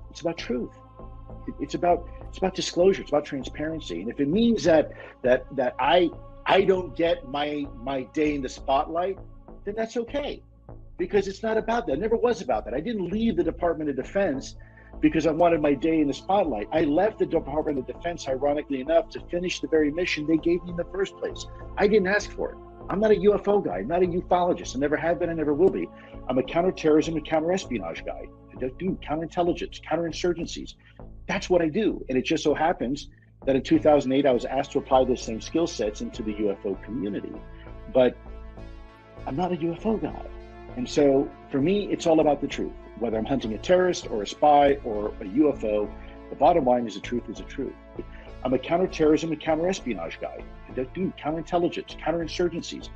It's about truth. It's about disclosure. It's about transparency. And if it means that I don't get my day in the spotlight, then that's okay, because it's not about that. It never was about that. I didn't leave the Department of Defense because I wanted my day in the spotlight. I left the Department of Defense, ironically enough, to finish the very mission they gave me in the first place. I didn't ask for it. I'm not a UFO guy. I'm not a ufologist. I never have been. I never will be. I'm a counterterrorism and counterespionage guy. I do counterintelligence, counterinsurgencies. That's what I do. And it just so happens that in 2008, I was asked to apply those same skill sets into the UFO community. But I'm not a UFO guy. And so for me, it's all about the truth. Whether I'm hunting a terrorist or a spy or a UFO, the bottom line is the truth is the truth. I'm a counterterrorism and counterespionage guy. I do counterintelligence, counterinsurgencies.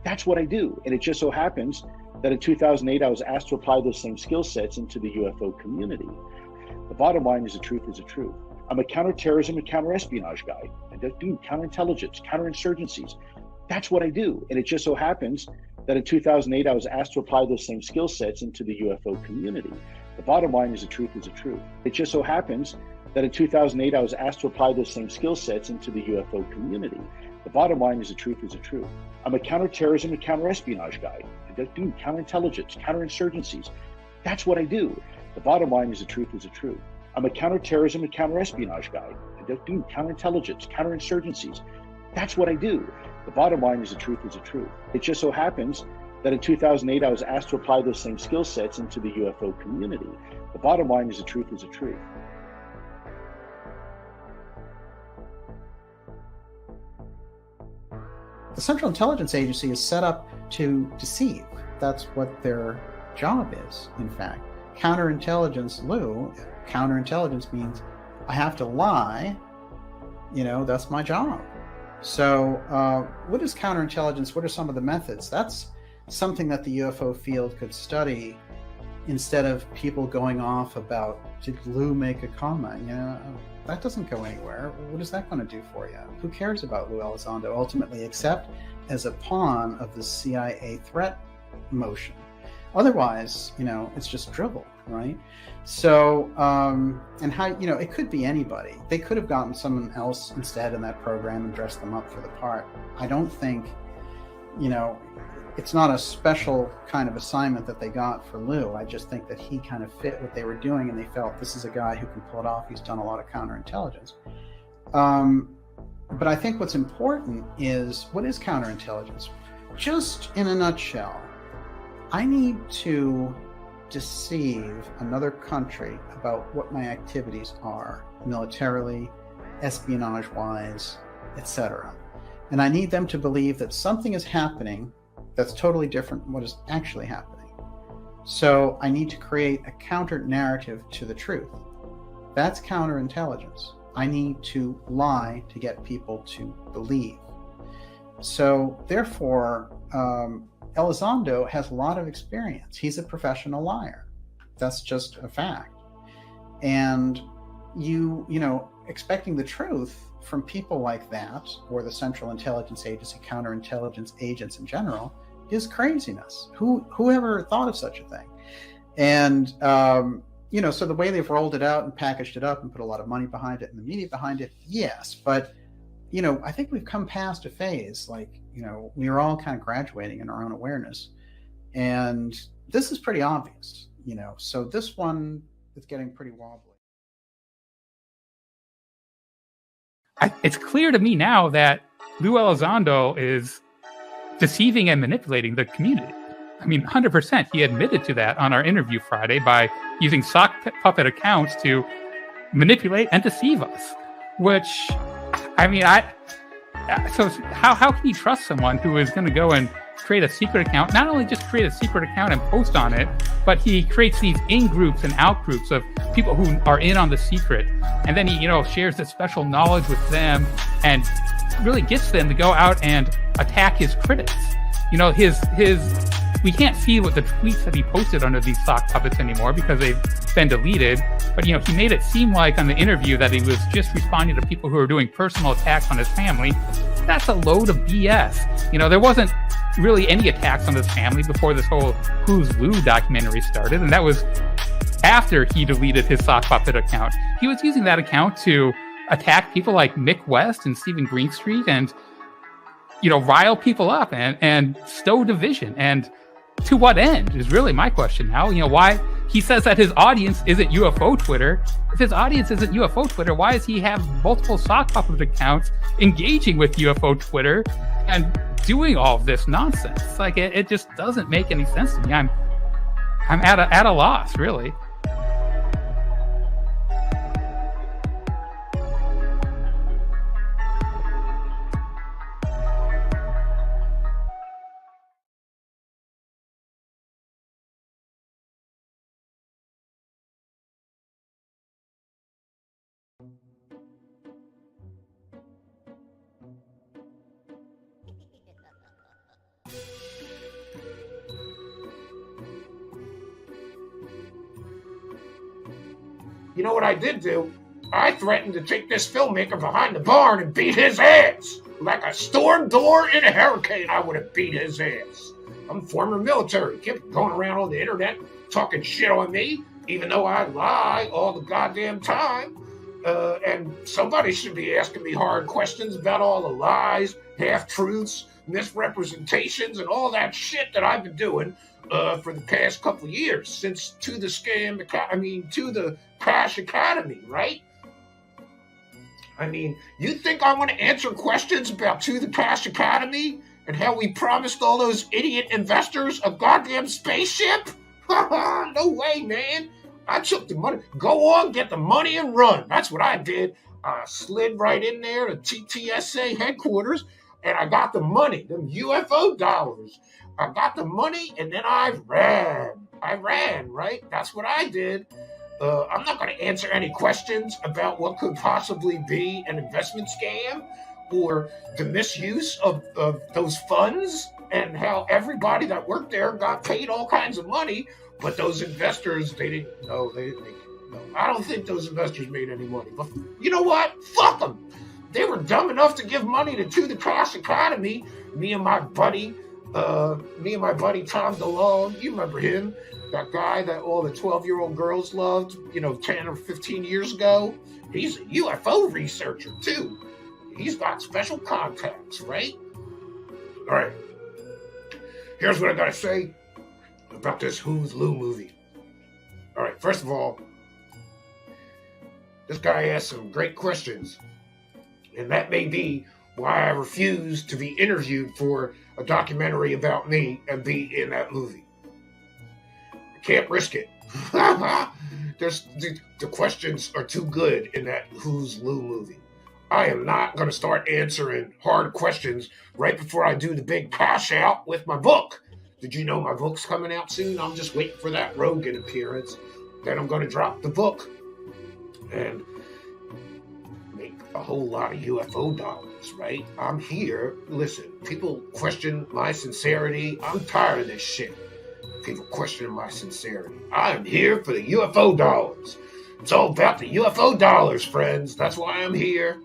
That's what I do. And it just so happens that in 2008, I was asked to apply those same skill sets into the UFO community. The bottom line is the truth is the truth. I'm a counterterrorism and counterespionage guy. I do counterintelligence, counterinsurgencies. That's what I do. And it just so happens that in 2008, I was asked to apply those same skill sets into the UFO community. The bottom line is the truth is the truth. It just so happens that in 2008, I was asked to apply those same skill sets into the UFO community. The bottom line is the truth is the truth. I'm a counterterrorism and counterespionage guy. I do counterintelligence, counterinsurgencies. That's what I do. The bottom line is the truth is the truth. I'm a counterterrorism and counterespionage guy. I do counterintelligence, counterinsurgencies. That's what I do. The bottom line is the truth is the truth. It just so happens that in 2008, I was asked to apply those same skill sets into the UFO community. The bottom line is the truth is the truth. The Central Intelligence Agency is set up to deceive. That's what their job is, in fact. Counterintelligence, Lou, counterintelligence means I have to lie. That's my job. So what is counterintelligence? What are some of the methods? That's something that the UFO field could study instead of people going off about, did Lou make a comment? That doesn't go anywhere. What is that going to do for you? Who cares about Lou Elizondo ultimately, except as a pawn of the CIA threat motion? Otherwise, it's just drivel, right? So, and how, it could be anybody. They could have gotten someone else instead in that program and dressed them up for the part. I don't think, it's not a special kind of assignment that they got for Lou. I just think that he kind of fit what they were doing, and they felt this is a guy who can pull it off. He's done a lot of counterintelligence. But I think what's important is, what is counterintelligence? Just in a nutshell, I need to deceive another country about what my activities are, militarily, espionage-wise, etc. And I need them to believe that something is happening that's totally different from what is actually happening. So I need to create a counter-narrative to the truth. That's counterintelligence. I need to lie to get people to believe. So therefore, Elizondo has a lot of experience. He's a professional liar. That's just a fact. And expecting the truth from people like that, or the Central Intelligence Agency, counterintelligence agents in general, is craziness. Whoever thought of such a thing? And so the way they've rolled it out and packaged it up and put a lot of money behind it and the media behind it, yes. But I think we've come past a phase, we are all kind of graduating in our own awareness. And this is pretty obvious, so this one is getting pretty wobbly. It's clear to me now that Lou Elizondo is deceiving and manipulating the community. 100%. He admitted to that on our interview Friday by using sock puppet accounts to manipulate and deceive us, which, so how can you trust someone who is going to go and create a secret account, not only just create a secret account and post on it, but he creates these in-groups and out-groups of people who are in on the secret. And then he, shares this special knowledge with them and really gets them to go out and attack his critics. We can't see what the tweets that he posted under these sock puppets anymore because they've been deleted. But, he made it seem like on the interview that he was just responding to people who were doing personal attacks on his family. That's a load of BS. There wasn't really any attacks on his family before this whole Who's Lou documentary started. And that was after he deleted his sock puppet account. He was using that account to attack people like Mick West and Stephen Greenstreet and, rile people up and sow division. And to what end is really my question now. Why he says that his audience isn't UFO Twitter. If his audience isn't UFO Twitter, why does he have multiple sock puppet accounts engaging with UFO Twitter and doing all of this nonsense? Like it just doesn't make any sense to me. I'm at a loss, really. You know what I did do? I threatened to take this filmmaker behind the barn and beat his ass. Like a storm door in a hurricane, I would have beat his ass. I'm former military. Kept going around on the internet talking shit on me, even though I lie all the goddamn time. And somebody should be asking me hard questions about all the lies, half-truths, misrepresentations, and all that shit that I've been doing for the past couple of years, since to the Crash Academy, right? You think I want to answer questions about To the Cash Academy and how we promised all those idiot investors a goddamn spaceship? No way, man. I took the money. Go on, get the money and run. That's what I did. I slid right in there to TTSA headquarters and I got the money, them UFO dollars. I got the money and then I ran, right? That's what I did. I'm not going to answer any questions about what could possibly be an investment scam or the misuse of those funds and how everybody that worked there got paid all kinds of money. But those investors, they didn't know. I don't think those investors made any money. But you know what? Fuck them. They were dumb enough to give money to the Crash Academy. Me and my buddy Tom DeLone, you remember him? That guy that all the 12-year-old girls loved, 10 or 15 years ago. He's a UFO researcher, too. He's got special contacts, right? All right. Here's what I got to say about this Who's Lou movie. All right, first of all, this guy asked some great questions. And that may be why I refuse to be interviewed for a documentary about me and be in that movie. Can't risk it. The questions are too good in that Who's Lou movie. I am not going to start answering hard questions right before I do the big cash out with my book. Did you know my book's coming out soon? I'm just waiting for that Rogan appearance. Then I'm going to drop the book and make a whole lot of UFO dollars, right? I'm here. Listen, people question my sincerity. I'm tired of this shit. People questioning my sincerity. I am here for the UFO dollars. It's all about the UFO dollars, friends. That's why I'm here.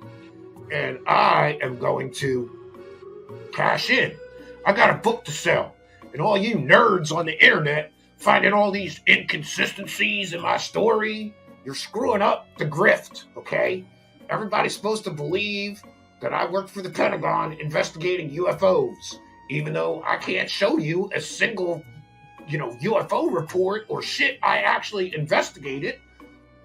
And I am going to cash in. I got a book to sell. And all you nerds on the internet finding all these inconsistencies in my story, you're screwing up the grift, okay? Everybody's supposed to believe that I worked for the Pentagon investigating UFOs, even though I can't show you a single UFO report or shit I actually investigated.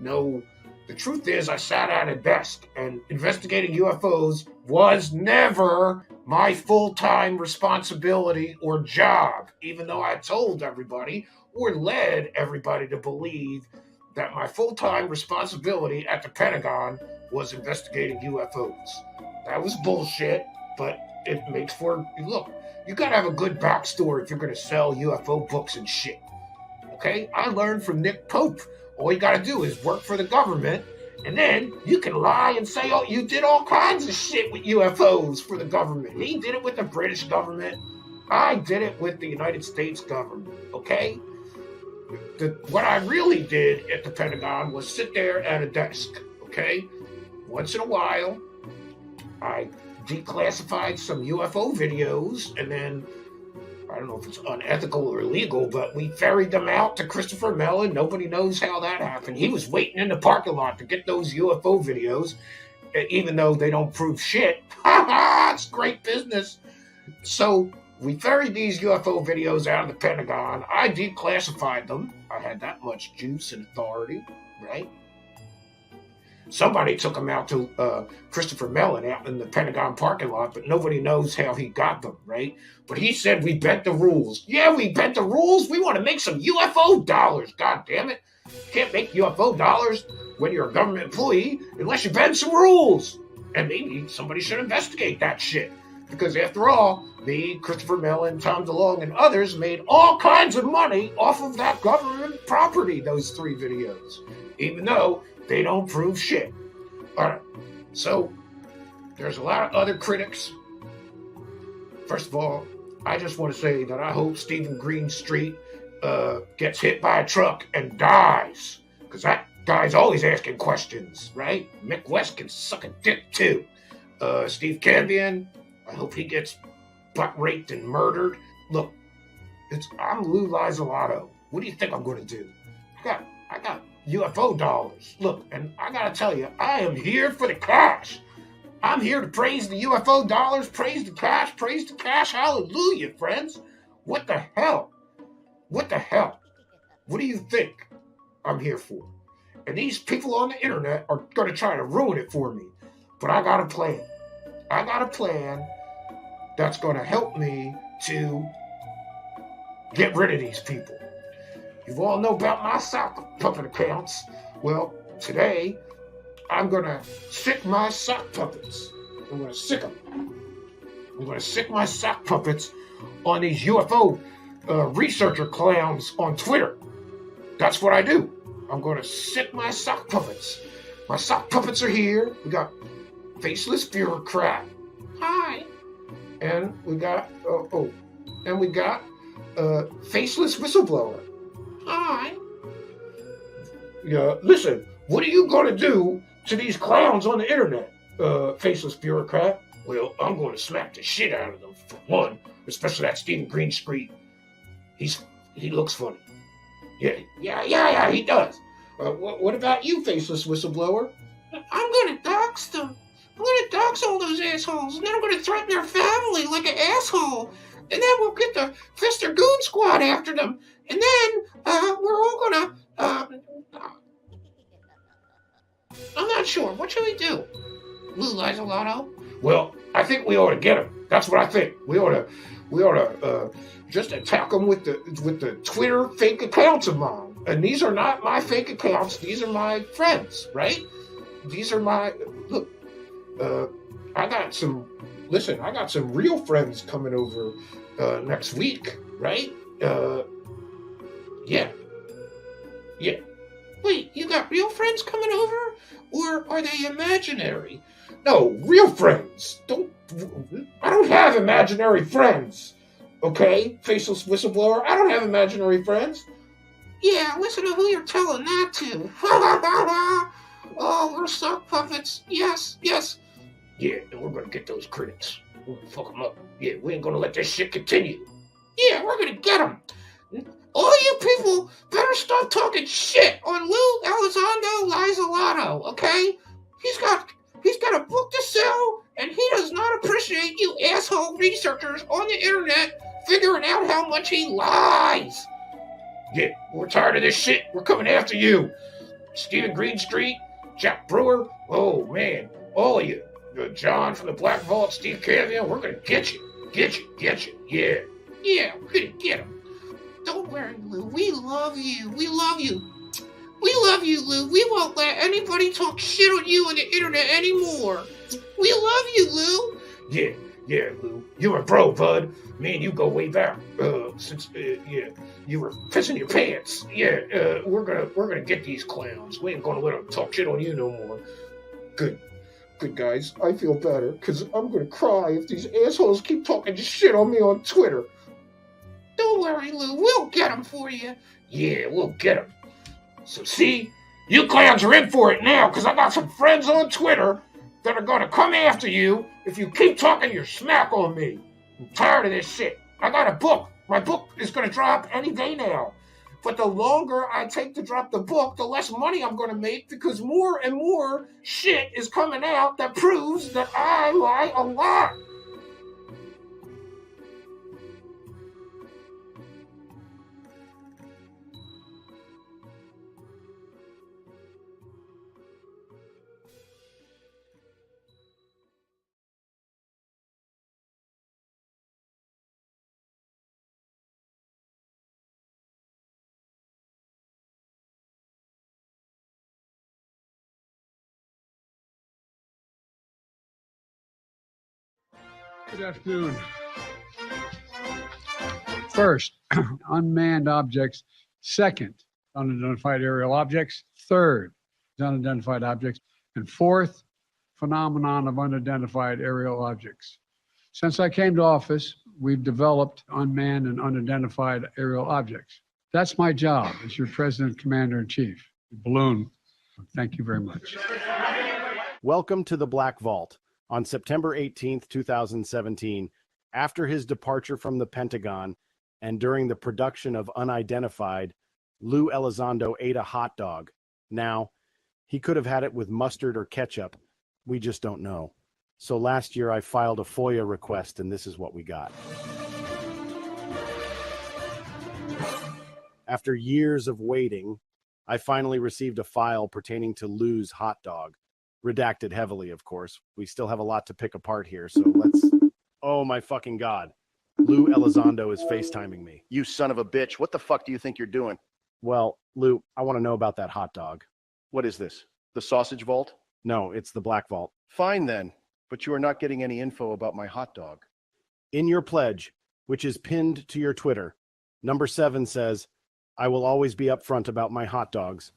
No, the truth is I sat at a desk and investigating UFOs was never my full-time responsibility or job, even though I told everybody or led everybody to believe that my full-time responsibility at the Pentagon was investigating UFOs. That was bullshit, but it makes for, look, you gotta have a good backstory if you're gonna sell UFO books and shit. Okay? I learned from Nick Pope. All you gotta do is work for the government, and then you can lie and say, oh, you did all kinds of shit with UFOs for the government. He did it with the British government. I did it with the United States government. Okay? What I really did at the Pentagon was sit there at a desk. Okay? Once in a while, I declassified some UFO videos, and then I don't know if it's unethical or illegal, but we ferried them out to Christopher Mellon. Nobody knows how that happened. He was waiting in the parking lot to get those UFO videos, even though they don't prove shit. It's great business. So we ferried these UFO videos out of the Pentagon. I declassified them. I had that much juice and authority, right? Somebody took them out to Christopher Mellon out in the Pentagon parking lot, but nobody knows how he got them, right? But he said we bent the rules. Yeah, we bent the rules. We want to make some UFO dollars. God damn it. You can't make UFO dollars when you're a government employee unless you bend some rules. And maybe somebody should investigate that shit. Because after all, me, Christopher Mellon, Tom DeLonge, and others made all kinds of money off of that government property, those 3 videos. Even though they don't prove shit. All right. So there's a lot of other critics. First of all, I just want to say that I hope Stephen Greenstreet gets hit by a truck and dies. Because that guy's always asking questions, right? Mick West can suck a dick too. Steve Cambion, I hope he gets butt raped and murdered. Look, I'm Lou Lizolato. What do you think I'm going to do? I got UFO dollars. Look, and I got to tell you, I am here for the cash. I'm here to praise the UFO dollars, praise the cash. Hallelujah, friends. What the hell? What the hell? What do you think I'm here for? And these people on the internet are going to try to ruin it for me. But I got a plan. I got a plan that's going to help me to get rid of these people. You all know about my sock puppet accounts. Well, today, I'm going to sick my sock puppets. I'm going to sick them. I'm going to sick my sock puppets on these UFO researcher clowns on Twitter. That's what I do. I'm going to sick my sock puppets. My sock puppets are here. We got Faceless Bureaucrat. Hi. And we got, Faceless Whistleblower. Hi. Yeah, listen, what are you going to do to these clowns on the internet, Faceless Bureaucrat? Well, I'm going to smack the shit out of them, for one, especially that Stephen Greenstreet. He looks funny. Yeah, he does. What about you, Faceless Whistleblower? I'm going to dox them. I'm going to dox all those assholes, and then I'm going to threaten their family like an asshole. And then we'll get the Fister Goon Squad after them. And then we're all going to... I'm not sure. What should we do? Lou Lizolato? Well, I think we ought to get them. That's what I think. We ought to just attack them with the Twitter fake accounts of mine. And these are not my fake accounts. These are my friends, right? These are my... Look, I got some real friends coming over next week, right? Yeah. Wait, you got real friends coming over? Or are they imaginary? No, real friends. I don't have imaginary friends. Okay, Faceless Whistleblower, I don't have imaginary friends. Yeah, listen to who you're telling that to. Oh, we're sock puppets. Yes. Yeah, and we're going to get those critics. We're going to fuck them up. Yeah, we ain't going to let this shit continue. Yeah, we're going to get them. All you people better stop talking shit on Lou Elizondo Lizolato, okay? He's got a book to sell, and he does not appreciate you asshole researchers on the internet figuring out how much he lies. Yeah, we're tired of this shit. We're coming after you. Stephen Greenstreet, Jack Brewer, oh man, all of you. John from the Black Vault, Steve Cambion, we're gonna get you. Yeah, we're gonna get him. Don't worry, Lou. We love you, Lou. We won't let anybody talk shit on you on the internet anymore. We love you, Lou. Yeah, Lou. You're a bro, bud. Me and you go way back. Since you were pissing your pants. Yeah, we're gonna get these clowns. We ain't gonna let them talk shit on you no more. Good, guys. I feel better because I'm gonna cry if these assholes keep talking shit on me on Twitter. Don't worry, Lou. We'll get them for you. Yeah, we'll get them. So see, you clowns are in for it now because I got some friends on Twitter that are gonna come after you if you keep talking your smack on me. I'm tired of this shit. I got a book. My book is going to drop any day now. But the longer I take to drop the book, the less money I'm going to make because more and more shit is coming out that proves that I lie a lot. Good afternoon. First, unmanned objects. Second, unidentified aerial objects. Third, unidentified objects. And fourth, phenomenon of unidentified aerial objects. Since I came to office, we've developed unmanned and unidentified aerial objects. That's my job as your President, Commander-in-Chief. Balloon, thank you very much. Welcome to the Black Vault. On September 18th, 2017, after his departure from the Pentagon and during the production of Unidentified, Lou Elizondo ate a hot dog. Now, he could have had it with mustard or ketchup. We just don't know. So last year I filed a FOIA request and this is what we got. After years of waiting, I finally received a file pertaining to Lou's hot dog. Redacted heavily, of course. We still have a lot to pick apart here, so let's... Oh my fucking God. Lou Elizondo is FaceTiming me. You son of a bitch. What the fuck do you think you're doing? Well, Lou, I want to know about that hot dog. What is this? The sausage vault? No, it's the Black Vault. Fine then, but you are not getting any info about my hot dog. In your pledge, which is pinned to your Twitter, number 7 says, I will always be upfront about my hot dogs.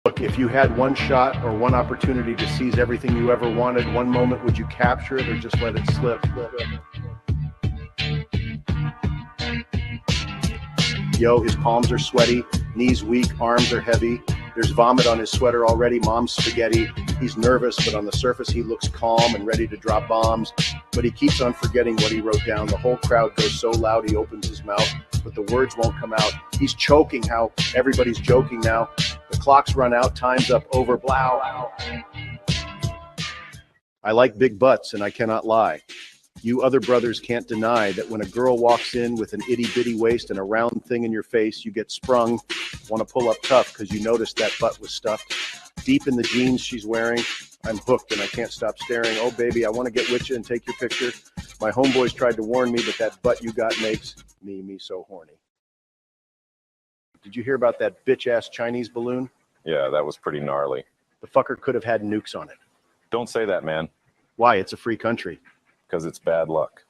Look, if you had one shot or one opportunity to seize everything you ever wanted, one moment, would you capture it or just let it slip? Yo, his palms are sweaty, knees weak, arms are heavy. There's vomit on his sweater already, mom's spaghetti. He's nervous, but on the surface he looks calm and ready to drop bombs. But he keeps on forgetting what he wrote down. The whole crowd goes so loud he opens his mouth, but the words won't come out. He's choking how everybody's joking now. The clock's run out, time's up, over, blow. I like big butts and I cannot lie. You other brothers can't deny that when a girl walks in with an itty-bitty waist and a round thing in your face, you get sprung, want to pull up tough because you noticed that butt was stuffed. Deep in the jeans she's wearing, I'm hooked and I can't stop staring. Oh, baby, I want to get with you and take your picture. My homeboys tried to warn me, but that butt you got makes me so horny. Did you hear about that bitch-ass Chinese balloon? Yeah, that was pretty gnarly. The fucker could have had nukes on it. Don't say that, man. Why? It's a free country. Because it's bad luck.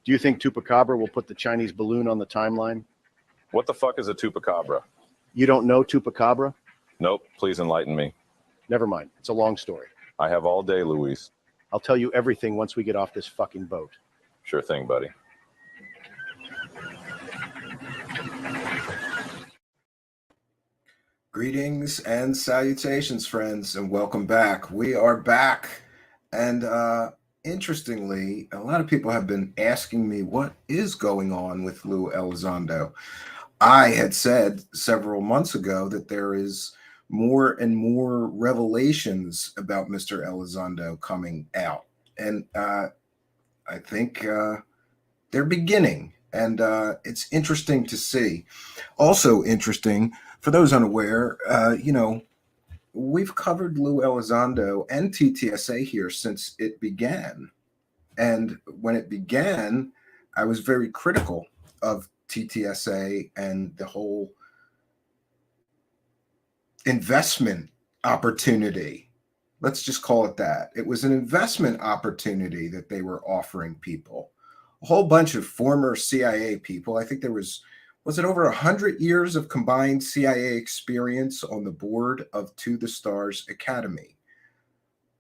Do you think Chupacabra will put the Chinese balloon on the timeline? What the fuck is a Chupacabra? You don't know Chupacabra? Nope, please enlighten me. Never mind. It's a long story. I have all day, Luis. I'll tell you everything once we get off this fucking boat. Sure thing, buddy. Greetings and salutations, friends, and welcome back. We are back. And interestingly, a lot of people have been asking me what is going on with Lou Elizondo. I had said several months ago that there is more and more revelations about Mr. Elizondo coming out. And I think they're beginning. And it's interesting to see. Also interesting, for those unaware, we've covered Lou Elizondo and TTSA here since it began. And when it began, I was very critical of TTSA and the whole investment opportunity. Let's just call it that. It was an investment opportunity that they were offering people. A whole bunch of former CIA people. I think there was it over 100 years of combined CIA experience on the board of To the Stars Academy,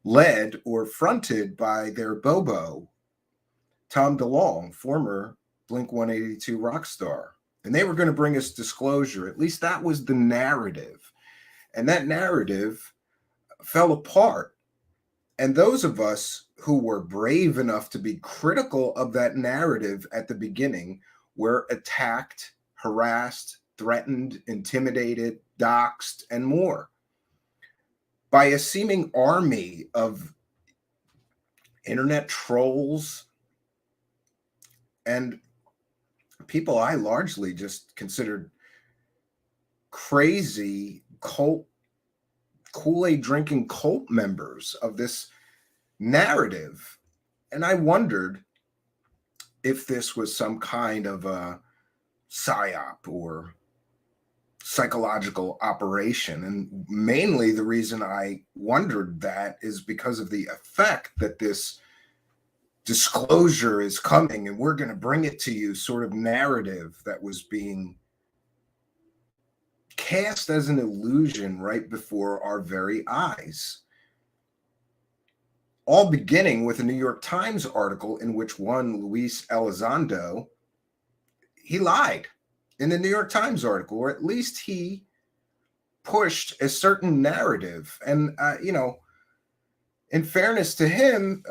led or fronted by their Bobo, Tom DeLonge, former Blink-182 rock star. And they were going to bring us disclosure. At least that was the narrative. And that narrative fell apart. And those of us who were brave enough to be critical of that narrative at the beginning were attacked, harassed, threatened, intimidated, doxxed, and more by a seeming army of internet trolls and people I largely just considered crazy Kool-Aid drinking cult members of this narrative. And I wondered if this was some kind of a psyop or psychological operation. And mainly the reason I wondered that is because of the effect that this disclosure is coming and we're going to bring it to you sort of narrative that was being cast as an illusion right before our very eyes. All beginning with a New York Times article in which one Luis Elizondo, he lied in the New York Times article, or at least he pushed a certain narrative. And, in fairness to him,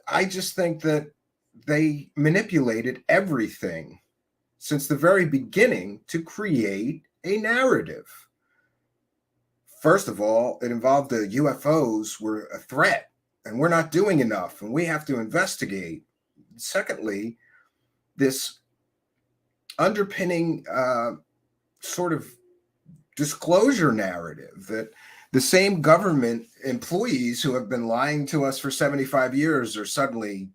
I just think that they manipulated everything since the very beginning to create a narrative. First of all, it involved the UFOs were a threat and we're not doing enough and we have to investigate. Secondly, this underpinning sort of disclosure narrative that the same government employees who have been lying to us for 75 years are suddenly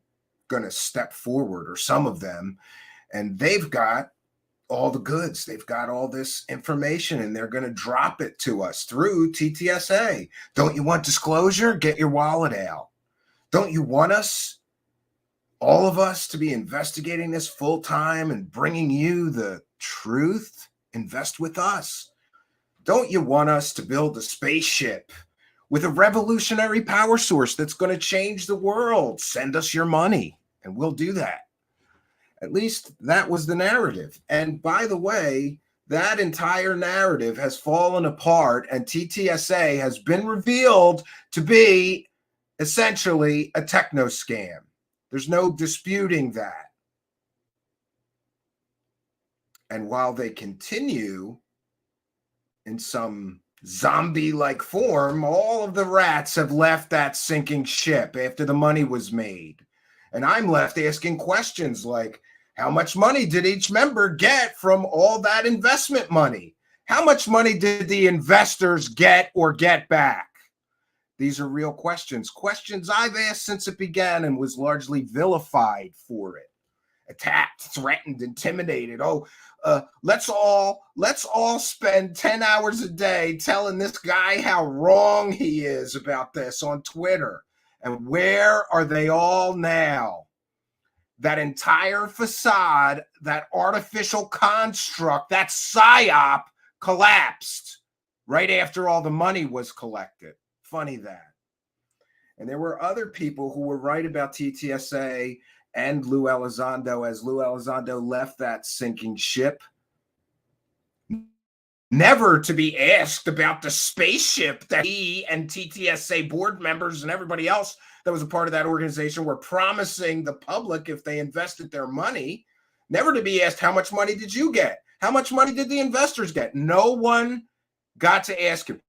going to step forward, or some of them, and they've got all the goods. They've got all this information and they're going to drop it to us through TTSA. Don't you want disclosure? Get your wallet out. Don't you want us, all of us, to be investigating this full time and bringing you the truth? Invest with us. Don't you want us to build a spaceship with a revolutionary power source that's going to change the world? Send us your money and we'll do that. At least that was the narrative. And by the way, that entire narrative has fallen apart and TTSA has been revealed to be essentially a techno scam. There's no disputing that. And while they continue in some zombie-like form, all of the rats have left that sinking ship after the money was made. And I'm left asking questions like, how much money did each member get from all that investment money? How much money did the investors get or get back? These are real questions. Questions I've asked since it began and was largely vilified for it. Attacked, threatened, intimidated. Let's all spend 10 hours a day telling this guy how wrong he is about this on Twitter. And where are they all now? That entire facade, that artificial construct, that psyop collapsed right after all the money was collected. Funny that. And there were other people who were right about TTSA and Lou Elizondo as Lou Elizondo left that sinking ship, never to be asked about the spaceship that he and TTSA board members and everybody else that was a part of that organization were promising the public if they invested their money. Never to be asked, how much money did you get? How much money did the investors get? No one got to ask him.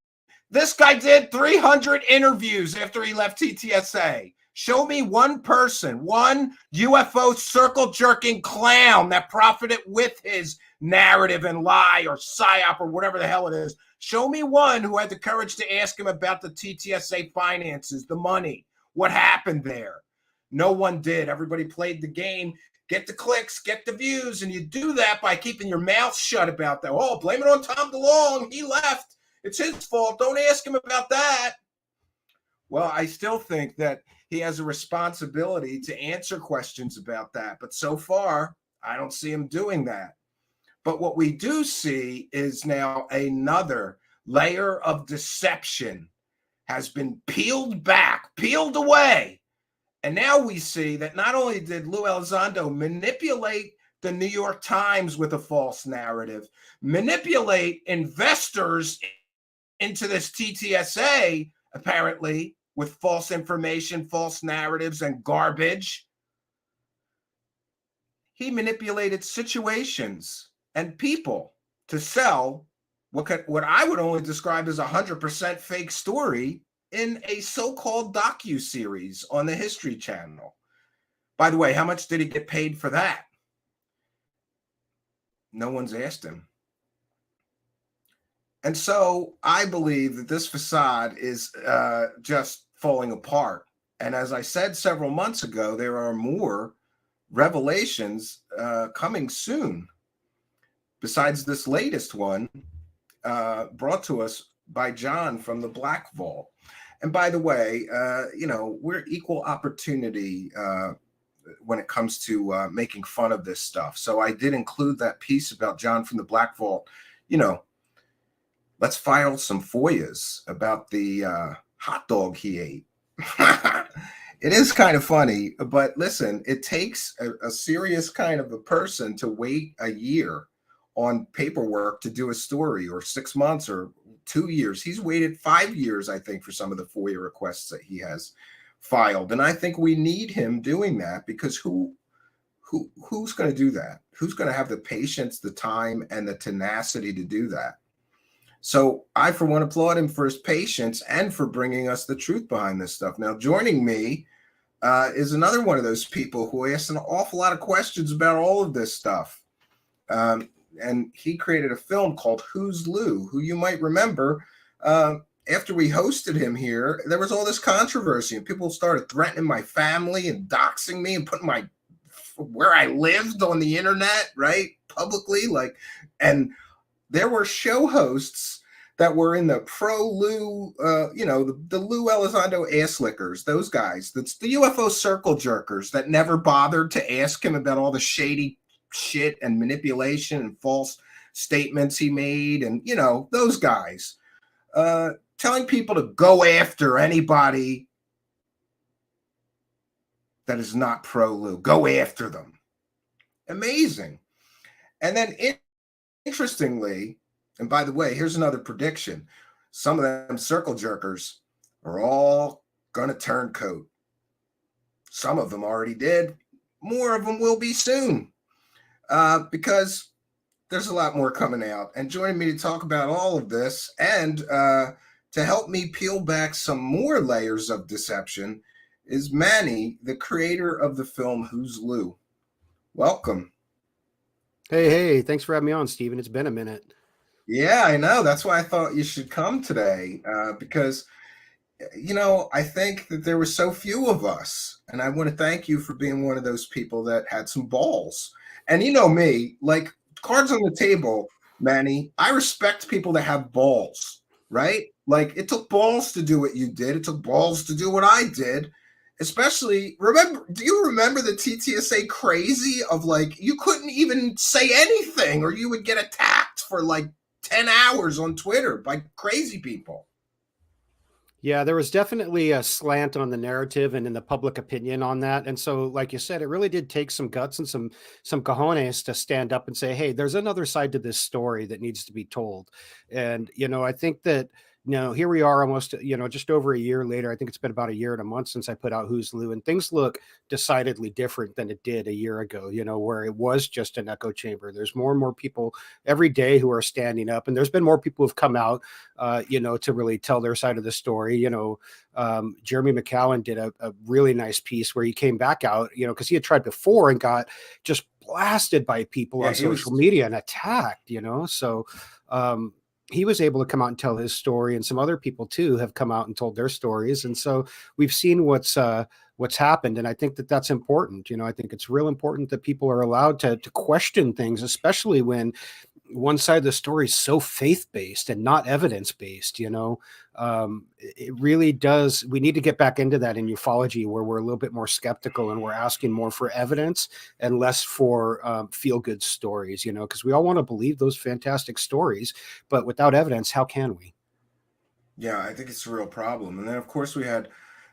This guy did 300 interviews after he left TTSA. Show me one person, one UFO circle-jerking clown that profited with his narrative and lie or psyop or whatever the hell it is. Show me one who had the courage to ask him about the TTSA finances, the money, what happened there. No one did. Everybody played the game. Get the clicks, get the views, and you do that by keeping your mouth shut about that. Oh, blame it on Tom DeLonge. He left. It's his fault. Don't ask him about that. Well, I still think that he has a responsibility to answer questions about that. But so far, I don't see him doing that. But what we do see is now another layer of deception has been peeled back, peeled away. And now we see that not only did Lou Elizondo manipulate the New York Times with a false narrative, manipulate investors into this TTSA, apparently, with false information, false narratives, and garbage. he manipulated situations and people to sell what I would only describe as 100% fake story in a so-called docu-series on the History Channel. By the way, how much did he get paid for that? No one's asked him. And so I believe that this facade is just falling apart. And as I said several months ago, there are more revelations coming soon, besides this latest one brought to us by John from the Black Vault. And by the way, we're equal opportunity when it comes to making fun of this stuff. So I did include that piece about John from the Black Vault. Let's file some FOIAs about the hot dog he ate. It is kind of funny, but listen, it takes a serious kind of a person to wait a year on paperwork to do a story, or 6 months or 2 years. He's waited 5 years, I think, for some of the FOIA requests that he has filed. And I think we need him doing that, because who's going to do that? Who's going to have the patience, the time, and the tenacity to do that? So I, for one, applaud him for his patience and for bringing us the truth behind this stuff. Now, joining me is another one of those people who asked an awful lot of questions about all of this stuff. And he created a film called Who's Lou, who you might remember. After we hosted him here, there was all this controversy, and people started threatening my family and doxing me and putting where I lived on the internet, right, publicly. And there were show hosts that were in the pro-Lou, the Lou Elizondo ass lickers, those guys. That's the UFO circle jerkers that never bothered to ask him about all the shady shit and manipulation and false statements he made. And, those guys telling people to go after anybody that is not pro-Lou. Go after them. Amazing. And then interestingly, and by the way, here's another prediction. Some of them circle jerkers are all going to turn coat. Some of them already did. More of them will be soon, because there's a lot more coming out. And joining me to talk about all of this and to help me peel back some more layers of deception is Manny, the creator of the film Who's Lou. Welcome. Hey, thanks for having me on, Stephen. It's been a minute. Yeah, I know. That's why I thought you should come today, because, I think that there were so few of us. And I want to thank you for being one of those people that had some balls. And you know me, like cards on the table, Manny, I respect people that have balls, right? Like, it took balls to do what you did. It took balls to do what I did. Especially, do you remember the TTSA crazy of you couldn't even say anything or you would get attacked for 10 hours on Twitter by crazy people? Yeah, there was definitely a slant on the narrative and in the public opinion on that. And so, like you said, it really did take some guts and some cojones to stand up and say, hey, there's another side to this story that needs to be told. And, I think that, here we are almost, just over a year later. I think it's been about a year and a month since I put out Who's Lou, and things look decidedly different than it did a year ago, where it was just an echo chamber. There's more and more people every day who are standing up, and there's been more people who've come out, to really tell their side of the story. Jeremy McCowan did a really nice piece where he came back out, because he had tried before and got just blasted by people on social media and attacked, so, he was able to come out and tell his story, and some other people too have come out and told their stories. And so we've seen what's happened. And I think that that's important. I think it's real important that people are allowed to question things, especially when one side of the story is so faith-based and not evidence-based. It really does. We need to get back into that in ufology, where we're a little bit more skeptical and we're asking more for evidence and less for feel-good stories, because we all want to believe those fantastic stories, but without evidence, how can we? Yeah, I think it's a real problem. And then, of course, we had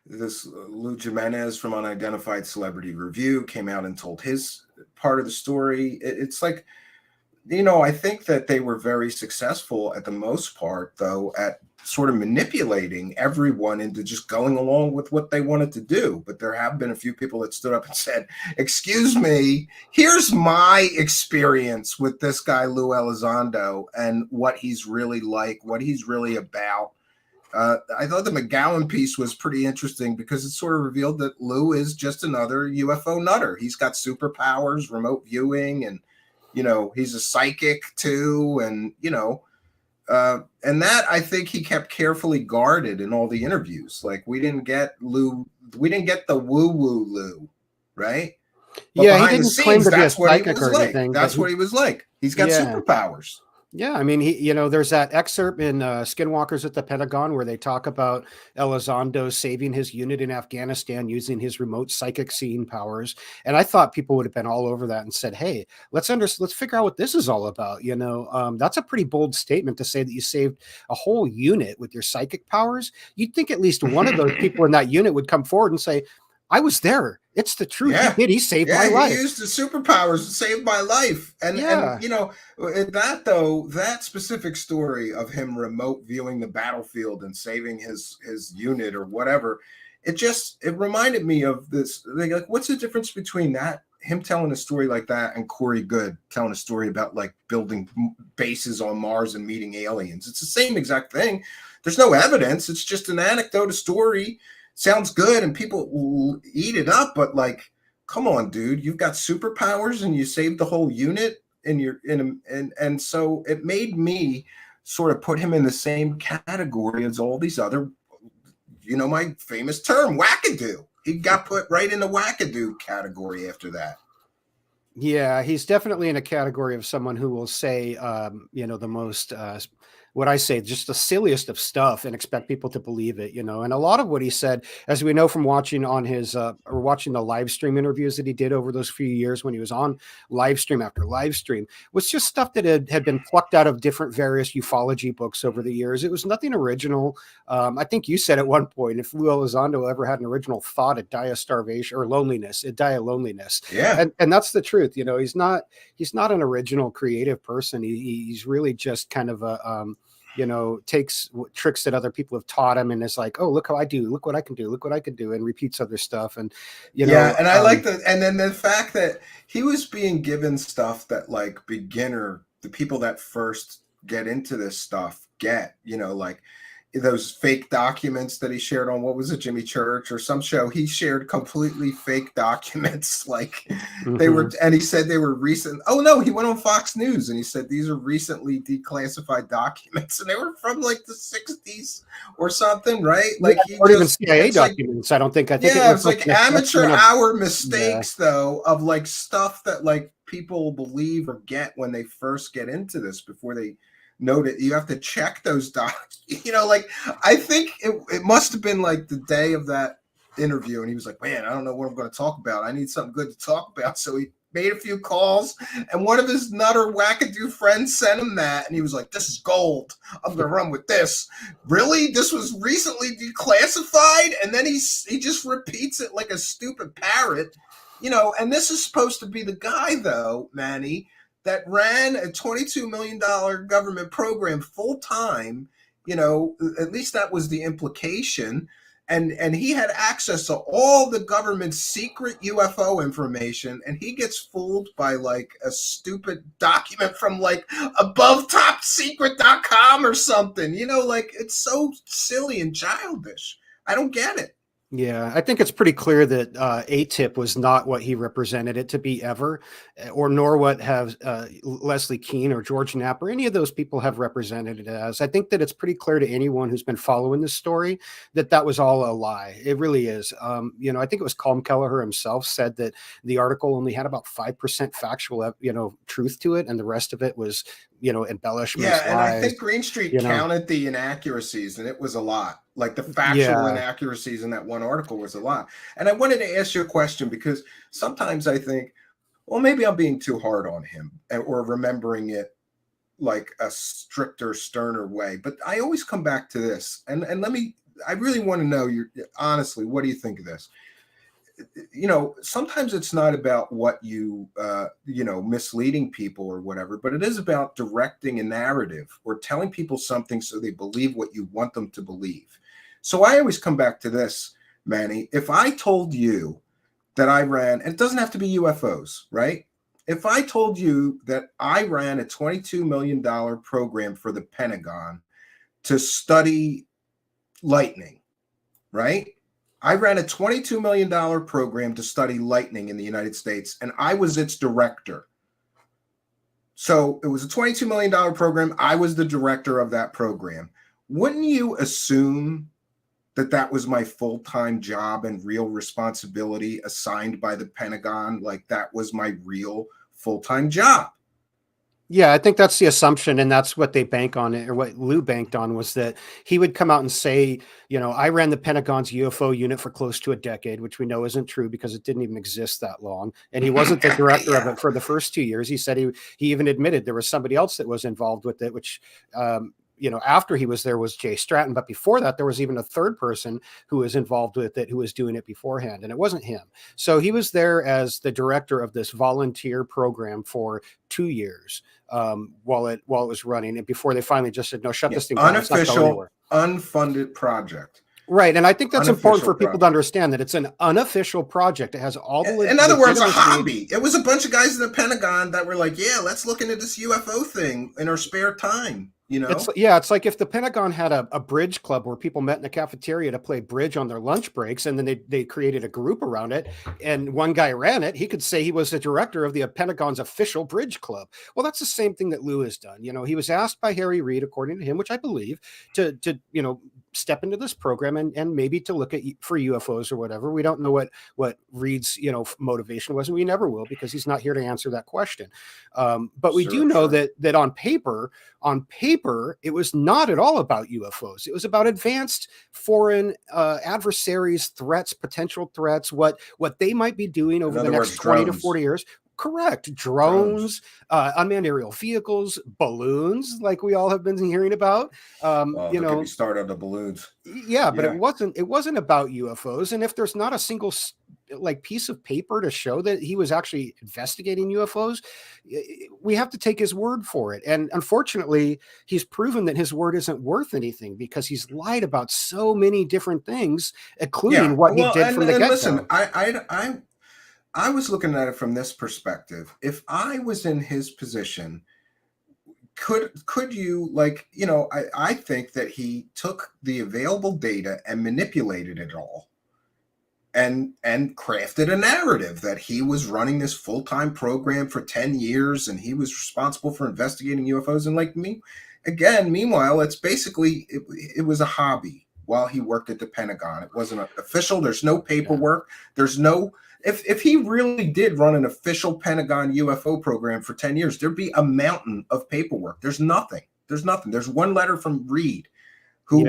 this Lou Jimenez from Unidentified Celebrity Review came out and told his part of the story. It's like, I think that they were very successful at the most part, though, at sort of manipulating everyone into just going along with what they wanted to do. But there have been a few people that stood up and said, excuse me, here's my experience with this guy, Lou Elizondo, and what he's really like, what he's really about. I thought the McGowan piece was pretty interesting because it sort of revealed that Lou is just another UFO nutter. He's got superpowers, remote viewing, and he's a psychic too, and and that I think he kept carefully guarded in all the interviews. Like we didn't get the woo-woo Lou, right? But yeah, he didn't claim to be a psychic or anything. That's what he was like. He's got superpowers. Yeah, I mean, there's that excerpt in Skinwalkers at the Pentagon where they talk about Elizondo saving his unit in Afghanistan using his remote psychic seeing powers, and I thought people would have been all over that and said, "Hey, let's figure out what this is all about." That's a pretty bold statement to say that you saved a whole unit with your psychic powers. You'd think at least one of those people in that unit would come forward and say, I was there. It's the truth. Yeah. He did. He saved my life. He used his superpowers to save my life. And that specific story of him remote viewing the battlefield and saving his unit or whatever, it reminded me of this. Like, what's the difference between that, him telling a story like that, and Cory Goode telling a story about like building bases on Mars and meeting aliens? It's the same exact thing. There's no evidence. It's just an anecdote, a story. Sounds good and people will eat it up, but like, come on, dude, you've got superpowers and you saved the whole unit and so it made me sort of put him in the same category as all these other, my famous term, wackadoo. He got put right in the wackadoo category after that. Yeah, he's definitely in a category of someone who will say, the most what I say, just the silliest of stuff and expect people to believe it, and a lot of what he said, as we know from watching on his watching the live stream interviews that he did over those few years when he was on live stream after live stream, was just stuff that had been plucked out of different various ufology books over the years. It was nothing original. I think you said at one point, if Lou Elizondo ever had an original thought, it'd die of starvation or loneliness. It'd die of loneliness. Yeah. And that's the truth. He's not an original creative person. He's really just kind of a, takes tricks that other people have taught him and is like, oh, look how I do, look what I can do, look what I can do, and repeats other stuff. And and I like and then the fact that he was being given stuff that like the people that first get into this stuff get, like those fake documents that he shared on, what was it, Jimmy Church or some show? He shared completely fake documents, like they were, and he said they were recent. Oh no, he went on Fox News and he said these are recently declassified documents, and they were from like the 60s or something, right? Like or even CIA documents. Like, I think it was like amateur hour mistakes though of like stuff that like people believe or get when they first get into this before they note it. You have to check those docs. Like I think it must have been like the day of that interview, and he was like, man, I don't know what I'm going to talk about. I need something good to talk about. So he made a few calls, and one of his nutter wackadoo friends sent him that, and he was like, this is gold. I'm going to run with this. Really? This was recently declassified? And then he just repeats it like a stupid parrot, and this is supposed to be the guy though, Manny, that ran a $22 million government program full time, at least that was the implication. And he had access to all the government's secret UFO information, and he gets fooled by like a stupid document from like abovetopsecret.com or something, like it's so silly and childish. I don't get it. Yeah, I think it's pretty clear that ATIP was not what he represented it to be ever, or nor what have Leslie Kean or George Knapp or any of those people have represented it as. I think that it's pretty clear to anyone who's been following this story that was all a lie. It really is. I think it was Colm Kelleher himself said that the article only had about 5% factual, truth to it, and the rest of it was, embellishments. Yeah, and lies, I think Green Street counted the inaccuracies, and it was a lot. Like the factual inaccuracies in that one article was a lot. And I wanted to ask you a question because sometimes I think, well, maybe I'm being too hard on him or remembering it like a stricter, sterner way. But I always come back to this. And I really want to know, honestly, what do you think of this? sometimes it's not about what you misleading people or whatever, but it is about directing a narrative or telling people something so they believe what you want them to believe. So I always come back to this, Manny. If I told you that I ran, and it doesn't have to be UFOs, right? If I told you that I ran a $22 million program for the Pentagon to study lightning, right? I ran a $22 million program to study lightning in the United States, and I was its director. So it was a $22 million program. I was the director of that program. Wouldn't you assume that that was my full-time job and real responsibility assigned by the Pentagon? Like that was my real full-time job? Yeah, I think that's the assumption, and that's what they bank on, or what Lou banked on, was that he would come out and say, I ran the Pentagon's UFO unit for close to a decade, which we know isn't true because it didn't even exist that long. And he wasn't the director of it for the first 2 years. He said he even admitted there was somebody else that was involved with it, which after he was there was Jay Stratton. But before that, there was even a third person who was involved with it, who was doing it beforehand, and it wasn't him. So he was there as the director of this volunteer program for 2 years while it was running, and before they finally just said, no, shut this thing down. Unofficial, unfunded project. Right. And I think that's important for people to understand, that it's an unofficial project. It has all the in other words, a hobby. It was a bunch of guys in the Pentagon that were like, yeah, let's look into this UFO thing in our spare time. It's like if the Pentagon had a bridge club where people met in the cafeteria to play bridge on their lunch breaks, and then they created a group around it, and one guy ran it. He could say he was the director of the Pentagon's official bridge club. Well, that's the same thing that Lou has done. He was asked by Harry Reid, according to him, which I believe, to step into this program and maybe to look at for UFOs or whatever. We don't know what Reid's motivation was, and we never will, because he's not here to answer that question. But we do know that on paper, it was not at all about UFOs. It was about advanced foreign adversaries, threats, potential threats, what they might be doing over the next 20 to 40 years. Correct. Drones, unmanned aerial vehicles, balloons, like we all have been hearing about. We start on the balloons. Yeah, but it wasn't about UFOs. And if there's not a single piece of paper to show that he was actually investigating UFOs, we have to take his word for it. And unfortunately, he's proven that his word isn't worth anything, because he's lied about so many different things, including what he did from the get-go. Listen, I was looking at it from this perspective. If I was in his position, could you, I think that he took the available data and manipulated it all and crafted a narrative that he was running this full-time program for 10 years and he was responsible for investigating UFOs. And meanwhile, it's basically, it was a hobby while he worked at the Pentagon. It wasn't official. There's no paperwork. There's no... If he really did run an official Pentagon UFO program for 10 years, there'd be a mountain of paperwork. There's nothing. There's one letter from Reid, who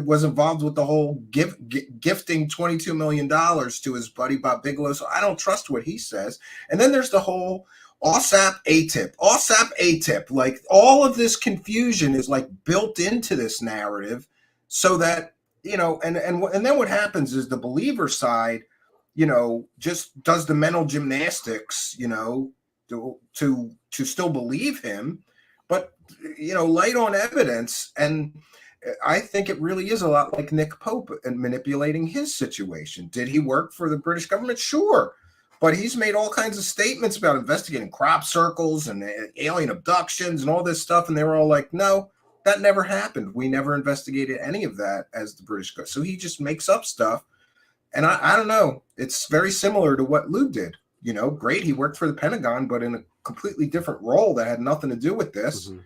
was involved with the whole gifting $22 million to his buddy Bob Bigelow. So I don't trust what he says. And then there's the whole ASAP ATIP. Like, all of this confusion is like built into this narrative, so that, and then what happens is the believer side, just does the mental gymnastics, to still believe him, but, light on evidence. And I think it really is a lot like Nick Pope and manipulating his situation. Did he work for the British government? Sure. But he's made all kinds of statements about investigating crop circles and alien abductions and all this stuff. And they were all like, no, that never happened. We never investigated any of that as the British government. So he just makes up stuff. And I don't know. It's very similar to what Lou did. Great, he worked for the Pentagon, but in a completely different role that had nothing to do with this. Mm-hmm.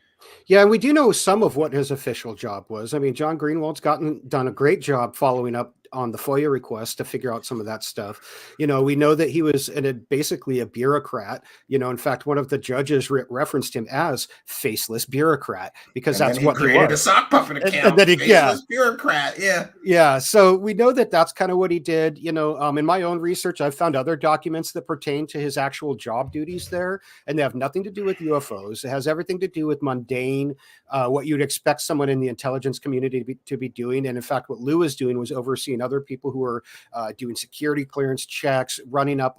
Yeah, and we do know some of what his official job was. I mean, John Greenwald's done a great job following up on the FOIA request to figure out some of that stuff. We know that he was basically a bureaucrat. In fact, one of the judges referenced him as faceless bureaucrat, because that's what he created a sock puppet account. Faceless bureaucrat. Yeah. Yeah. So we know that that's kind of what he did. In my own research, I've found other documents that pertain to his actual job duties there, and they have nothing to do with UFOs. It has everything to do with mundane, what you'd expect someone in the intelligence community to be doing. And in fact, what Lou was doing was overseeing between other people who were doing security clearance checks, running up,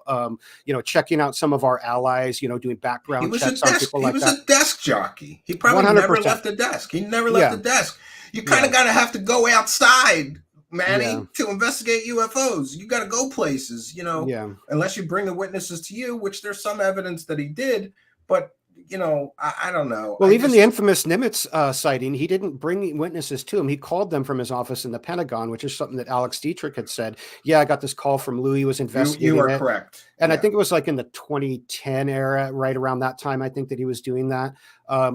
checking out some of our allies, doing background checks on people like that. He was a desk jockey. He probably 100%. never left the desk. He never left the desk. You kind of got to have to go outside, Manny, to investigate UFOs. You got to go places, unless you bring the witnesses to you, which there's some evidence that he did, but I don't know. Well, the infamous Nimitz sighting, he didn't bring witnesses to him. He called them from his office in the Pentagon, which is something that Alex Dietrich had said. Yeah, I got this call from Lou. He was investigating. You are correct. And I think it was like in the 2010 era, right around that time, I think that he was doing that,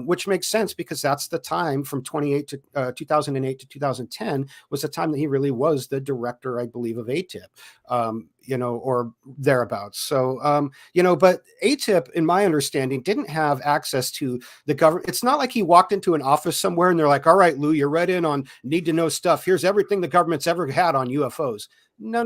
which makes sense because that's the time from 2008 to 2010 was the time that he really was the director, I believe, of ATIP. Or thereabouts. So, but ATIP, in my understanding, didn't have access to the government. It's not like he walked into an office somewhere and they're like, all right, Lou, you're read in on need to know stuff. Here's everything the government's ever had on UFOs. No.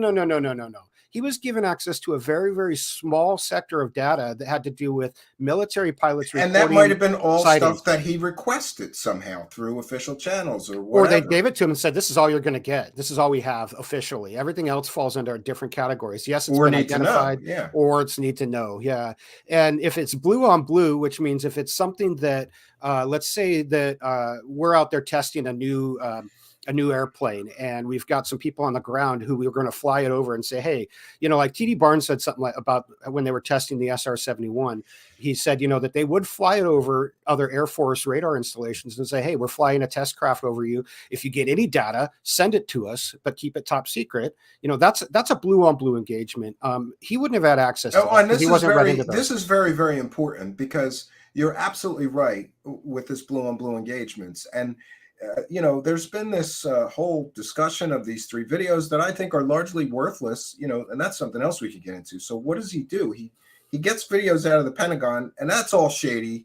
He was given access to a very, very small sector of data that had to do with military pilots. And that might have been all stuff that he requested somehow through official channels or whatever. Or they gave it to him and said, this is all you're going to get. This is all we have officially. Everything else falls under different categories. Yes, it's been identified, or it's need to know. Yeah. And if it's blue on blue, which means if it's something that, let's say that we're out there testing a new airplane and we've got some people on the ground who we were going to fly it over and say, hey, like TD Barnes said something about when they were testing the SR-71, he said, that they would fly it over other Air Force radar installations and say, hey, we're flying a test craft over you. If you get any data, send it to us, but keep it top secret. That's a blue on blue engagement. He wouldn't have had access to that. This is very, very important because you're absolutely right with this blue on blue engagements. And there's been this whole discussion of these 3 videos that I think are largely worthless, and that's something else we could get into. So what does he do? He gets videos out of the Pentagon, and that's all shady.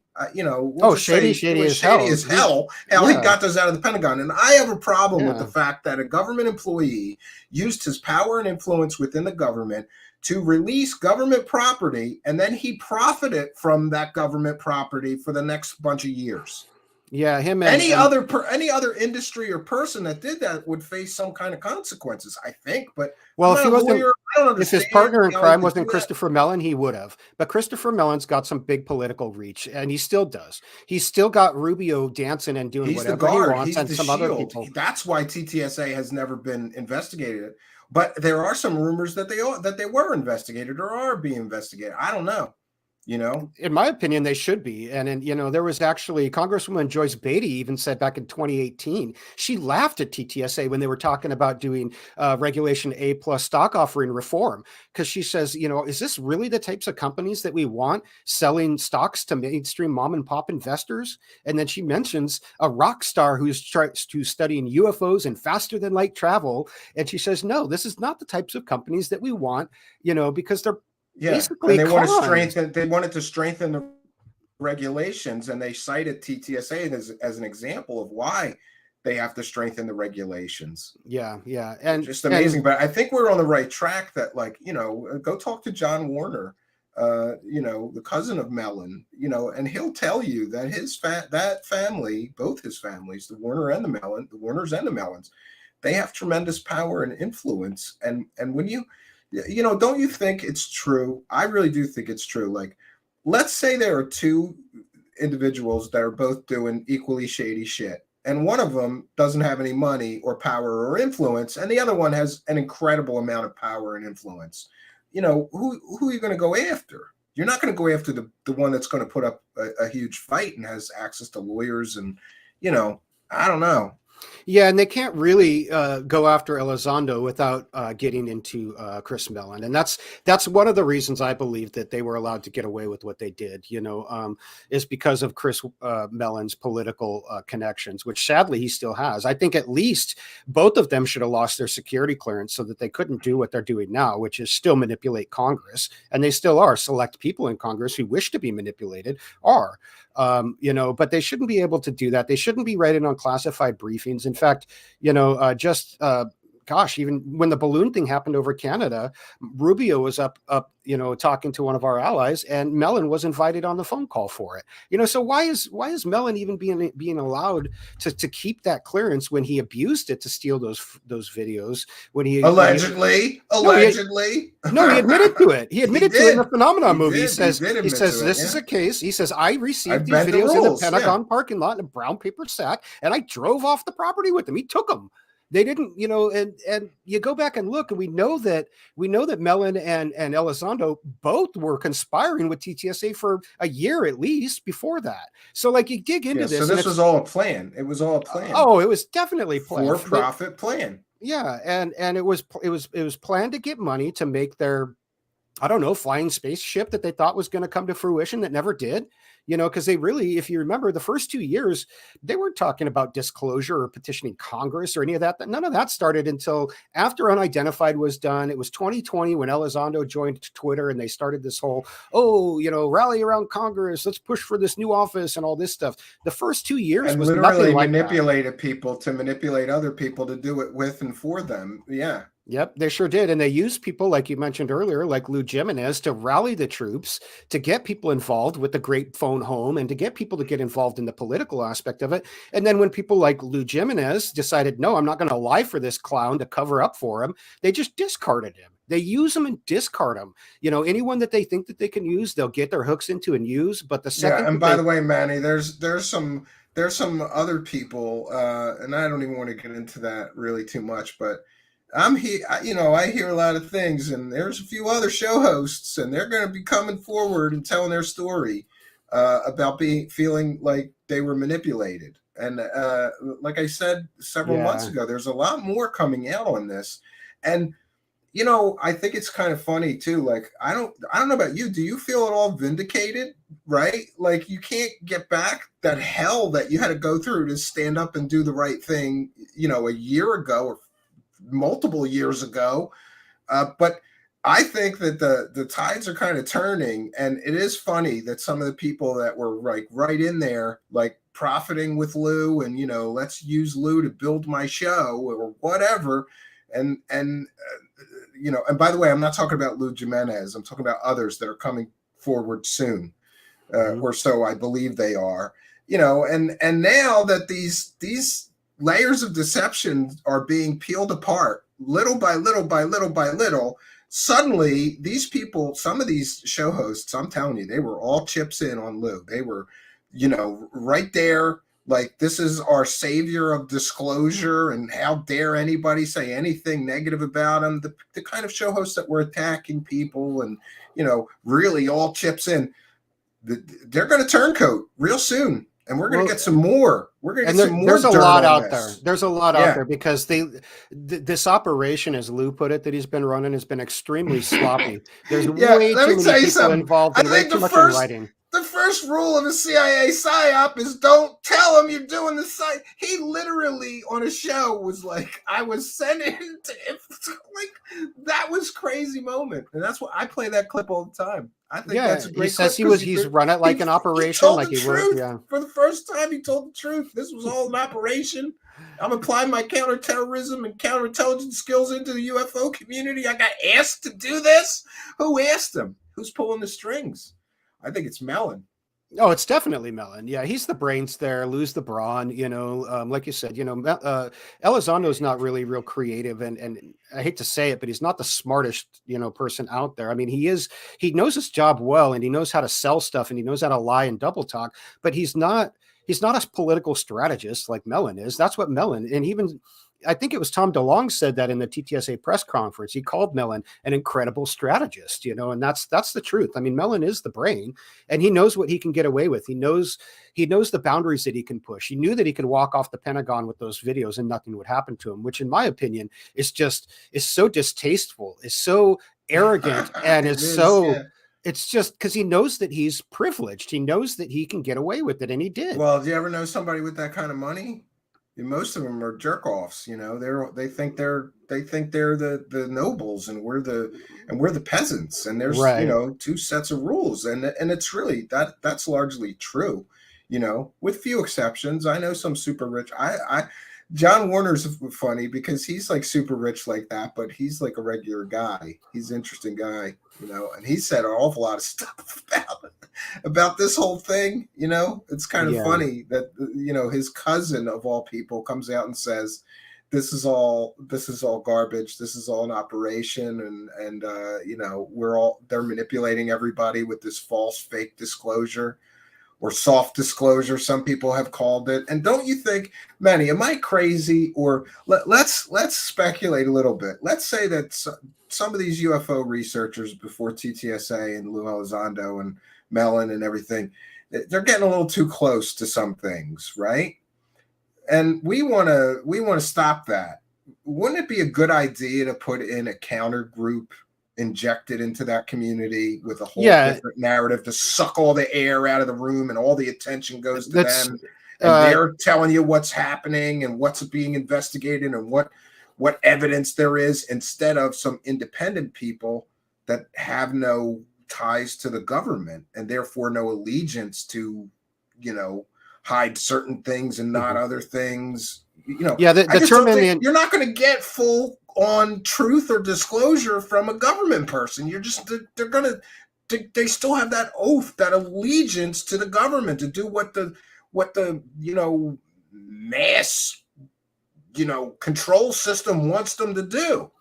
Shady as hell. He got those out of the Pentagon. And I have a problem with the fact that a government employee used his power and influence within the government to release government property, and then he profited from that government property for the next bunch of years. Yeah, him and any other industry or person that did that would face some kind of consequences, I think. But if his partner in crime wasn't Christopher Mellon, he would have. But Christopher Mellon's got some big political reach, and he still does. He's still got Rubio dancing and doing whatever he wants, and some other people. That's why TTSA has never been investigated. But there are some rumors that they were investigated or are being investigated. I don't know. In my opinion, they should be. And there was actually Congresswoman Joyce Beatty even said back in 2018, she laughed at TTSA when they were talking about doing Regulation A+ stock offering reform. Because she says, is this really the types of companies that we want selling stocks to mainstream mom and pop investors? And then she mentions a rock star who's studying UFOs and faster than light travel. And she says, no, this is not the types of companies that we want, because they're basically and they wanted to strengthen the regulations, and they cited TTSA as an example of why they have to strengthen the regulations. Yeah, and just amazing. But I think we're on the right track. That go talk to John Warner, the cousin of Mellon, and he'll tell you that that family, both his families, the Warners and the Mellons, they have tremendous power and influence. And when don't you think it's true? I really do think it's true. Like, let's say there are 2 individuals that are both doing equally shady shit, and one of them doesn't have any money or power or influence, and the other one has an incredible amount of power and influence. Who are you going to go after? You're not going to go after the one that's going to put up a huge fight and has access to lawyers and, I don't know. Yeah, and they can't really go after Elizondo without getting into Chris Mellon, and that's one of the reasons I believe that they were allowed to get away with what they did. Is because of Chris Mellon's political connections, which sadly he still has. I think at least both of them should have lost their security clearance so that they couldn't do what they're doing now, which is still manipulate Congress, and they still are. Select people in Congress who wish to be manipulated are. But they shouldn't be able to do that. They shouldn't be writing on classified briefings. In fact, just gosh, even when the balloon thing happened over Canada, Rubio was up, talking to one of our allies, and Mellon was invited on the phone call for it. So why is Mellon even being allowed to keep that clearance when he abused it to steal those videos? When he allegedly. No, he admitted to it. He admitted to it in the Phenomenon movie. He says this is a case. He says, I received these videos in the Pentagon parking lot in a brown paper sack, and I drove off the property with them. He took them. They didn't, and you go back and look, and we know that Mellon and Elizondo both were conspiring with TTSA for a year at least before that. So like you dig into this. So this was all a plan. It was all a plan. Oh, it was definitely planned. For-profit plan. Yeah, and it was planned to get money to make their, I don't know, flying spaceship that they thought was going to come to fruition that never did. Because they really, if you remember, the first 2 years, they weren't talking about disclosure or petitioning Congress or any of that. None of that started until after Unidentified was done. It was 2020 when Elizondo joined Twitter, and they started this whole, rally around Congress, let's push for this new office and all this stuff. The first 2 years and was literally nothing like manipulated that. People to manipulate other people to do it with and for them. Yeah. Yep, they sure did. And they used people, like you mentioned earlier, like Lou Jimenez, to rally the troops, to get people involved with the Great Phone Home, and to get people to get involved in the political aspect of it. And then when people like Lou Jimenez decided, no, I'm not going to lie for this clown to cover up for him, they just discarded him. They use them and discard them. Anyone that they think that they can use, they'll get their hooks into and use. But the second, and by the way, Manny, there's some other people, and I don't even want to get into that really too much, but I'm here, I hear a lot of things, and there's a few other show hosts, and they're going to be coming forward and telling their story about feeling like they were manipulated. And like I said several months ago, there's a lot more coming out on this. And, I think it's kind of funny too. Like, I don't know about you. Do you feel at all vindicated? Right? Like, you can't get back that hell that you had to go through to stand up and do the right thing, a year ago or multiple years ago, but I think that the tides are kind of turning, and it is funny that some of the people that were like right in there, like profiting with Lou, and let's use Lou to build my show or whatever, and by the way, I'm not talking about Lou Jimenez. I'm talking about others that are coming forward soon, or so I believe they are. And now that these layers of deception are being peeled apart little by little by little by little. Suddenly, these people, some of these show hosts, I'm telling you, they were all chips in on Lou. They were, right there. Like, this is our savior of disclosure, and how dare anybody say anything negative about him? The kind of show hosts that were attacking people and, really all chips in. They're going to turncoat real soon. And we're going to get some more. We're going to get some more. There's a lot out there. There's a lot out there because this operation, as Lou put it, that he's been running has been extremely sloppy. There's way too many people involved and way too much in writing. The first rule of a CIA PSYOP is don't tell him you're doing the site. He literally on a show was like, I was sending to like, that was crazy moment. And that's what I play that clip all the time. I think that's a great he says clip he's run it like an operation. Like he worked, For the first time, he told the truth. This was all an operation. I'm applying my counterterrorism and counterintelligence skills into the UFO community. I got asked to do this. Who asked him? Who's pulling the strings? I think it's Mellon. Oh, it's definitely Mellon. Yeah, he's the brains there. Lou's the brawn. Like you said, Elizondo is not really real creative, and I hate to say it, but he's not the smartest, person out there. I mean, he knows his job well, and he knows how to sell stuff, and he knows how to lie and double talk. But he's not a political strategist like Mellon is. That's what Mellon, and even I think it was Tom DeLonge said that in the TTSA press conference. He called Mellon an incredible strategist, and that's the truth. I mean, Mellon is the brain, and he knows what he can get away with. He knows the boundaries that he can push. He knew that he could walk off the Pentagon with those videos and nothing would happen to him, which in my opinion is so distasteful, is so arrogant, and it's just because he knows that he's privileged. He knows that he can get away with it, and he did. Well, do you ever know somebody with that kind of money? Most of them are jerk offs. They think they're the nobles, and we're the peasants. And there's two sets of rules, and it's really that's largely true. With few exceptions. I know some super rich. John Warner's funny because he's like super rich like that, but he's like a regular guy. He's an interesting guy, and he said an awful lot of stuff about this whole thing. It's kind of funny that his cousin of all people comes out and says this is all garbage. This is all an operation, and they're manipulating everybody with this false fake disclosure. Or soft disclosure, some people have called it. And don't you think, Manny, am I crazy? Or let's speculate a little bit. Let's say that some of these UFO researchers before TTSA and Lou Elizondo and Mellon and everything, they're getting a little too close to some things, right? And we want to stop that. Wouldn't it be a good idea to put in a counter group injected into that community with a whole different narrative to suck all the air out of the room and all the attention goes to them, and they're telling you what's happening and what's being investigated and what evidence there is, instead of some independent people that have no ties to the government and therefore no allegiance to hide certain things and not other things. The term you're not going to get full on truth or disclosure from a government person. They still have that oath, that allegiance to the government to do what the mass control system wants them to do.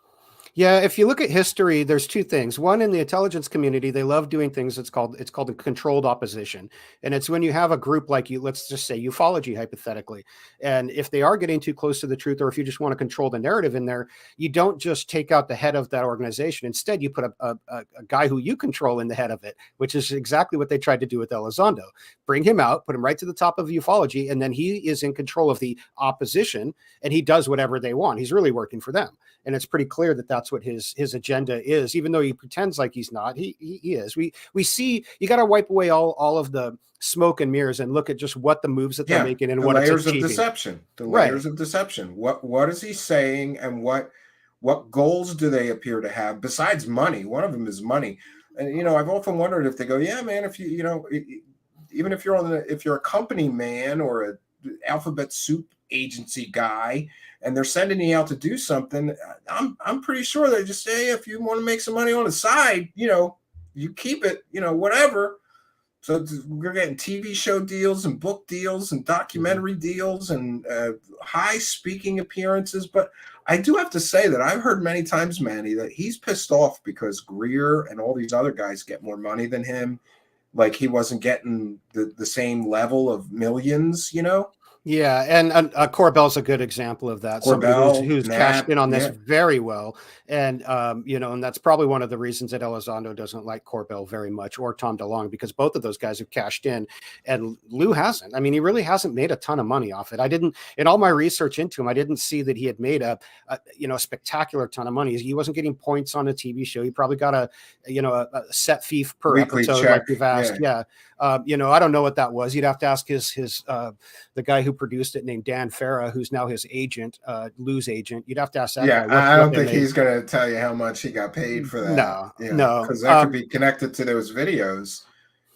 Yeah, if you look at history, there's two things. One, in the intelligence community, they love doing things. It's called a controlled opposition, and it's when you have a group like let's just say ufology, hypothetically, and if they are getting too close to the truth, or if you just want to control the narrative in there, you don't just take out the head of that organization. Instead, you put a guy who you control in the head of it, which is exactly what they tried to do with Elizondo. Bring him out, put him right to the top of ufology, and then he is in control of the opposition, and he does whatever they want. He's really working for them, and it's pretty clear that that's what his agenda is, even though he pretends like he's not. He is. We see, you got to wipe away all of the smoke and mirrors and look at just what the moves that they're making and what layers it's achieving. Of deception. The layers of deception. What is he saying, and what goals do they appear to have besides money? One of them is money. And I've often wondered if they go, yeah, man, if even if you're a company man or a alphabet soup agency guy, and they're sending you out to do something, I'm pretty sure they just say, hey, if you want to make some money on the side, you keep it, whatever. So we're getting TV show deals and book deals and documentary deals and high speaking appearances. But I do have to say that I've heard many times, Manny, that he's pissed off because Greer and all these other guys get more money than him. Like he wasn't getting the same level of millions, Yeah, and Corbell's a good example of that. Somebody who's cashed in on this very well, and and that's probably one of the reasons that Elizondo doesn't like Corbell very much, or Tom DeLonge, because both of those guys have cashed in, and Lou hasn't. I mean, he really hasn't made a ton of money off it. I didn't, in all my research into him, I didn't see that he had made a spectacular ton of money. He wasn't getting points on a TV show. He probably got a set fee per weekly episode, check. like we've asked. Yeah. I don't know what that was. You'd have to ask the guy who produced it, named Dan Farah, who's now his agent, Lou's agent. You'd have to ask that guy. I don't think he's going to tell you how much he got paid for that. No, because that could be connected to those videos.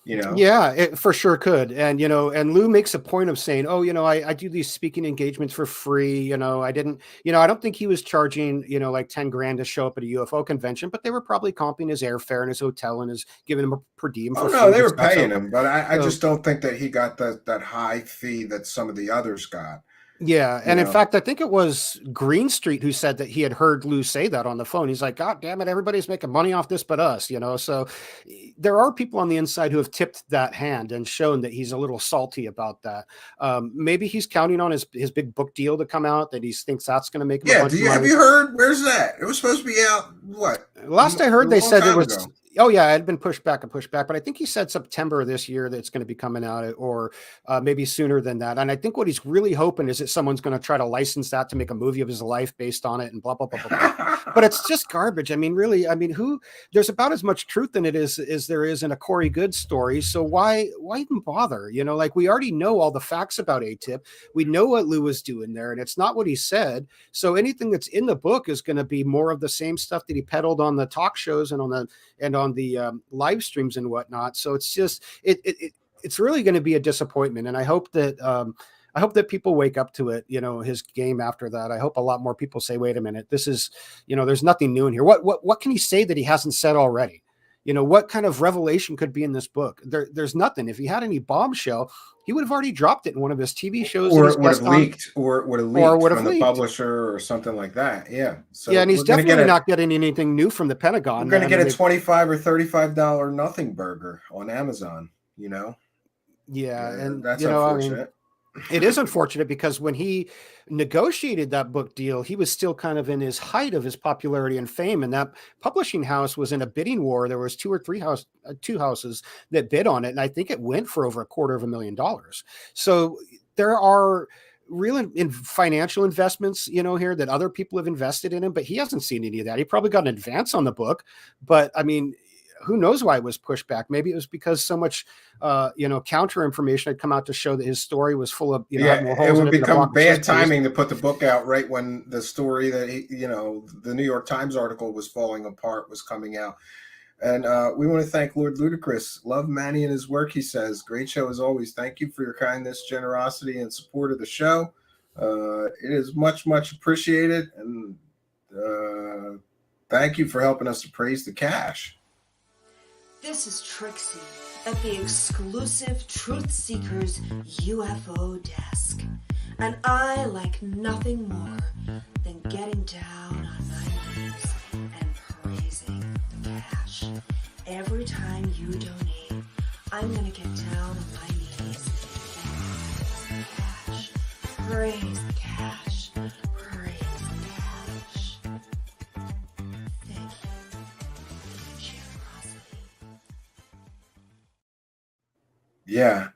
Yeah, it for sure could. And, and Lou makes a point of saying, I do these speaking engagements for free. I don't think he was charging, like 10 grand to show up at a UFO convention, but they were probably comping his airfare and his hotel and giving him a per diem. They were paying him, but I just don't think that he got that high fee that some of the others got. Yeah. And in fact, I think it was Greenstreet who said that he had heard Lou say that on the phone. He's like, God damn it, everybody's making money off this but us, So there are people on the inside who have tipped that hand and shown that he's a little salty about that. Maybe he's counting on his big book deal to come out, that he thinks that's going to make him a bunch of money. Have you heard? Where's that? It was supposed to be out, what? Last I heard, they said it was... Ago. Oh, yeah, it had been pushed back, but I think he said September of this year that it's going to be coming out, or maybe sooner than that. And I think what he's really hoping is that someone's going to try to license that to make a movie of his life based on it and blah, blah, blah, blah, blah. But it's just garbage. I mean, really, there's about as much truth in it as there is in a Cory Goode story. So why even bother? We already know all the facts about ATIP. We know what Lou was doing there, and it's not what he said. So anything that's in the book is going to be more of the same stuff that he peddled on the talk shows and on the live streams and whatnot. So it's just it's really going to be a disappointment, and I hope that I hope that people wake up to it, his game after that. I hope a lot more people say, wait a minute, this is, there's nothing new in here. What can he say that he hasn't said already? What kind of revelation could be in this book? There's nothing. If he had any bombshell, he would have already dropped it in one of his TV shows. Or it would have leaked, from the publisher or something like that. Yeah. So and he's definitely not getting anything new from the Pentagon. We're going to get a $25 or $35 nothing burger on Amazon, Yeah. And that's unfortunate. It is unfortunate because when he negotiated that book deal, he was still kind of in his height of his popularity and fame. And that publishing house was in a bidding war. There was two houses that bid on it. And I think it went for over $250,000. So there are real financial investments, here that other people have invested in him, but he hasn't seen any of that. He probably got an advance on the book, but I mean, who knows why it was pushed back? Maybe it was because so much, counter information had come out to show that his story was full of, it would become bad timing to put the book out right when the story that the New York Times article was falling apart was coming out. And we want to thank Lord Ludacris. Love Manny and his work, he says. Great show as always. Thank you for your kindness, generosity, and support of the show. It is much, much appreciated. And thank you for helping us to praise the cash. This is Trixie at the exclusive Truthseekers UFO desk. And I like nothing more than getting down on my knees and praising the cash. Every time you donate, I'm going to get down on my knees and praise the cash. Praise the cash. Thank you. Yeah,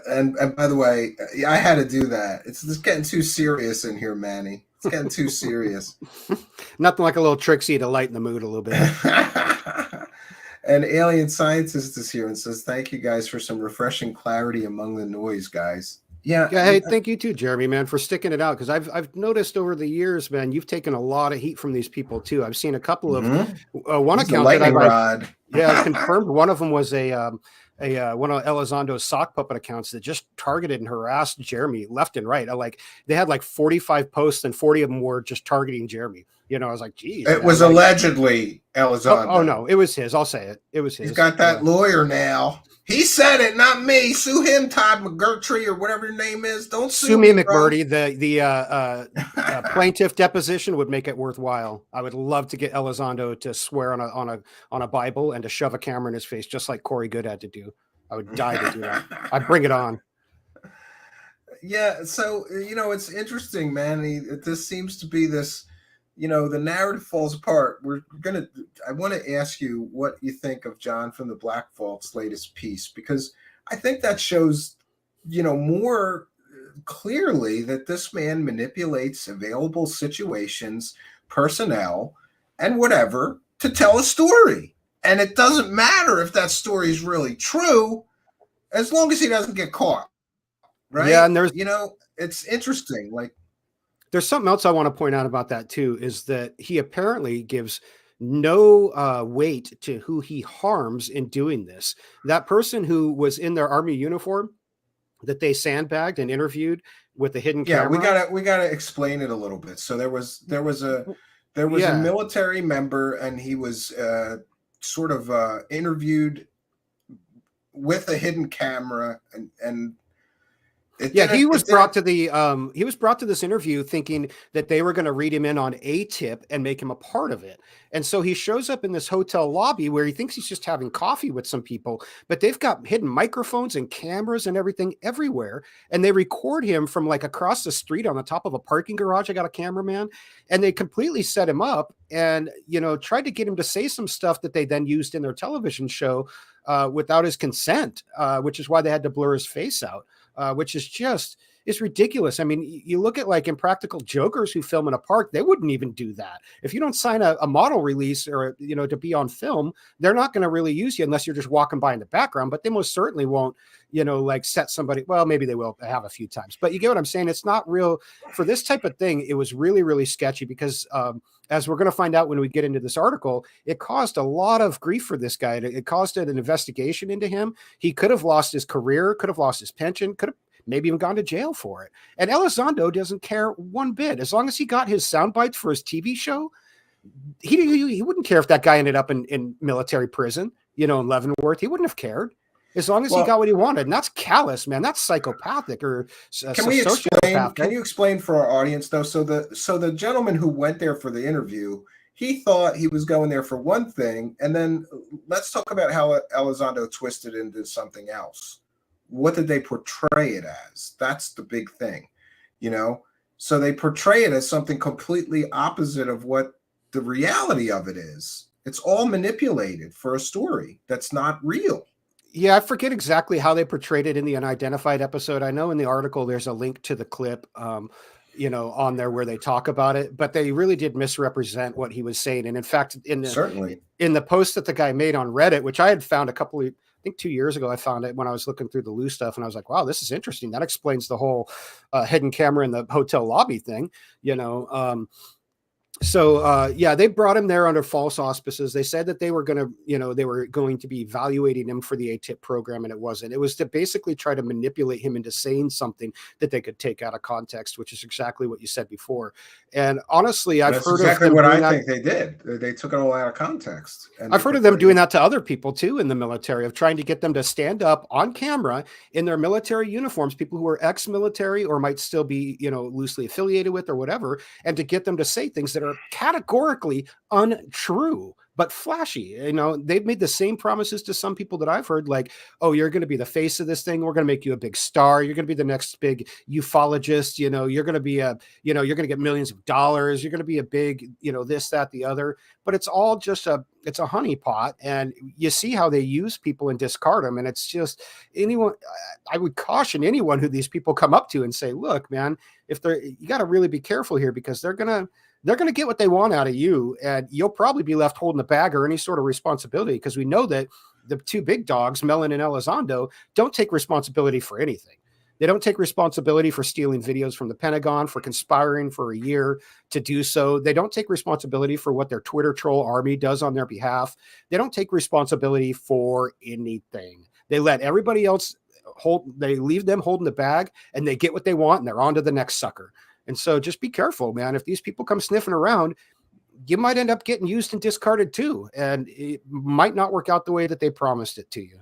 and by the way, I had to do that. It's just getting too serious in here, Manny. It's getting too serious. Nothing like a little Trixie to lighten the mood a little bit. And Alien Scientist is here and says, thank you guys for some refreshing clarity among the noise, guys. Yeah. Hey, thank you too, Jeremy, man, for sticking it out. Because I've noticed over the years, man, you've taken a lot of heat from these people too. I've seen a couple of one account that I've confirmed. One of them was one of Elizondo's sock puppet accounts that just targeted and harassed Jeremy left and right. They had like 45 posts and 40 of them were just targeting Jeremy. I was like, geez. It was allegedly Elizondo. Oh no, it was his. I'll say it. It was his. He's got that lawyer now. He said it, not me. Sue him, Todd McGurtry, or whatever your name is. Don't sue me, McMurdy. The plaintiff deposition would make it worthwhile. I would love to get Elizondo to swear on a Bible and to shove a camera in his face, just like Cory Goode had to do. I would die to do that. I'd bring it on. Yeah, so it's interesting, man. This seems to be this. The narrative falls apart. I want to ask you what you think of John from the Black Vault's latest piece, because I think that shows, more clearly that this man manipulates available situations, personnel, and whatever to tell a story. And it doesn't matter if that story is really true, as long as he doesn't get caught. Right. Yeah. And there's, it's interesting. There's something else I want to point out about that too, is that he apparently gives no weight to who he harms in doing this. That person who was in their army uniform that they sandbagged and interviewed with the hidden camera. Yeah, we gotta explain it a little bit. So there was a military member, and he was sort of interviewed with a hidden camera, and he was brought to this interview thinking that they were going to read him in on ATIP and make him a part of it. And so he shows up in this hotel lobby where he thinks he's just having coffee with some people, but they've got hidden microphones and cameras and everything everywhere. And they record him from like across the street on the top of a parking garage. I got a cameraman, and they completely set him up and, tried to get him to say some stuff that they then used in their television show without his consent, which is why they had to blur his face out. Which is it's ridiculous. I mean, you look at like Impractical Jokers who film in a park, they wouldn't even do that. If you don't sign a model release or, to be on film, they're not going to really use you unless you're just walking by in the background, but they most certainly won't, like set somebody. Well, maybe they will have a few times, but you get what I'm saying? It's not real for this type of thing. It was really, really sketchy because, as we're going to find out when we get into this article, it caused a lot of grief for this guy. It caused an investigation into him. He could have lost his career, could have lost his pension, could have maybe even gone to jail for it. And Elizondo doesn't care one bit. As long as he got his sound bites for his TV show, he wouldn't care if that guy ended up in military prison, in Leavenworth. He wouldn't have cared. As long as he got what he wanted. And that's callous, man. That's psychopathic or Can you explain for our audience though? So the gentleman who went there for the interview, he thought he was going there for one thing, and then let's talk about how Elizondo twisted into something else. What did they portray it as? That's the big thing, So they portray it as something completely opposite of what the reality of it is. It's all manipulated for a story that's not real. Yeah, I forget exactly how they portrayed it in the unidentified episode. I know in the article there's a link to the clip, on there where they talk about it, but they really did misrepresent what he was saying. And in fact, in the post that the guy made on Reddit, which I had found I think 2 years ago, I found it when I was looking through the Lou stuff, and I was like, wow, this is interesting. That explains the whole hidden camera in the hotel lobby thing, So they brought him there under false auspices. They said that they were going to be evaluating him for the ATIP program, and it wasn't. It was to basically try to manipulate him into saying something that they could take out of context, which is exactly what you said before. And honestly, I've heard exactly of them what I think they did. They took it all out of context. And I've heard of them doing that to other people too in the military, of trying to get them to stand up on camera in their military uniforms, people who are ex-military or might still be, loosely affiliated with or whatever, and to get them to say things that are categorically untrue but flashy. They've made the same promises to some people that I've heard, like, oh, you're going to be the face of this thing, we're going to make you a big star, you're going to be the next big ufologist, you're going to be you're going to get millions of dollars, you're going to be a big this, that, the other. But it's all just it's a honeypot, and you see how they use people and discard them. And it's just I would caution anyone who these people come up to and say, look, man, you got to really be careful here, because they're going to get what they want out of you, and you'll probably be left holding the bag or any sort of responsibility, because we know that the two big dogs, Mellon and Elizondo, don't take responsibility for anything. They don't take responsibility for stealing videos from the Pentagon, for conspiring for a year to do so. They don't take responsibility for what their Twitter troll army does on their behalf. They don't take responsibility for anything. They let everybody else they leave them holding the bag, and they get what they want, and they're on to the next sucker. And so just be careful, man. If these people come sniffing around, you might end up getting used and discarded too. And it might not work out the way that they promised it to you.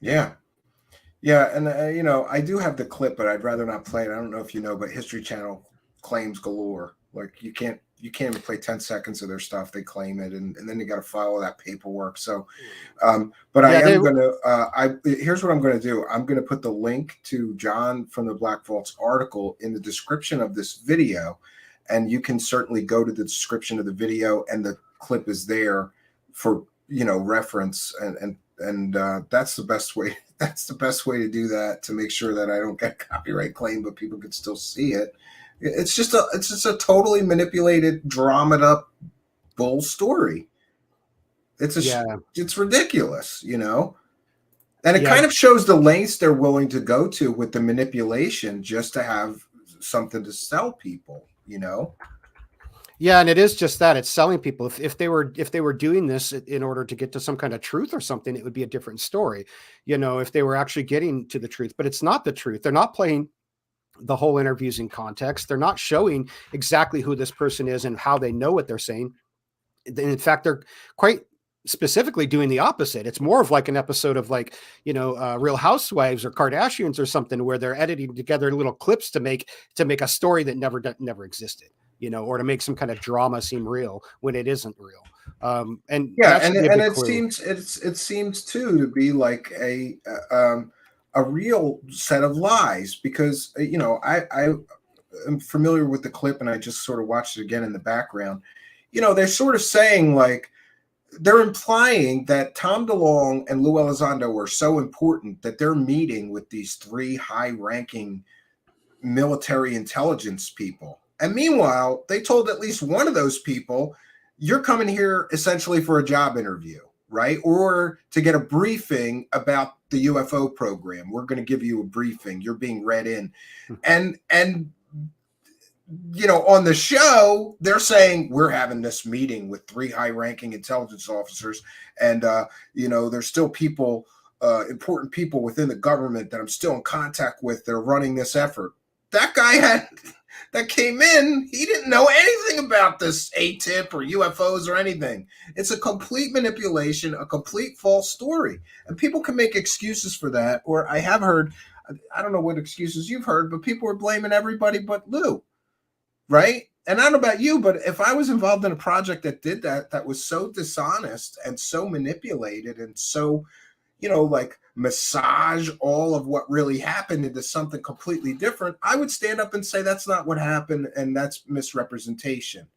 Yeah. Yeah. And, I do have the clip, but I'd rather not play it. I don't know if you know, but History Channel claims galore. Like you can't even play 10 seconds of their stuff. They claim it. And then you got to follow that paperwork. So, but here's what I'm going to do. I'm going to put the link to John from the Black Vault's article in the description of this video. And you can certainly go to the description of the video, and the clip is there for, reference. And that's the best way. That's the best way to do that, to make sure that I don't get a copyright claim, but people can still see it. It's just a totally manipulated, dramaed up bull story. It's ridiculous, and it kind of shows the lengths they're willing to go to with the manipulation just to have something to sell people, Yeah, and it is just that, it's selling people. If they were doing this in order to get to some kind of truth or something, it would be a different story. If they were actually getting to the truth, but it's not the truth. They're not playing the whole interviews in context. They're not showing exactly who this person is and how they know what they're saying. In fact, they're quite specifically doing the opposite. It's more of like an episode of Real Housewives or Kardashians or something, where they're editing together little clips to make a story that never existed, or to make some kind of drama seem real when it isn't real. And it seems too to be like a real set of lies, because I am familiar with the clip, and I just sort of watched it again in the background. They're sort of saying, like, they're implying that Tom DeLonge and Lou Elizondo are so important that they're meeting with these three high-ranking military intelligence people. And meanwhile, they told at least one of those people, you're coming here essentially for a job interview, right? Or to get a briefing about the UFO program. We're going to give you a briefing. You're being read in. And on the show, they're saying we're having this meeting with three high-ranking intelligence officers, and there's still people important people within the government that I'm still in contact with that are running this effort. That guy that came in, he didn't know anything about this ATIP or UFOs or anything. It's a complete manipulation, a complete false story. And people can make excuses for that. Or I have heard, I don't know what excuses you've heard, but people are blaming everybody but Lou, right? And I don't know about you, but if I was involved in a project that did that, that was so dishonest and so manipulated and so, like massage all of what really happened into something completely different, I would stand up and say that's not what happened and that's misrepresentation.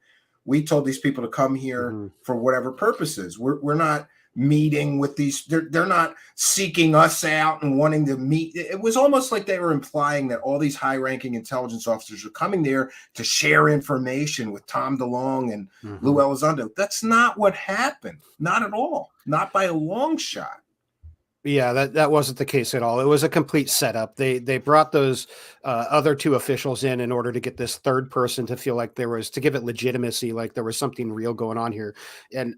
We told these people to come here for whatever purposes. We're not meeting with these, they're not seeking us out and wanting to meet. It was almost like they were implying that all these high-ranking intelligence officers are coming there to share information with Tom DeLonge and Lou Elizondo. That's not what happened. Not at all. Not by a long shot. Yeah, that wasn't the case at all. It was a complete setup. They brought those other two officials in order to get this third person to feel like to give it legitimacy, like there was something real going on here. And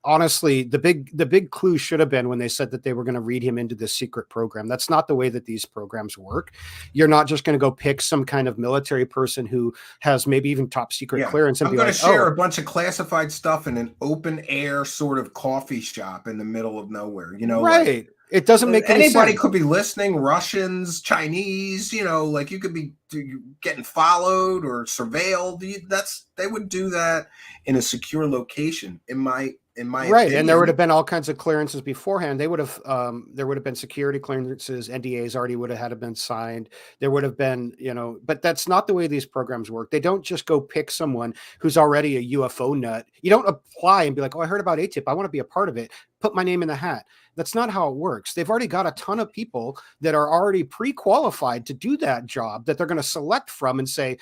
honestly, the big clue should have been when they said that they were going to read him into this secret program. That's not the way that these programs work. You're not just going to go pick some kind of military person who has maybe even top secret clearance and I'm going to share a bunch of classified stuff in an open air sort of coffee shop in the middle of nowhere. Right. Like, it doesn't make any sense. Anybody could be listening, Russians, Chinese, like you could be getting followed or surveilled. They would do that in a secure location, in my right, opinion. And there would have been all kinds of clearances beforehand. They would have there would have been security clearances, NDAs already would have had to been signed. There would have been, but that's not the way these programs work. They don't just go pick someone who's already a UFO nut. You don't apply and be like, oh, I heard about ATIP, I want to be a part of it. Put my name in the hat. That's not how it works. They've already got a ton of people that are already pre-qualified to do that job that they're going to select from and say,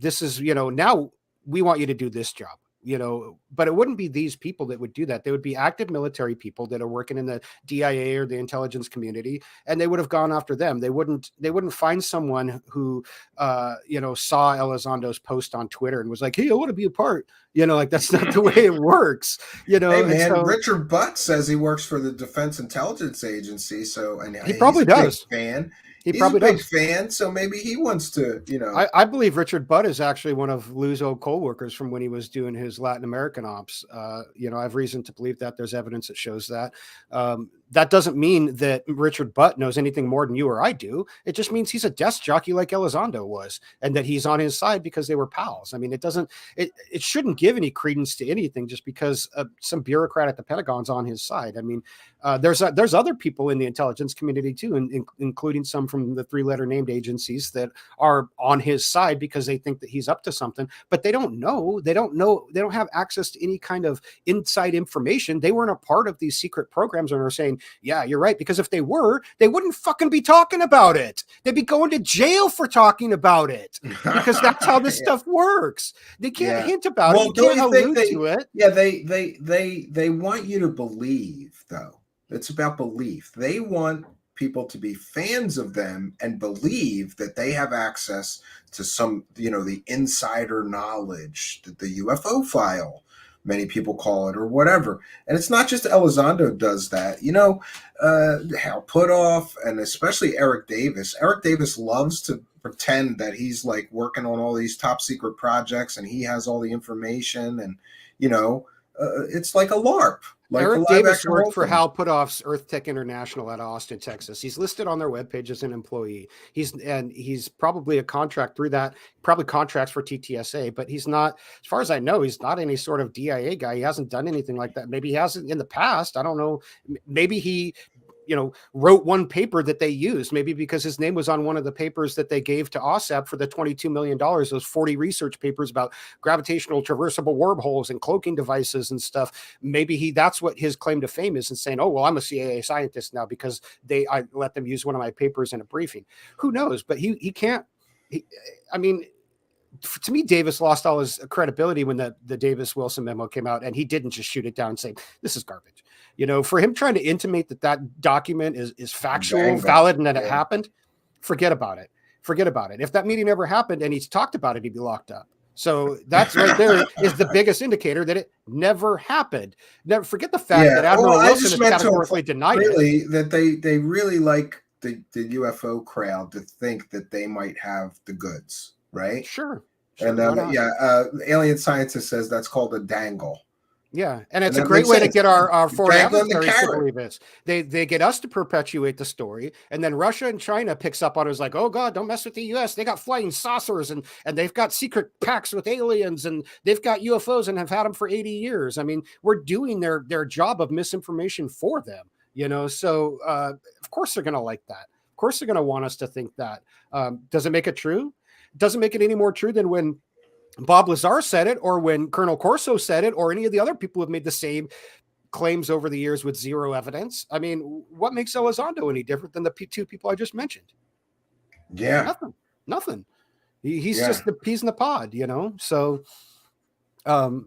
this is, now we want you to do this job. But it wouldn't be these people that would do that. They would be active military people that are working in the DIA or the intelligence community, and they would have gone after them. They wouldn't find someone who, saw Elizondo's post on Twitter and was like, hey, I want to be a part. Like that's not the way it works. Hey man, Richard Butt says he works for the Defense Intelligence Agency. So, and he probably does. Fan. He's probably a big fan, so maybe he wants to, I believe Richard Butt is actually one of Lou's old co-workers from when he was doing his Latin American ops. I have reason to believe that. There's evidence that shows that. That doesn't mean that Richard Butt knows anything more than you or I do. It just means he's a desk jockey like Elizondo was, and that he's on his side because they were pals. I mean, it shouldn't give any credence to anything just because some bureaucrat at the Pentagon's on his side. I mean, there's other people in the intelligence community too, including some from the three-letter named agencies that are on his side because they think that he's up to something, but they don't know. They don't have access to any kind of inside information. They weren't a part of these secret programs and are saying, yeah, you're right. Because if they were, they wouldn't fucking be talking about it. They'd be going to jail for talking about it because that's how this stuff works. They can't hint about it. They can't allude to it. Yeah, they want you to believe, though. It's about belief. They want people to be fans of them and believe that they have access to some, the insider knowledge, that the UFO file, many people call it, or whatever. And it's not just Elizondo does that. Hal Puthoff and especially Eric Davis. Eric Davis loves to pretend that he's like working on all these top secret projects and he has all the information and, it's like a LARP. Like Eric Davis worked for Hal Puthoff's Earth Tech International out of Austin, Texas. He's listed on their webpage as an employee. He's probably a contract through that, probably contracts for TTSA, but he's not, as far as I know, he's not any sort of DIA guy. He hasn't done anything like that. Maybe he hasn't in the past. I don't know. Maybe he wrote one paper that they used, maybe because his name was on one of the papers that they gave to OSAP for the $22 million, those 40 research papers about gravitational traversable wormholes and cloaking devices and stuff. Maybe that's what his claim to fame is, and saying, oh, well, I'm a CIA scientist now because I let them use one of my papers in a briefing. Who knows? But he can't, to me, Davis lost all his credibility when the Davis-Wilson memo came out, and he didn't just shoot it down and say, this is garbage. For him trying to intimate that document is factual, valid, and that it happened, forget about it. If that meeting ever happened and he's talked about it, he'd be locked up. So that's right there is the biggest indicator that it never happened. Never forget the fact that Admiral Wilson has categorically denied really it. That they really like the UFO crowd to think that they might have the goods, right? Sure. And alien scientist says that's called a dangle. Yeah, and it's a great way to get our foreign adversaries to believe this. They get us to perpetuate the story, and then Russia and China picks up on it, like, oh God, don't mess with the U.S. They got flying saucers, and they've got secret pacts with aliens, and they've got UFOs and have had them for 80 years. I mean, we're doing their job of misinformation for them, you know. So of course they're going to like that. Of course they're going to want us to think that. Does it make it true? Doesn't make it any more true than when Bob Lazar said it, or when Colonel Corso said it, or any of the other people who have made the same claims over the years with zero evidence. I mean, what makes Elizondo any different than the two people I just mentioned? Yeah, nothing. He's just the peas in the pod, you know. So,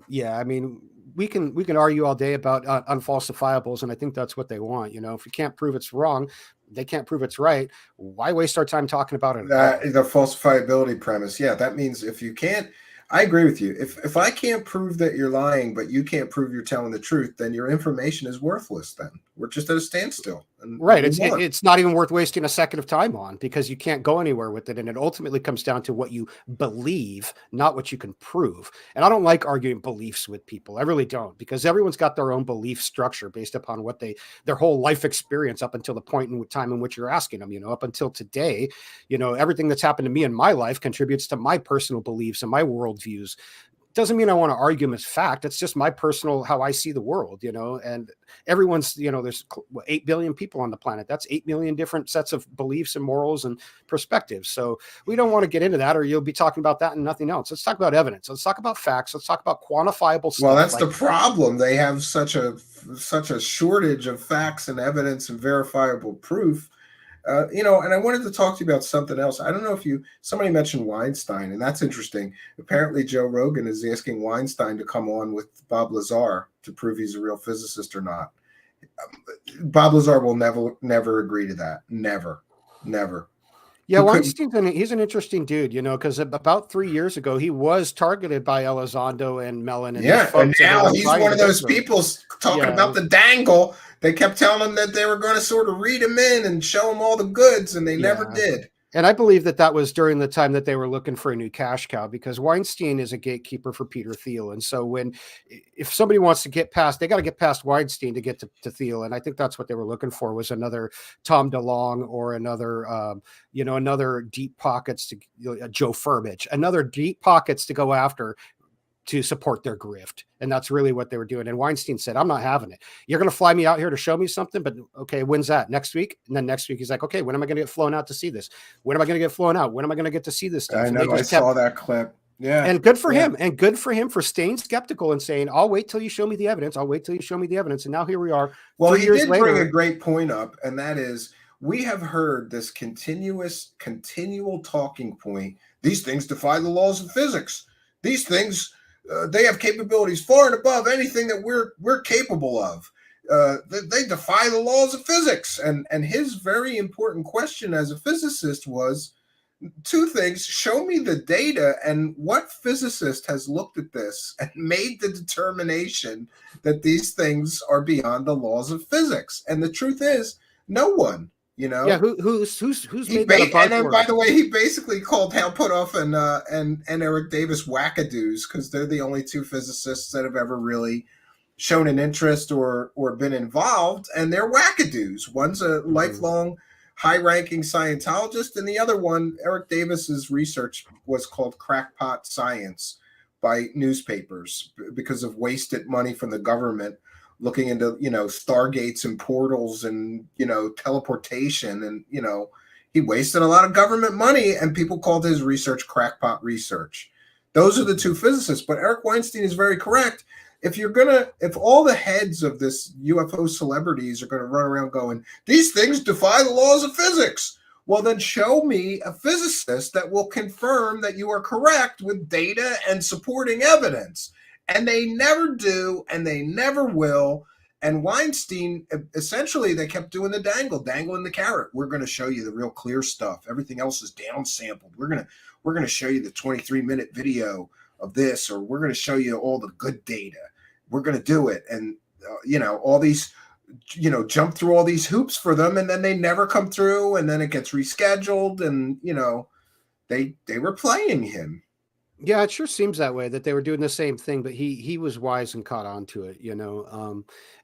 yeah, I mean, we can argue all day about unfalsifiables, and I think that's what they want. You know, if you can't prove it's wrong, they can't prove it's right. Why waste our time talking about it? The falsifiability premise. Yeah, that means if you can't. I agree with you. If I can't prove that you're lying, but you can't prove you're telling the truth, then your information is worthless. Then we're just at a standstill. Right. It's not even worth wasting a second of time on, because you can't go anywhere with it. And it ultimately comes down to what you believe, not what you can prove. And I don't like arguing beliefs with people. I really don't, because everyone's got their own belief structure based upon what their whole life experience up until the point in time in which you're asking them, you know, up until today, you know, everything that's happened to me in my life contributes to my personal beliefs and my worldviews. Doesn't mean I want to argue them as fact. It's just my personal, how I see the world, you know, and everyone's, you know, there's 8 billion people on the planet. That's 8 million different sets of beliefs and morals and perspectives. So we don't want to get into that, or you'll be talking about that and nothing else. Let's talk about evidence. Let's talk about facts. Let's talk about quantifiable stuff. Well, that's the problem. They have such a shortage of facts and evidence and verifiable proof. You know, and I wanted to talk to you about something else. I don't know if somebody mentioned Weinstein, and that's interesting. Apparently, Joe Rogan is asking Weinstein to come on with Bob Lazar to prove he's a real physicist or not. Bob Lazar will never agree to that. Never. Yeah, Weinstein's he's an interesting dude, you know, because about 3 years ago, he was targeted by Elizondo and Mellon. And and now he's one of those people talking about the dangle. They kept telling him that they were going to sort of read him in and show him all the goods, and they never did. And I believe that was during the time that they were looking for a new cash cow, because Weinstein is a gatekeeper for Peter Thiel. And so if somebody wants to get past, they got to get past Weinstein to get to Thiel. And I think that's what they were looking for, was another Tom DeLonge or another, you know, another deep pockets Joe Furbich, another deep pockets to go after to support their grift. And that's really what they were doing. And Weinstein said, I'm not having it. You're going to fly me out here to show me something, but okay, when's that? Next week? And then next week he's like, okay, when am I going to get flown out to see this? When am I going to get flown out? When am I going to get to see this stuff? I know, I saw that clip. Yeah. And good for him. And good for him for staying skeptical and saying, I'll wait till you show me the evidence. I'll wait till you show me the evidence. And now here we are. Well, he did bring a great point up, and that is, we have heard this continual talking point. These things defy the laws of physics. These things, they have capabilities far and above anything that we're capable of. They defy the laws of physics. And his very important question as a physicist was two things: show me the data, and what physicist has looked at this and made the determination that these things are beyond the laws of physics. And the truth is, no one. You know, yeah. Who's made that? And then, by the way, he basically called Hal Puthoff and Eric Davis wackadoos, because they're the only two physicists that have ever really shown an interest or been involved, and they're wackadoos. One's a lifelong, high-ranking Scientologist, and the other one, Eric Davis's research was called crackpot science by newspapers because of wasted money from the government, looking into, you know, stargates and portals and, you know, teleportation. And, you know, he wasted a lot of government money, and people called his research crackpot research. Those are the two physicists. But Eric Weinstein is very correct. If all the heads of this UFO celebrities are going to run around going, these things defy the laws of physics, well, then show me a physicist that will confirm that you are correct with data and supporting evidence. And they never do, and they never will. And Weinstein, essentially, they kept doing the dangling the carrot. We're going to show you the real clear stuff. Everything else is downsampled. We're going to show you the 23-minute video of this, or we're going to show you all the good data. We're going to do it. And, all these, jump through all these hoops for them, and then they never come through, and then it gets rescheduled, and, they were playing him. Yeah, it sure seems that way, that they were doing the same thing, but he was wise and caught on to it,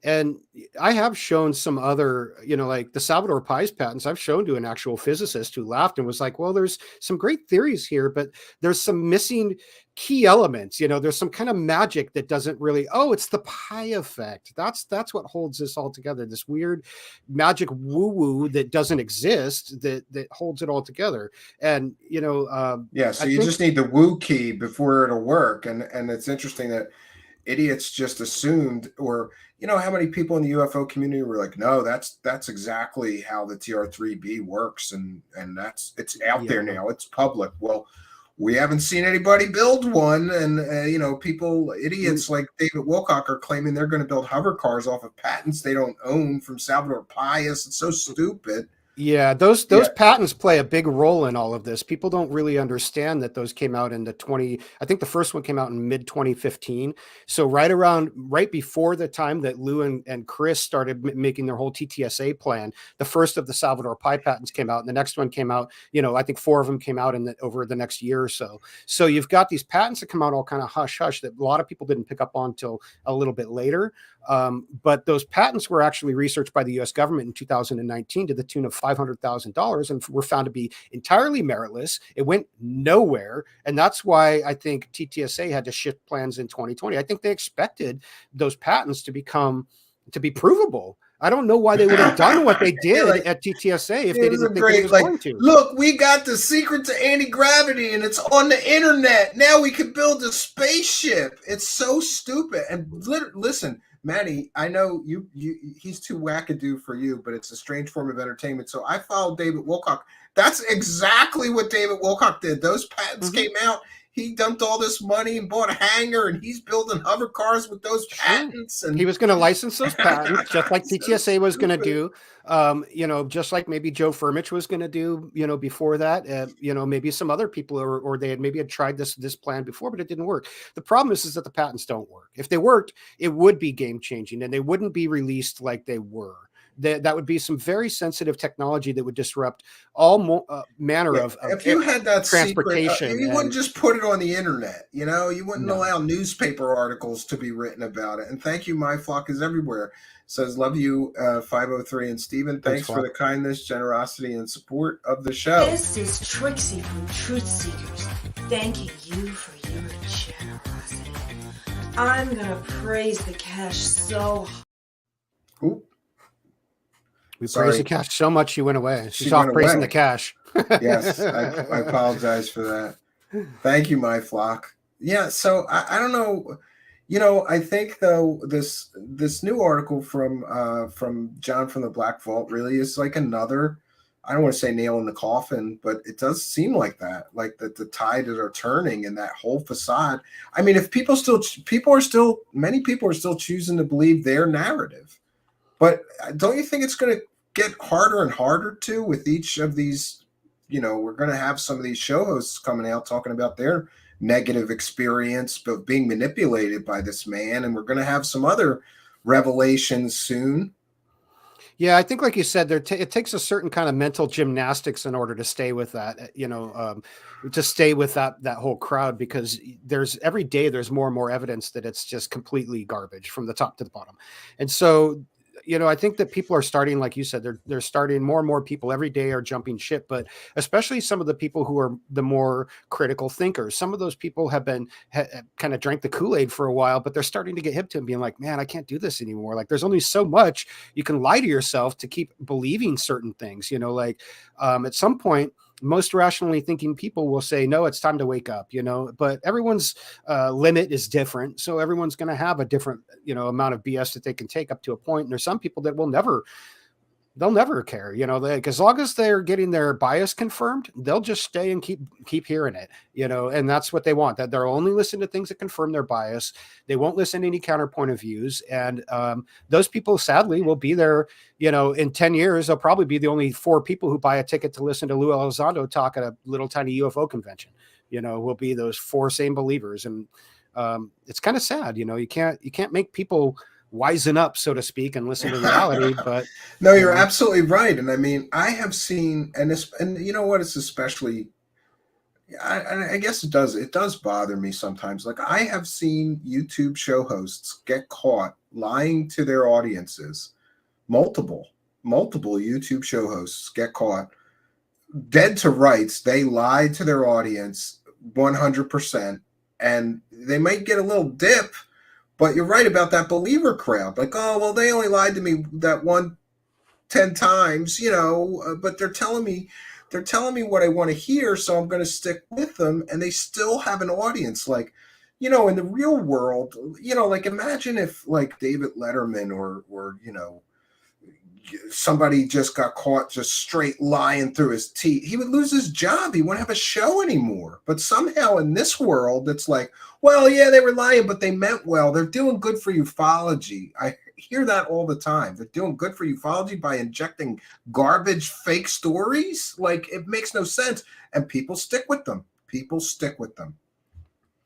and I have shown some other, like the Salvador Pais patents, I've shown to an actual physicist who laughed and was like, well, there's some great theories here, but there's some missing key elements. There's some kind of magic that doesn't really, it's the pi effect. That's what holds this all together. This weird magic woo-woo that doesn't exist that holds it all together. And, so you just need the woo key before it'll work. And it's interesting that idiots just assumed, or, how many people in the UFO community were like, no, that's exactly how the TR3B works. And it's out there now. It's public. Well, we haven't seen anybody build one. And, idiots like David Wilcock are claiming they're going to build hover cars off of patents they don't own from Salvador Pais. It's so stupid. Yeah, those patents play a big role in all of this. People don't really understand that those came out in I think the first one came out in mid 2015. So right before the time that Lou and Chris started making their whole TTSA plan, the first of the Salvador Pi patents came out, and the next one came out, I think 4 of them came out over the next year or so. So you've got these patents that come out all kind of hush hush that a lot of people didn't pick up on until a little bit later. But those patents were actually researched by the U.S. government in 2019 to the tune of $500,000 and were found to be entirely meritless. It went nowhere. And that's why I think TTSA had to shift plans in 2020. I think they expected those patents to be provable. I don't know why they would have done what they did at TTSA if they didn't think it was going to. Look, we got the secret to anti-gravity, and it's on the internet. Now we can build a spaceship. It's so stupid. And listen, Manny, I know he's too wackadoo for you, but it's a strange form of entertainment. So I followed David Wilcock. That's exactly what David Wilcock did. Those patents came out. He dumped all this money and bought a hangar, and he's building hover cars with those patents. And he was going to license those patents, just like TTSA was going to do. Just like maybe Joe Furmich was going to do. Before that, maybe some other people, or they had tried this plan before, but it didn't work. The problem is that the patents don't work. If they worked, it would be game changing, and they wouldn't be released like they were. That would be some very sensitive technology that would disrupt all manner of if you had that transportation. Secret, you wouldn't just put it on the internet. You wouldn't allow newspaper articles to be written about it. And thank you, My Flock is Everywhere. Says, love you, 503. And Stephen, thanks for the kindness, generosity, and support of the show. This is Trixie from Truthseekers, thanking you for your generosity. I'm going to praise the cash so hard. Oop. We praised the cash so much she went away. She's off praising the cash. Yes, I apologize for that. Thank you, My Flock. Yeah, so I don't know. I think though this new article from John from the Black Vault really is like another, I don't want to say nail in the coffin, but it does seem like that, like that the tide are turning and that whole facade. I mean, if many people are still choosing to believe their narrative. But don't you think it's going to get harder and harder too with each of these? We're going to have some of these show hosts coming out talking about their negative experience of being manipulated by this man. And we're going to have some other revelations soon. Yeah, I think, like you said, it takes a certain kind of mental gymnastics in order to stay with that, to stay with that whole crowd, because every day there's more and more evidence that it's just completely garbage from the top to the bottom. And so, I think that people are starting, like you said, they're starting, more and more people every day are jumping ship, but especially some of the people who are the more critical thinkers. Some of those people have kind of drank the Kool-Aid for a while, but they're starting to get hip to it, being like, man, I can't do this anymore. Like, there's only so much you can lie to yourself to keep believing certain things, at some point, most rationally thinking people will say, no, it's time to wake up, but everyone's limit is different. So everyone's going to have a different, amount of BS that they can take up to a point. And there's some people that they'll never care, as long as they're getting their bias confirmed, they'll just stay and keep hearing it, and that's what they want, that they'll only listen to things that confirm their bias. They won't listen to any counterpoint of views. And those people sadly will be there, in 10 years, they'll probably be the only 4 people who buy a ticket to listen to Lou Elizondo talk at a little tiny UFO convention, will be those 4 same believers. And it's kind of sad, you can't make people wisen up, so to speak, and listen to reality. But no, you're absolutely right. And I mean, I have seen, and you know what, it's especially, I guess it does bother me sometimes. Like, I have seen YouTube show hosts get caught lying to their audiences. Multiple YouTube show hosts get caught dead to rights. They lied to their audience 100%, and they might get a little dip. But you're right about that believer crowd. Like, oh, well, they only lied to me that 10 times, but they're telling me what I want to hear, so I'm going to stick with them. And they still have an audience. Like, in the real world, like, imagine if, like, David Letterman or somebody just got caught just straight lying through his teeth. He would lose his job. He wouldn't have a show anymore. But somehow in this world, it's like, well, yeah, they were lying, but they meant well. They're doing good for ufology. I hear that all the time. They're doing good for ufology by injecting garbage, fake stories. Like, it makes no sense. And people stick with them.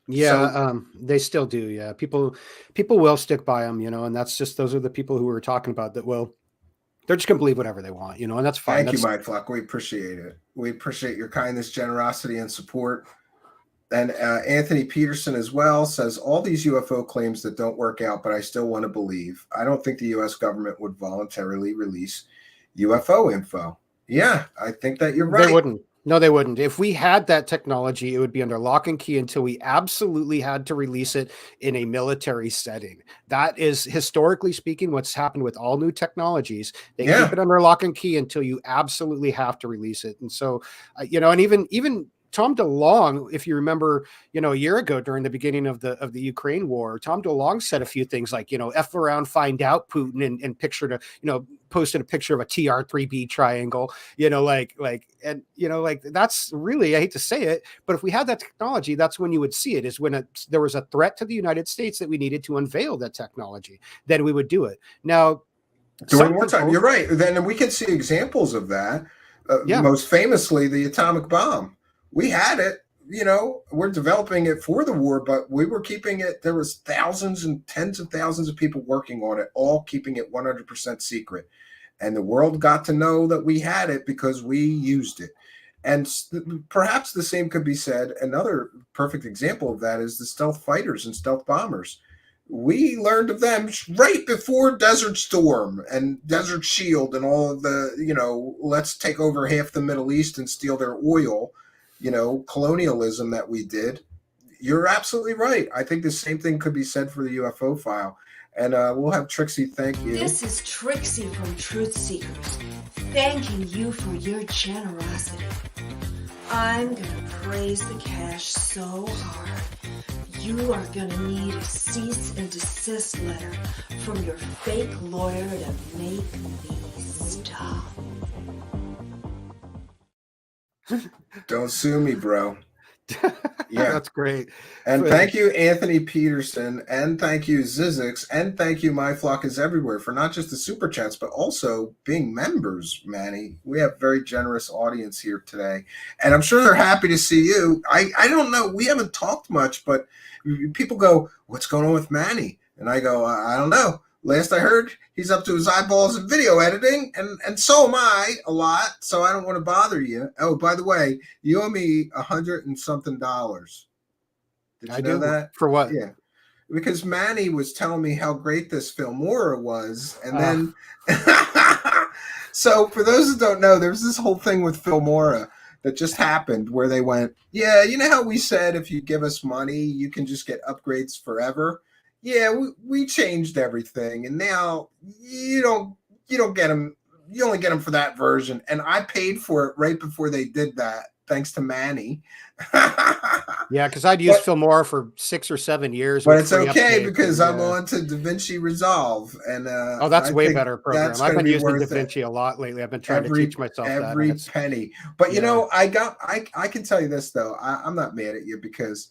Yeah, So, they still do. Yeah, people will stick by them, and that's just, those are the people who we're talking about that will. They're just going to believe whatever they want, and that's fine. Thank you, Mike Flock. We appreciate it. We appreciate your kindness, generosity, and support. And Anthony Peterson as well says, all these UFO claims that don't work out, but I still want to believe. I don't think the U.S. government would voluntarily release UFO info. Yeah, I think that you're right. They wouldn't. No, they wouldn't. If we had that technology, it would be under lock and key until we absolutely had to release it in a military setting. That is, historically speaking, what's happened with all new technologies. They keep it under lock and key until you absolutely have to release it. And so, and even Tom DeLonge, if you remember, a year ago during the beginning of the Ukraine war, Tom DeLonge said a few things like, F around, find out Putin, and pictured posted a picture of a TR3B triangle, that's really, I hate to say it, but if we had that technology, that's when you would see it, is when there was a threat to the United States that we needed to unveil that technology, then we would do it. Now, during wartime, you're right. Then we can see examples of that. Most famously, the atomic bomb. We had it, we're developing it for the war, but we were keeping it. There was thousands and tens of thousands of people working on it, all keeping it 100% secret. And the world got to know that we had it because we used it. And perhaps the same could be said. Another perfect example of that is the stealth fighters and stealth bombers. We learned of them right before Desert Storm and Desert Shield and all of the, let's take over half the Middle East and steal their oil. Colonialism that we did. You're absolutely right. I think the same thing could be said for the UFO file. And we'll have Trixie thank you. This is Trixie from Truthseekers, thanking you for your generosity. I'm gonna praise the cash so hard, you are gonna need a cease and desist letter from your fake lawyer to make me stop. Don't sue me, bro. Yeah, that's great. And thank you, Anthony Peterson, and thank you, Zizix, and thank you, My Flock is Everywhere, for not just the super chats, but also being members, Manny. We have a very generous audience here today, and I'm sure they're happy to see you. I don't know. We haven't talked much, but people go, what's going on with Manny? And I go, I don't know. Last I heard, he's up to his eyeballs in video editing, and so am I a lot, so I don't want to bother you. Oh, by the way, you owe me $100 and something. Did you know that? For what? Yeah. Because Manny was telling me how great this Filmora was, and then so for those who don't know, there's this whole thing with Filmora that just happened where they went, yeah, you know how we said if you give us money, you can just get upgrades forever? Yeah, we changed everything, and now you don't get them. You only get them for that version, and I paid for it right before they did that, thanks to Manny. Yeah, because I'd used Filmora for 6 or 7 years. But it's okay because I'm on to DaVinci Resolve, and that's a way better program. I've been using DaVinci a lot lately. I've been trying to teach myself every penny. But you know, I can tell you this though, I'm not mad at you because.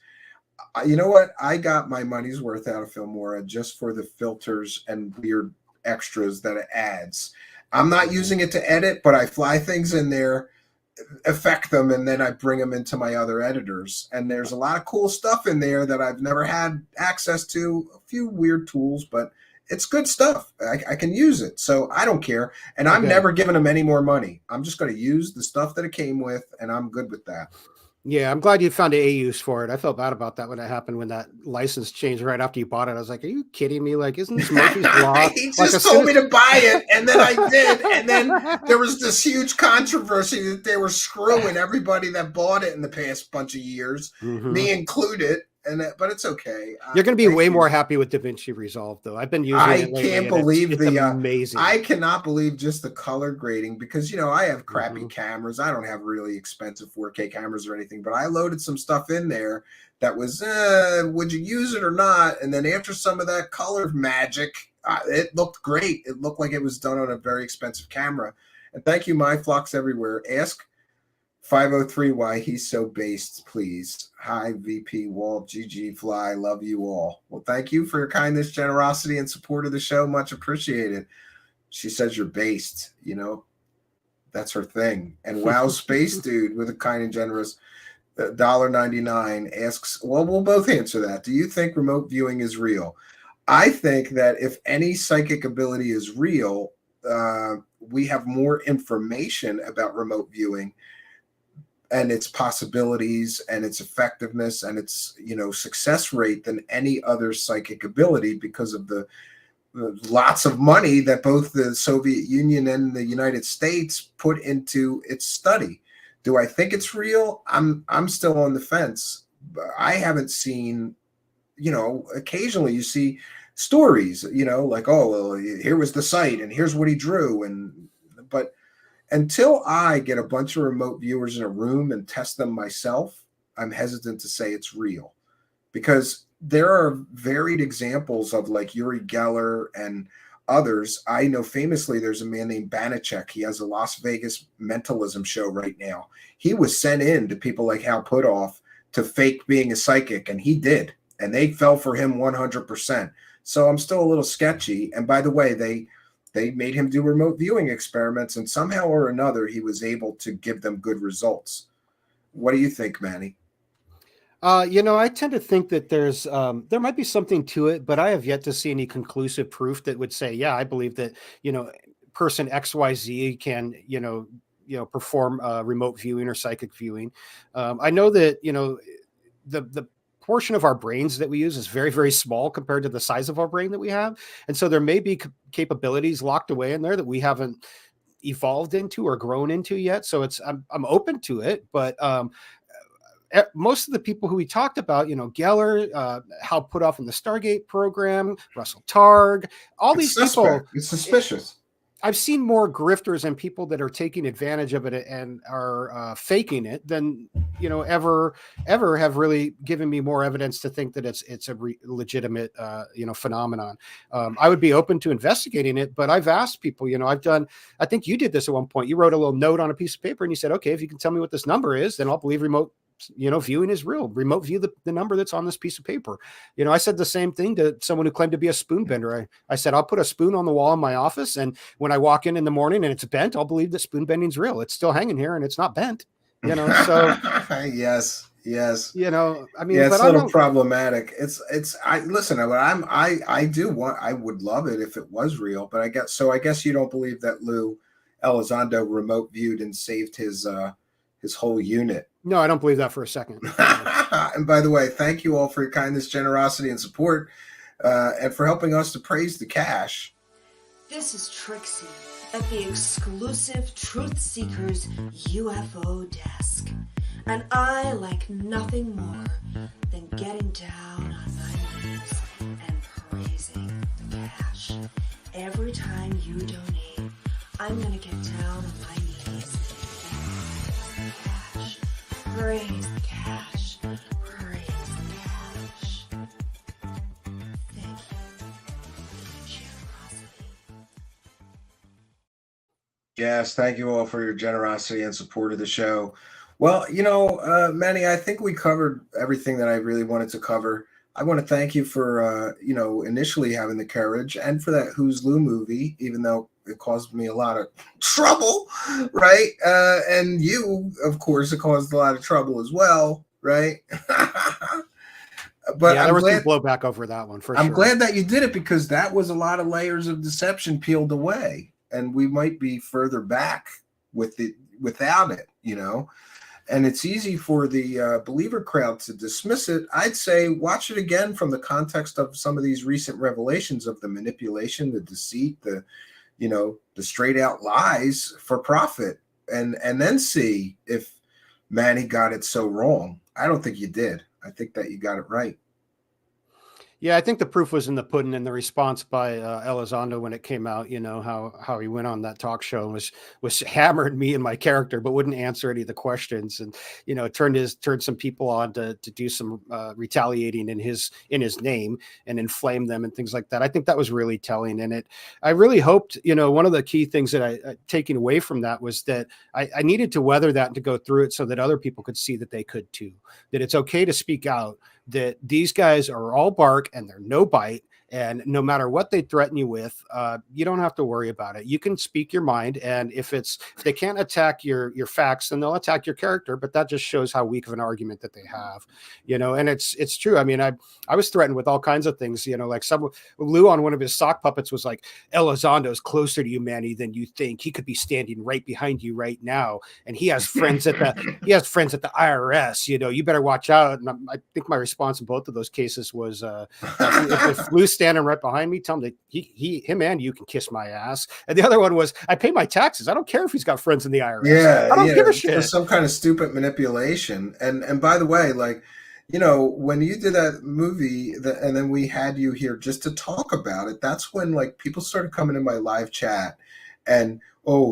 You know what? I got my money's worth out of Filmora just for the filters and weird extras that it adds. I'm not using it to edit, but I fly things in there. affect them, and then I bring them into my other editors. And there's a lot of cool stuff in there that I've never had access to. A few weird tools, but it's good stuff. I can use it, so I don't care. And I'm never giving them any more money. I'm just going to use the stuff that it came with, and I'm good with that. Yeah, I'm glad you found a use for it. I felt bad about that when it happened, when that license changed right after you bought it. I was like, are you kidding me? Like, isn't this Murphy's Law? He just told me to buy it, and then I did. And then there was this huge controversy that they were screwing everybody that bought it in the past bunch of years, me included. But it's okay. You're going to be way more happy with DaVinci Resolve, though. I've been using it lately. I can't believe it's amazing. I cannot believe just the color grading, because I have crappy cameras. I don't have really expensive 4K cameras or anything, but I loaded some stuff in there that was, would you use it or not? And then after some of that color magic, it looked great. It looked like it was done on a very expensive camera. And thank you, My Flocks Everywhere. Ask 503 why he's so based, please. Hi, VP Walt, GG Fly, love you all. Well, thank you for your kindness, generosity, and support of the show. Much appreciated. She says you're based, that's her thing. And Wow Space Dude with a kind and generous $1.99 asks, well, we'll both answer that. Do you think remote viewing is real? I think that if any psychic ability is real, we have more information about remote viewing and its possibilities and its effectiveness and its success rate than any other psychic ability, because of the lots of money that both the Soviet Union and the United States put into its study. Do I think it's real? I'm still on the fence. I haven't seen, occasionally you see stories, like, oh, well, here was the site and here's what he drew, but until I get a bunch of remote viewers in a room and test them myself, I'm hesitant to say it's real, because there are varied examples of, like, Uri Geller and others. I know famously there's a man named Banachek. He has a Las Vegas mentalism show right now. He was sent in to people like Hal Puthoff to fake being a psychic, and he did. And they fell for him 100%. So I'm still a little sketchy. And by the way, they made him do remote viewing experiments, and somehow or another, he was able to give them good results. What do you think, Manny? I tend to think that there might be something to it, but I have yet to see any conclusive proof that would say, yeah, I believe that, person XYZ can, perform remote viewing or psychic viewing. I know that, the portion of our brains that we use is very, very small compared to the size of our brain that we have. And so there may be capabilities locked away in there that we haven't evolved into or grown into yet. So I'm open to it, but, most of the people who we talked about, Geller, Hal Puthoff in the Stargate program, Russell Targ, all these people. It's suspicious. I've seen more grifters and people that are taking advantage of it and are faking it than ever have really given me more evidence to think that it's a legitimate phenomenon. I would be open to investigating it, but I've asked people. I think you did this at one point. You wrote a little note on a piece of paper and you said, okay, if you can tell me what this number is, then I'll believe remote viewing is real. Remote view the number that's on this piece of paper. I said the same thing to someone who claimed to be a spoon bender. I said, I'll put a spoon on the wall in my office, and when I walk in the morning and it's bent, I'll believe that spoon bending's real. It's still hanging here and it's not bent. So yes. It's a little problematic. I would love it if it was real, but I guess you don't believe that Lou Elizondo remote viewed and saved his whole unit. No, I don't believe that for a second. And by the way, thank you all for your kindness, generosity, and support, and for helping us to praise the cash. This is Trixie at the exclusive Truthseekers UFO desk, and I like nothing more than getting down on my knees and praising the cash. Every time you donate, I'm gonna get down on my knees and praise the cash. Praise the cash. Thank you for your generosity. Yes, thank you all for your generosity and support of the show. Well, Manny, I think we covered everything that I really wanted to cover. I want to thank you for, initially having the courage and for that Who's Lou movie, even though it caused me a lot of trouble, right? And you, of course, it caused a lot of trouble as well, right? But yeah, I'm there was glad, some blowback over that one for I'm sure. glad that you did it because that was a lot of layers of deception peeled away, and we might be further back with it without it, And it's easy for the believer crowd to dismiss it. I'd say watch it again from the context of some of these recent revelations of the manipulation, the deceit, the straight out lies for profit, and then see if Manny got it so wrong. I don't think you did. I think that you got it right. Yeah, I think the proof was in the pudding, and the response by Elizondo when it came out. How he went on that talk show and was hammering me and my character, but wouldn't answer any of the questions, and turned some people on to do some retaliating in his name and inflame them and things like that. I think that was really telling, and I really hoped. One of the key things that I taken away from that was that I needed to weather that and to go through it so that other people could see that they could too. That it's okay to speak out. That these guys are all bark and they're no bite. And no matter what they threaten you with, you don't have to worry about it. You can speak your mind. And if they can't attack your facts, then they'll attack your character. But that just shows how weak of an argument that they have, and it's true. I mean, I was threatened with all kinds of things, like Lou on one of his sock puppets was like, Elizondo's closer to you, Manny, than you think. He could be standing right behind you right now. And he has friends at the IRS, you better watch out. And I think my response in both of those cases was, if Lou's standing right behind me, tell him that him and you can kiss my ass. And the other one was, I pay my taxes. I don't care if he's got friends in the IRS. Yeah, I don't give a shit. There's some kind of stupid manipulation. And by the way, when you did that movie, and then we had you here just to talk about it, that's when people started coming in my live chat, and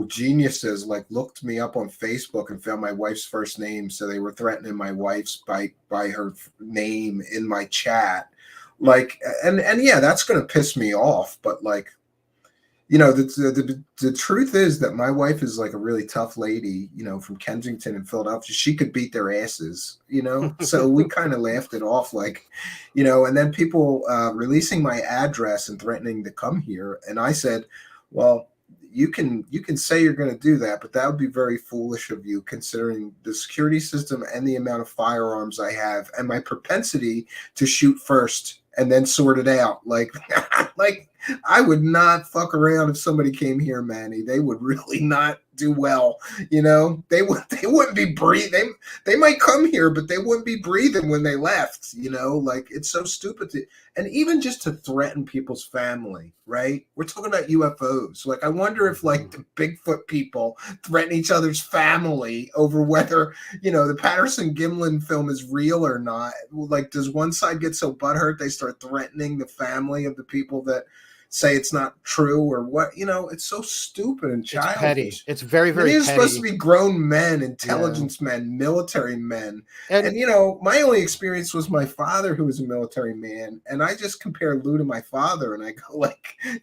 geniuses looked me up on Facebook and found my wife's first name, so they were threatening my wife's by her name in my chat. And yeah, that's going to piss me off. But the truth is that my wife is a really tough lady, from Kensington and Philadelphia. She could beat their asses, so we kind of laughed it off, and then people releasing my address and threatening to come here. And I said, well, you can say you're going to do that, but that would be very foolish of you, considering the security system and the amount of firearms I have and my propensity to shoot first and then sort it out. I would not fuck around if somebody came here, Manny. They would really not do well. They wouldn't be breathing. They might come here, but they wouldn't be breathing when they left. It's so stupid and even just to threaten people's family, right? We're talking about UFOs. I wonder if the Bigfoot people threaten each other's family over whether, the Patterson Gimlin film is real or not. Does one side get so butthurt they start threatening the family of the people that say it's not true or what? It's so stupid and childish. It's petty. It's very, very petty. These are supposed to be grown men, intelligence men, military men. And my only experience was my father, who was a military man. And I just compare Lou to my father and I go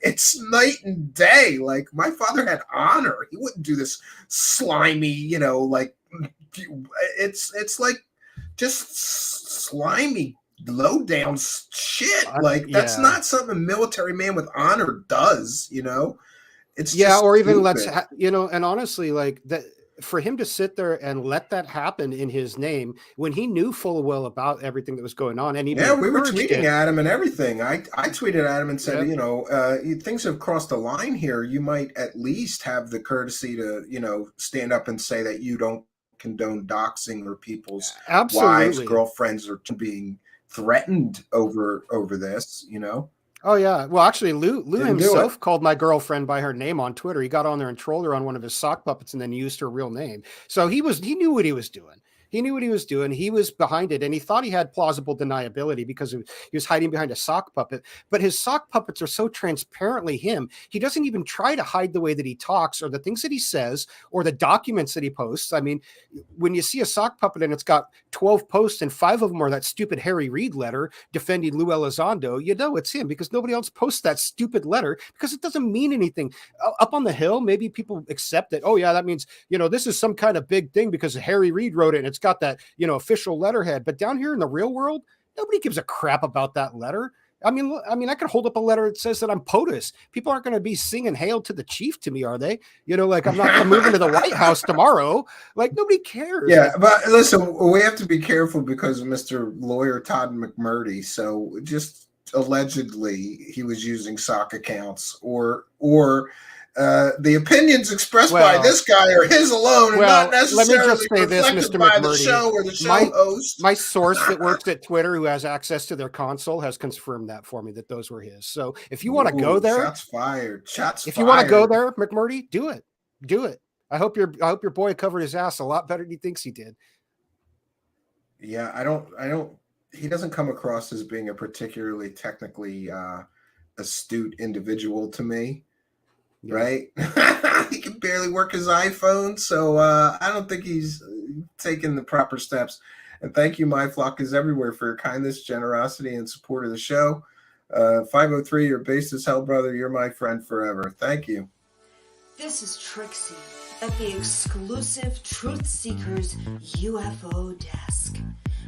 it's night and day. My father had honor. He wouldn't do this slimy, it's just slimy, low down shit. That's not something a military man with honor does. It's or even and honestly, that for him to sit there and let that happen in his name when he knew full well about everything that was going on, and we were tweeting at him and everything. I tweeted at him and said, things have crossed a line here. You might at least have the courtesy to stand up and say that you don't condone doxing or people's wives, girlfriends, or being threatened over this. Oh yeah. Well, actually, Lou himself called my girlfriend by her name on Twitter. He got on there and trolled her on one of his sock puppets and then used her real name. So he knew what he was doing. He knew what he was doing. He was behind it, and he thought he had plausible deniability because he was hiding behind a sock puppet. But his sock puppets are so transparently him. He doesn't even try to hide the way that he talks or the things that he says or the documents that he posts. I mean, when you see a sock puppet and it's got 12 posts and 5 of them are that stupid Harry Reid letter defending Lou Elizondo, it's him, because nobody else posts that stupid letter because it doesn't mean anything. Up on the Hill, maybe people accept that, oh yeah, that means, this is some kind of big thing because Harry Reid wrote it and it's got that, official letterhead. But down here in the real world, Nobody gives a crap about that letter. I mean, I could hold up a letter that says that I'm POTUS. People aren't going to be singing "Hail to the Chief" to me, are they? Like I'm moving to the White House tomorrow. Like nobody cares. Yeah, but listen, we have to be careful because of Mr. Lawyer Todd McMurdy. So just allegedly, he was using sock accounts, or the opinions expressed by this guy are his alone, and not necessarily let me just say this, Mr. by McMurdy, the show or the show host. My source that works at Twitter, who has access to their console, has confirmed that for me that those were his. So if you want to go there, shots fired. If you want to go there, McMurdy, do it. Do it. I hope your boy covered his ass a lot better than he thinks he did. Yeah, I don't. He doesn't come across as being a particularly technically astute individual to me. Yeah. Right? He can barely work his iPhone, so I don't think he's taking the proper steps. And thank you, My Flock is Everywhere, for your kindness, generosity, and support of the show. 503, your base is hell, brother. You're my friend forever. Thank you. This is Trixie at the exclusive Truthseekers UFO desk.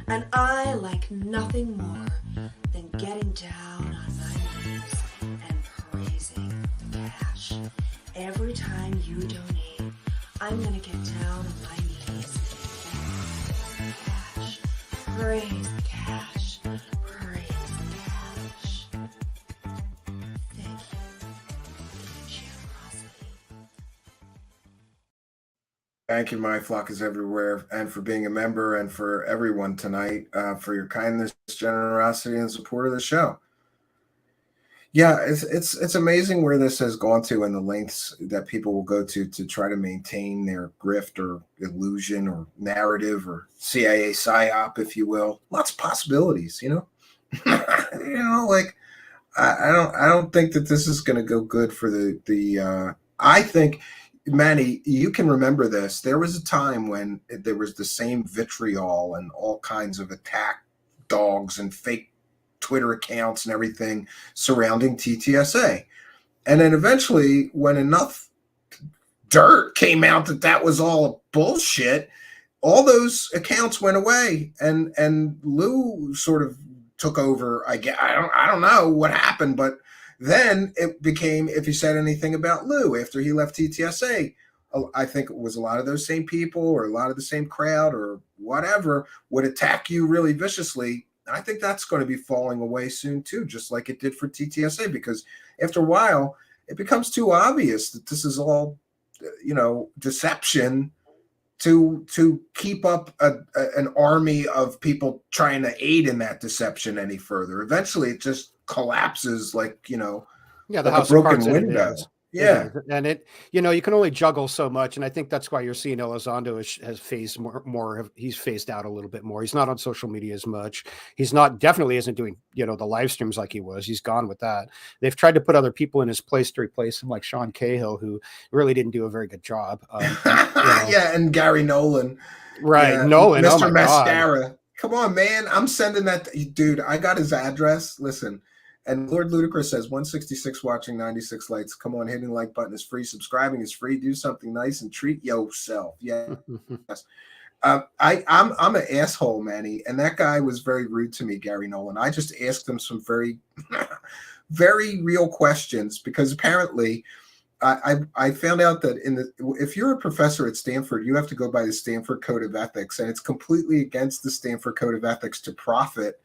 And I like nothing more than getting down on my knees and praising the cash. Every time you donate, I'm gonna get down on my knees and praise the cash. Praise the cash. Praise the cash. Thank you for your generosity. Thank you, My Flock is Everywhere, and for being a member, and for everyone tonight, for your kindness, generosity, and support of the show. Yeah, it's amazing where this has gone to, and the lengths that people will go to try to maintain their grift or illusion or narrative or CIA psyop, if you will. Lots of possibilities, you know. I don't think that this is going to go good for the. I think, Manny, you can remember this. There was a time when there was the same vitriol and all kinds of attack dogs and fake Twitter accounts and everything surrounding TTSA. And then eventually, when enough dirt came out that was all bullshit, all those accounts went away, and Lou sort of took over. I don't know what happened, but then it became, if you said anything about Lou after he left TTSA, I think it was a lot of those same people or a lot of the same crowd or whatever would attack you really viciously. I think that's going to be falling away soon too, just like it did for TTSA, because after a while it becomes too obvious that this is all, deception to keep up an army of people trying to aid in that deception any further. Eventually it just collapses like, the like house a broken of cards window. Yeah. And you can only juggle so much. And I think that's why you're seeing Elizondo has phased more. He's phased out a little bit more. He's not on social media as much. He's definitely isn't doing, the live streams like he was. He's gone with that. They've tried to put other people in his place to replace him, like Sean Cahill, who really didn't do a very good job. Yeah. And Gary Nolan. Right. Yeah, Nolan. Mr. Oh my Mascara. God. Come on, man. I'm sending that. Dude, I got his address. Listen. And Lord Ludacris says 166 watching, 96 likes. Come on, hitting the like button is free. Subscribing is free. Do something nice and treat yourself. Yes. I'm an asshole, Manny, and that guy was very rude to me, Gary Nolan. I just asked him some very, very real questions because apparently I found out that if you're a professor at Stanford, you have to go by the Stanford Code of Ethics, and it's completely against the Stanford Code of Ethics to profit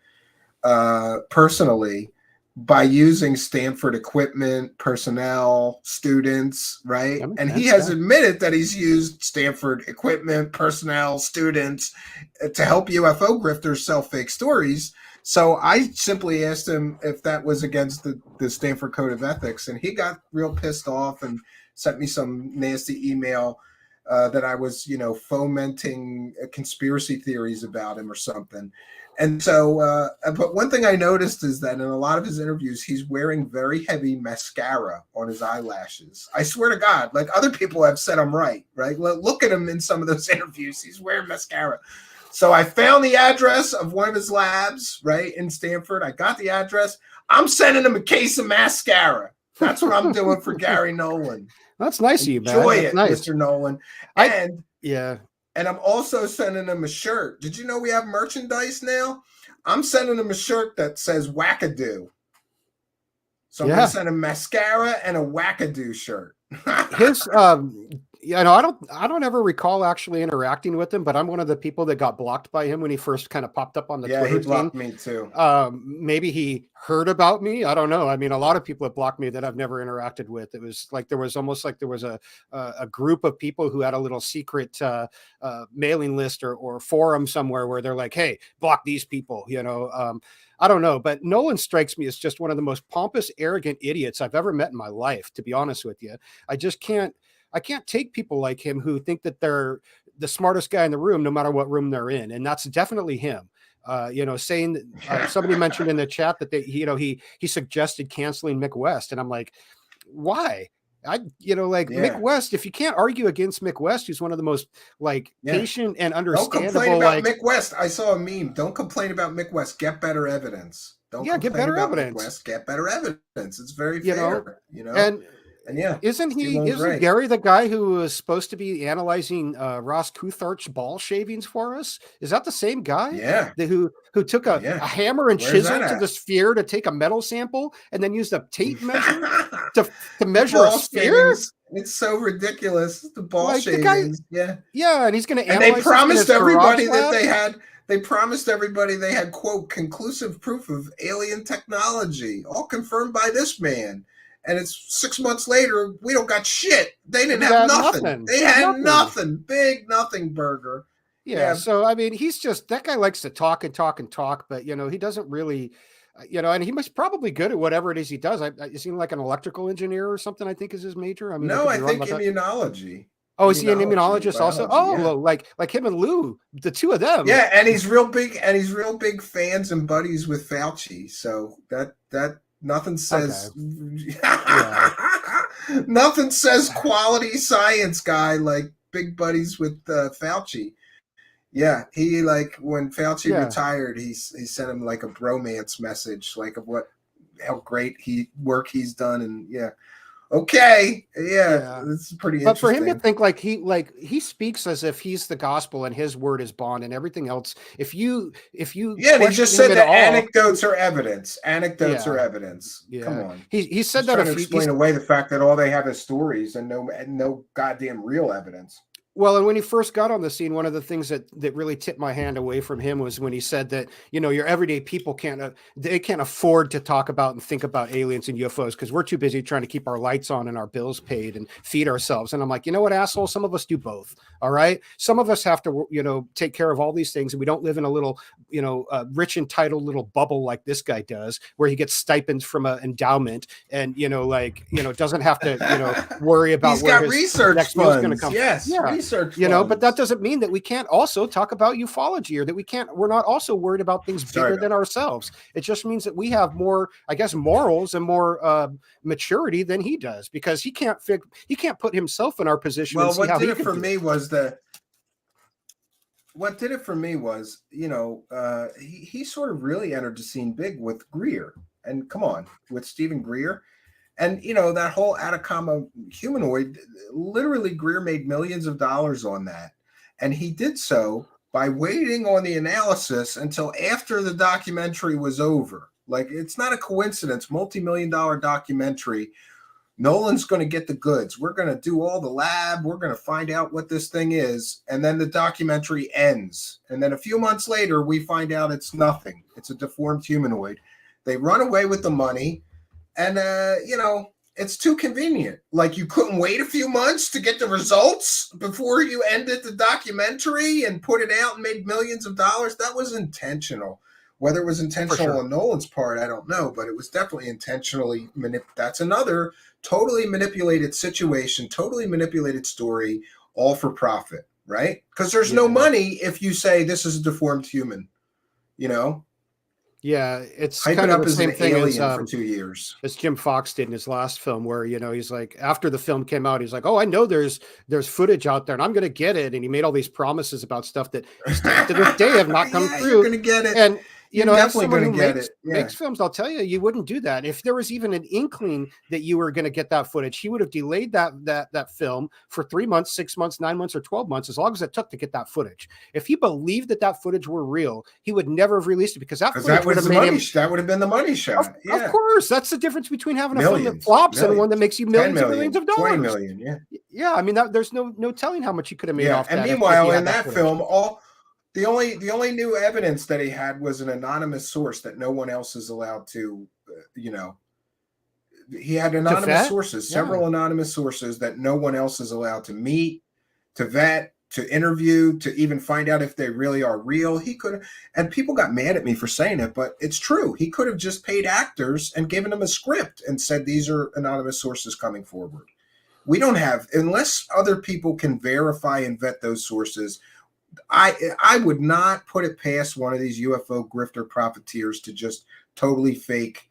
personally by using Stanford equipment, personnel, students, right? And he has admitted that he's used Stanford equipment, personnel, students to help UFO grifters sell fake stories. So I simply asked him if that was against the Stanford Code of Ethics, and he got real pissed off and sent me some nasty email that I was, fomenting conspiracy theories about him or something. And so, but one thing I noticed is that in a lot of his interviews, he's wearing very heavy mascara on his eyelashes. I swear to God, like other people have said I'm right? Look at him in some of those interviews. He's wearing mascara. So I found the address of one of his labs, right, in Stanford. I got the address. I'm sending him a case of mascara. That's what I'm doing for Gary Nolan. That's nice of you, man. Enjoy That's it, nice. Mr. Nolan. And I'm also sending him a shirt. Did you know we have merchandise now? I'm sending him a shirt that says wackadoo. So I'm Yeah. gonna send him mascara and a wackadoo shirt. His I don't ever recall actually interacting with him, but I'm one of the people that got blocked by him when he first kind of popped up on the Yeah, Twitter he blocked scene. me too. Maybe he heard about me. I don't know. I mean, a lot of people have blocked me that I've never interacted with. It was like there was a group of people who had a little secret mailing list or forum somewhere where they're like, hey, block these people, I don't know, but Nolan strikes me as just one of the most pompous, arrogant idiots I've ever met in my life, to be honest with you. I can't take people like him who think that they're the smartest guy in the room, no matter what room they're in. And that's definitely him. Saying that somebody mentioned in the chat that he suggested canceling Mick West. And I'm like, why? Mick West, if you can't argue against Mick West, who's one of the most patient and understandable. Don't complain about Mick West. I saw a meme. Don't complain about Mick West. Get better evidence. Don't get better evidence. Mick West. Get better evidence. It's very fair. And yeah, isn't Gary the guy who was supposed to be analyzing Ross Coulthart's ball shavings for us? Is that the same guy? Yeah. Who took a hammer and chisel to the sphere to take a metal sample and then used a tape measure to measure a sphere? It's so ridiculous. The ball shavings. And he's going to analyze. And they promised everybody that they promised everybody they had, quote, conclusive proof of alien technology, all confirmed by this man. And it's 6 months later, we don't got shit. They didn't have nothing. They had nothing. Big nothing burger. Yeah. So, I mean, he's just, that guy likes to talk and talk and talk, but, he doesn't really, and he must probably good at whatever it is he does. Is he like an electrical engineer or something, I think is his major? I mean, no, I think immunology. Oh, is he an immunologist also? Oh, like him and Lou, the two of them. Yeah. And he's real big fans and buddies with Fauci. So that, nothing says nothing says quality science guy like big buddies with Fauci. Yeah, he when Fauci retired, he sent him like a bromance message, like of how great work he's done, and okay, this is pretty interesting. But for him to think he speaks as if he's the gospel and his word is bond and everything else. If you he just said that anecdotes are evidence. Anecdotes are evidence. Yeah. Come on. He said he's that trying to explain away the fact that all they have is stories and no goddamn real evidence. Well, and when he first got on the scene, one of the things that really tipped my hand away from him was when he said that, your everyday people can't afford to talk about and think about aliens and UFOs because we're too busy trying to keep our lights on and our bills paid and feed ourselves. And I'm like, you know what, asshole? Some of us do both. All right. Some of us have to, take care of all these things. And we don't live in a little, rich, entitled little bubble like this guy does, where he gets stipends from an endowment and, doesn't have to, worry about He's where got his research next meal's going to come. Yes. Yeah. Research but that doesn't mean that we can't also talk about ufology or that we're not also worried about things bigger than ourselves. It just means that we have more, I guess, morals and more maturity than he does because he can't put himself in our position. Well, what did it for me was he sort of really entered the scene big with Greer and with Stephen Greer. And, that whole Atacama humanoid, literally Greer made millions of dollars on that. And he did so by waiting on the analysis until after the documentary was over. Like, it's not a coincidence, multi-million-dollar documentary. Nolan's going to get the goods. We're going to do all the lab. We're going to find out what this thing is. And then the documentary ends. And then a few months later, we find out it's nothing. It's a deformed humanoid. They run away with the money. And, it's too convenient. Like, you couldn't wait a few months to get the results before you ended the documentary and put it out and made millions of dollars. That was intentional. Whether it was intentional on Nolan's part, I don't know, but it was definitely intentionally. That's another totally manipulated situation, totally manipulated story, all for profit, right? Because there's no money if you say this is a deformed human, Yeah, it's Hype kind it of up the as same an thing alien for 2 years. as Jim Fox did in his last film, where he's like, after the film came out, he's like, "Oh, I know there's footage out there, and I'm going to get it." And he made all these promises about stuff that to this day have not come through. You're going to get it, And you know, as definitely someone going who to get it. Yeah. makes films, I'll tell you, you wouldn't do that. If there was even an inkling that you were going to get that footage, he would have delayed that film for 3 months, 6 months, 9 months, or 12 months, as long as it took to get that footage. If he believed that footage were real, he would never have released it, because that footage would have made him. That would have been the money shot. Of course, that's the difference between having a film that flops and one that makes you millions and millions of dollars. 20 million, yeah. Yeah, I mean, there's no telling how much he could have made off that. And meanwhile, in that film, the only new evidence that he had was an anonymous source that no one else is allowed to, he had anonymous sources, several anonymous sources that no one else is allowed to meet, to vet, to interview, to even find out if they really are real. He could have, and people got mad at me for saying it, but it's true. He could have just paid actors and given them a script and said, these are anonymous sources coming forward. We don't have, unless other people can verify and vet those sources. I would not put it past one of these UFO grifter profiteers to just totally fake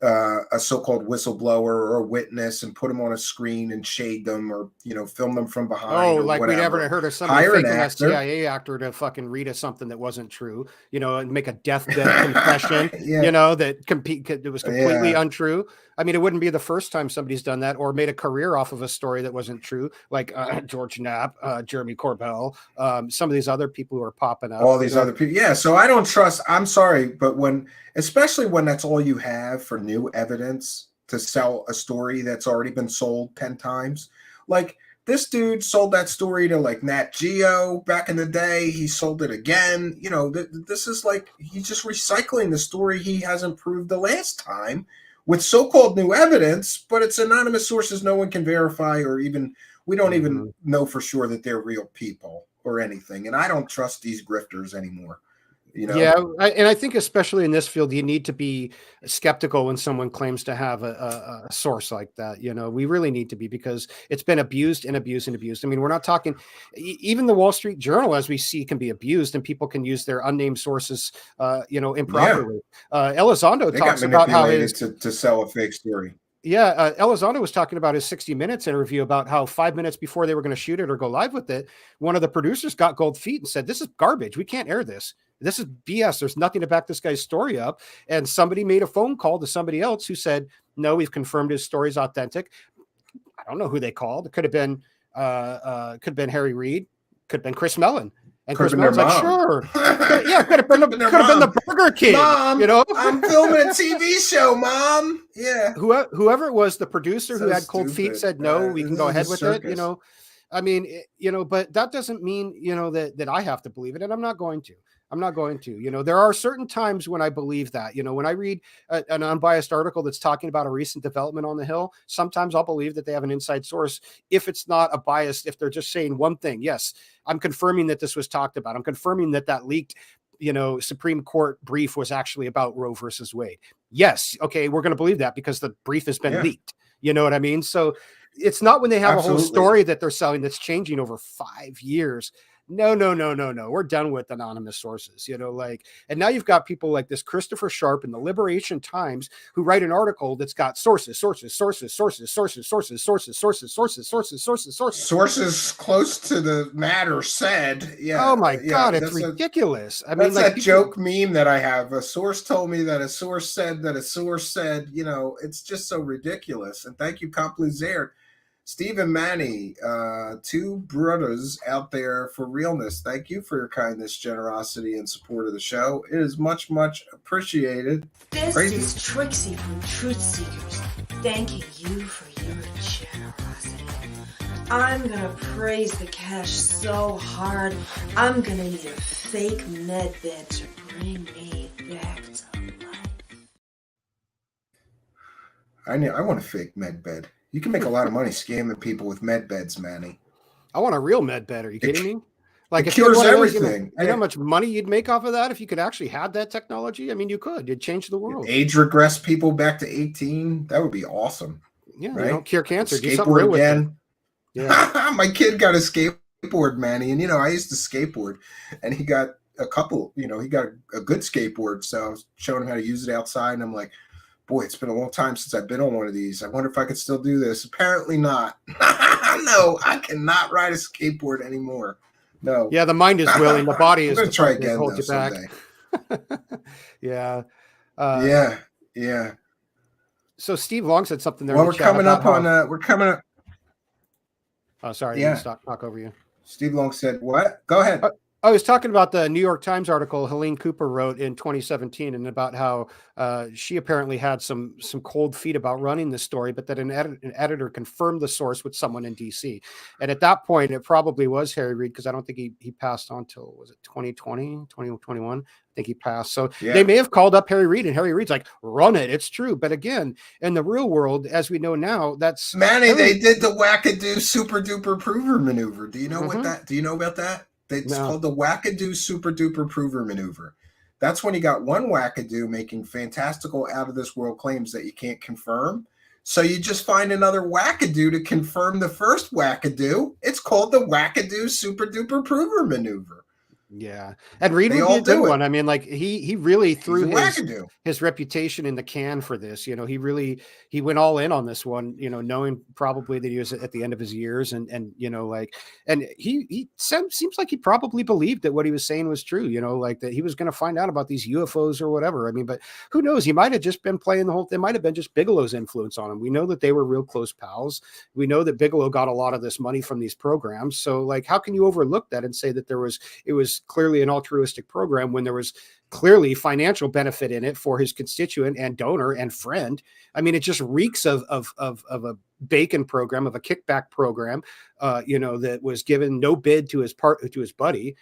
a so-called whistleblower or a witness and put them on a screen and shade them, or film them from behind. Oh, or like whatever. we never heard of somebody faking a CIA actor to fucking read us something that wasn't true, and make a deathbed confession, that was completely untrue. I mean, it wouldn't be the first time somebody's done that, or made a career off of a story that wasn't true, like George Knapp, Jeremy Corbell, some of these other people who are popping up. All these other people. Yeah, so I don't trust, I'm sorry, but especially when that's all you have for new evidence to sell a story that's already been sold 10 times. Like, this dude sold that story to like Nat Geo back in the day. He sold it again. This is like, he's just recycling the story he hasn't proved the last time, with so-called new evidence, but it's anonymous sources no one can verify, or even, we don't even know for sure that they're real people or anything. And I don't trust these grifters anymore. Yeah, and I think especially in this field, you need to be skeptical when someone claims to have a source like that. We really need to be, because it's been abused and abused and abused. I mean, we're not talking, even the Wall Street Journal, as we see, can be abused, and people can use their unnamed sources, improperly. Elizondo talks about how to sell a fake story. Yeah, Elizondo was talking about his 60 Minutes interview about how 5 minutes before they were going to shoot it or go live with it, one of the producers got cold feet and said, "This is garbage. We can't air this. This is BS. There's nothing to back this guy's story up." And somebody made a phone call to somebody else who said, "No, we've confirmed his story is authentic." I don't know who they called. It could have been Harry Reid, could have been Chris Mellon. And Chris Mellon's like, "Sure, yeah, could have been the Burger King." Mom, I'm filming a TV show, Mom. Yeah, whoever it was, the producer who had cold feet said, "No, we can go ahead with it." I mean, but that doesn't mean that I have to believe it, and I'm not going to. There are certain times when I believe that, when I read an unbiased article that's talking about a recent development on the Hill, sometimes I'll believe that they have an inside source. If it's not a bias, if they're just saying one thing, yes, I'm confirming that this was talked about. I'm confirming that leaked, Supreme Court brief was actually about Roe versus Wade. Yes. Okay. We're going to believe that because the brief has been leaked. You know what I mean? So it's not when they have a whole story that they're selling that's changing over 5 years. No. We're done with anonymous sources, and now you've got people like this Christopher Sharp in the Liberation Times who write an article that's got sources close to the matter said. Yeah. Oh my God, it's ridiculous. That's that joke meme that I have. A source told me that a source said that a source said, it's just so ridiculous. And thank you, Compluzaire. Steve and Manny, two brothers out there for realness. Thank you for your kindness, generosity, and support of the show. It is much, much appreciated. This is Trixie from Truthseekers, thanking you for your generosity. I'm gonna praise the cash so hard, I'm gonna need a fake med bed to bring me back to life. I want a fake med bed. You can make a lot of money scamming people with med beds, Manny. I want a real med bed. Are you kidding me? Like, it cures everything. You know how much money you'd make off of that if you could actually have that technology? I mean, you could. It'd change the world. Age regress people back to 18. That would be awesome. Yeah, right? Cure cancer. Do skateboard something real again. With it. Yeah. My kid got a skateboard, Manny, and I used to skateboard, and he got a couple. He got a good skateboard, so I was showing him how to use it outside, and I'm like, boy, it's been a long time since I've been on one of these. I wonder if I could still do this. Apparently not. No, I cannot ride a skateboard anymore. No. Yeah, the mind is willing. The body is going to try again hold you back. Yeah. Yeah. So Steve Long said something there. Well, in we're the chat coming about up how, on. We're coming up. Oh, sorry, I Yeah. didn't talk over you. Steve Long said, "What? Go ahead." I was talking about the New York Times article Helene Cooper wrote in 2017, and about how she apparently had some cold feet about running the story, but that an editor confirmed the source with someone in DC. And at that point, it probably was Harry Reid, because I don't think he passed on till, was it 2020, 2021? I think he passed. So they may have called up Harry Reid, and Harry Reid's like, run it, it's true. But again, in the real world, as we know now, that's Manny. They did the wackadoo super duper prover maneuver. Do you know what that? Do you know about that? It's called the wackadoo super duper prover maneuver. That's when you got one wackadoo making fantastical out of this world claims that you can't confirm. So you just find another wackadoo to confirm the first wackadoo. It's called the wackadoo super duper prover maneuver. Yeah. And Reid would be a good one. I mean, like he really threw his reputation in the can for this. You know, he went all in on this one, you know, knowing probably that he was at the end of his years, and you know, like, and he seems like he probably believed that what he was saying was true, you know, like that he was going to find out about these UFOs or whatever. I mean, but who knows? He might have just been playing the whole thing. Might have been just Bigelow's influence on him. We know that they were real close pals. We know that Bigelow got a lot of this money from these programs. So like, how can you overlook that and say that it was clearly an altruistic program when there was clearly financial benefit in it for his constituent and donor and friend? I mean, it just reeks of a bacon program, of a kickback program, you know, that was given no bid to his buddy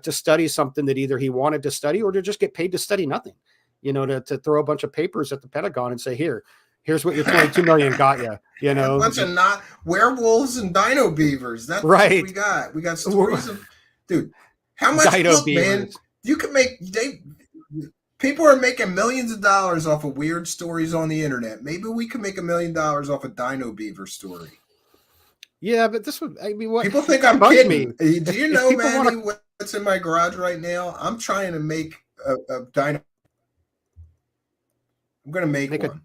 to study something that either he wanted to study or to just get paid to study nothing, you know, to throw a bunch of papers at the Pentagon and say, here's what your 22 million got you, you know, a bunch of not werewolves and dino beavers. That's right. What we got stories of, dude. How much, man? You can make people are making millions of dollars off of weird stories on the internet. Maybe we can make $1 million off a dino beaver story. Yeah, but this would, I mean, what people think I'm kidding. Do you know, Manny, what's in my garage right now? I'm trying to make a dino. I'm going to make one.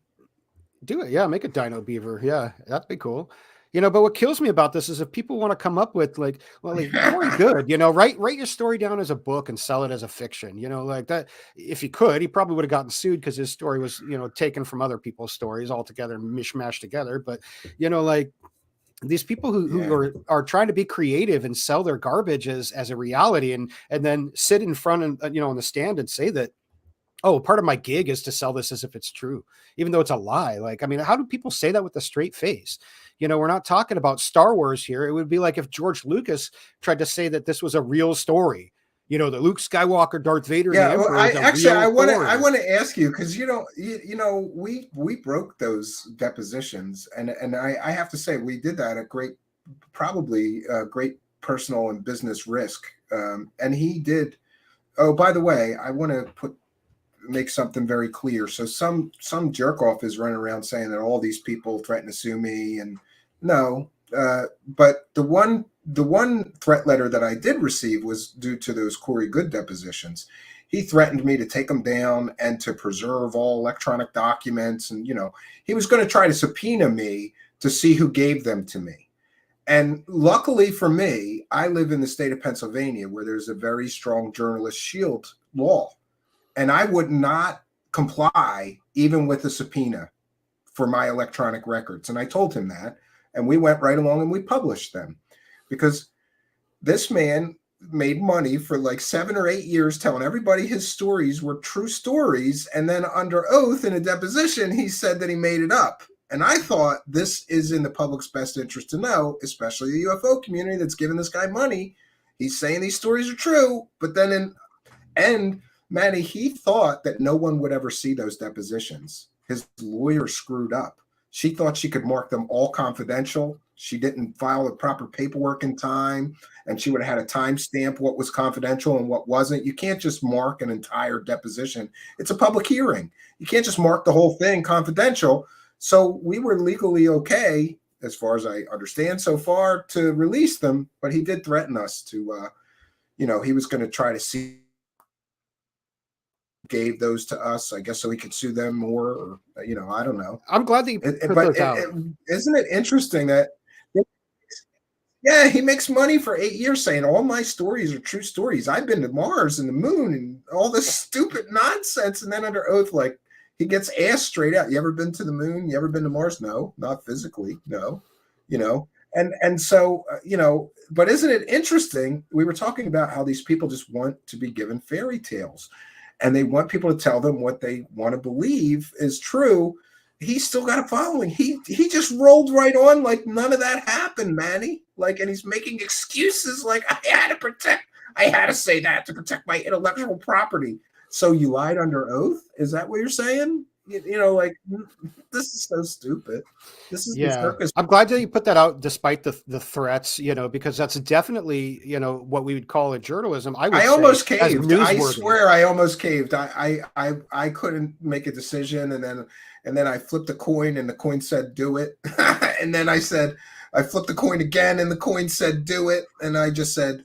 Do it. Yeah. Make a dino beaver. Yeah. That'd be cool. You know, but what kills me about this is if people want to come up with like Cory Goode, you know, write your story down as a book and sell it as a fiction, you know, like that. If he could, he probably would have gotten sued because his story was, you know, taken from other people's stories altogether, mishmashed together. But, you know, like these people who are trying to be creative and sell their garbage as a reality and then sit in front and, you know, on the stand and say that, oh, part of my gig is to sell this as if it's true, even though it's a lie. Like, I mean, how do people say that with a straight face? You know, we're not talking about Star Wars here. It would be like if George Lucas tried to say that this was a real story, you know, that Luke Skywalker, Darth Vader. Yeah, well, I want to ask you, because you know, we broke those depositions, and I have to say we did that at probably great personal and business risk. And he did. Oh, by the way, I want to make something very clear. So some jerk off is running around saying that all these people threaten to sue me, and no, but the one threat letter that I did receive was due to those Cory Goode depositions. He threatened me to take them down and to preserve all electronic documents, and you know, he was going to try to subpoena me to see who gave them to me. And luckily for me, I live in the state of Pennsylvania, where there's a very strong journalist shield law. And I would not comply even with a subpoena for my electronic records. And I told him that. And we went right along and we published them. Because this man made money for like 7 or 8 years telling everybody his stories were true stories. And then under oath in a deposition, he said that he made it up. And I thought this is in the public's best interest to know, especially the UFO community that's giving this guy money. He's saying these stories are true. But then Manny, he thought that no one would ever see those depositions. His lawyer screwed up. She thought she could mark them all confidential. She didn't file the proper paperwork in time, and she would have had a timestamp what was confidential and what wasn't. You can't just mark an entire deposition. It's a public hearing. You can't just mark the whole thing confidential. So we were legally okay, as far as I understand so far, to release them, but he did threaten us to, you know, he was going to try to see gave those to us, I guess, so we could sue them more, or you know, I don't know. I'm glad that you put those out. Isn't it interesting that Yeah, he makes money for 8 years saying all my stories are true stories. I've been to Mars and the moon and all this stupid nonsense. And then under oath, like he gets asked straight out, you ever been to the moon? You ever been to Mars? No, not physically. No, you know. And so, but isn't it interesting? We were talking about how these people just want to be given fairy tales and they want people to tell them what they want to believe is true. He's still got a following. He just rolled right on like none of that happened, Manny. Like, and he's making excuses like I had to say that to protect my intellectual property. So you lied under oath? Is that what you're saying? Like this is so stupid. This is the circus. I'm glad that you put that out despite the threats, because that's definitely, what we would call in journalism. I almost caved. I swear I almost caved. I couldn't make a decision and then I flipped a coin and the coin said do it. And then I flipped the coin again and the coin said do it. And I just said,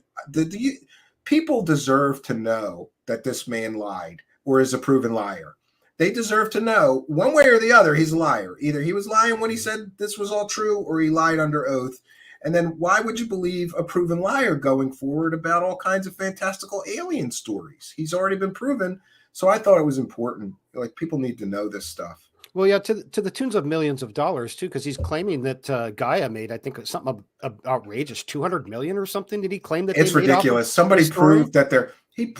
people deserve to know that this man lied or is a proven liar. They deserve to know one way or the other he's a liar. Either he was lying when he said this was all true or he lied under oath. And then why would you believe a proven liar going forward about all kinds of fantastical alien stories? He's already been proven. So I thought it was important. Like people need to know this stuff. Well, yeah, to the tunes of millions of dollars too, because he's claiming that Gaia made, I think, something outrageous, 200 million or something. Did he claim that? It's ridiculous. Somebody proved that he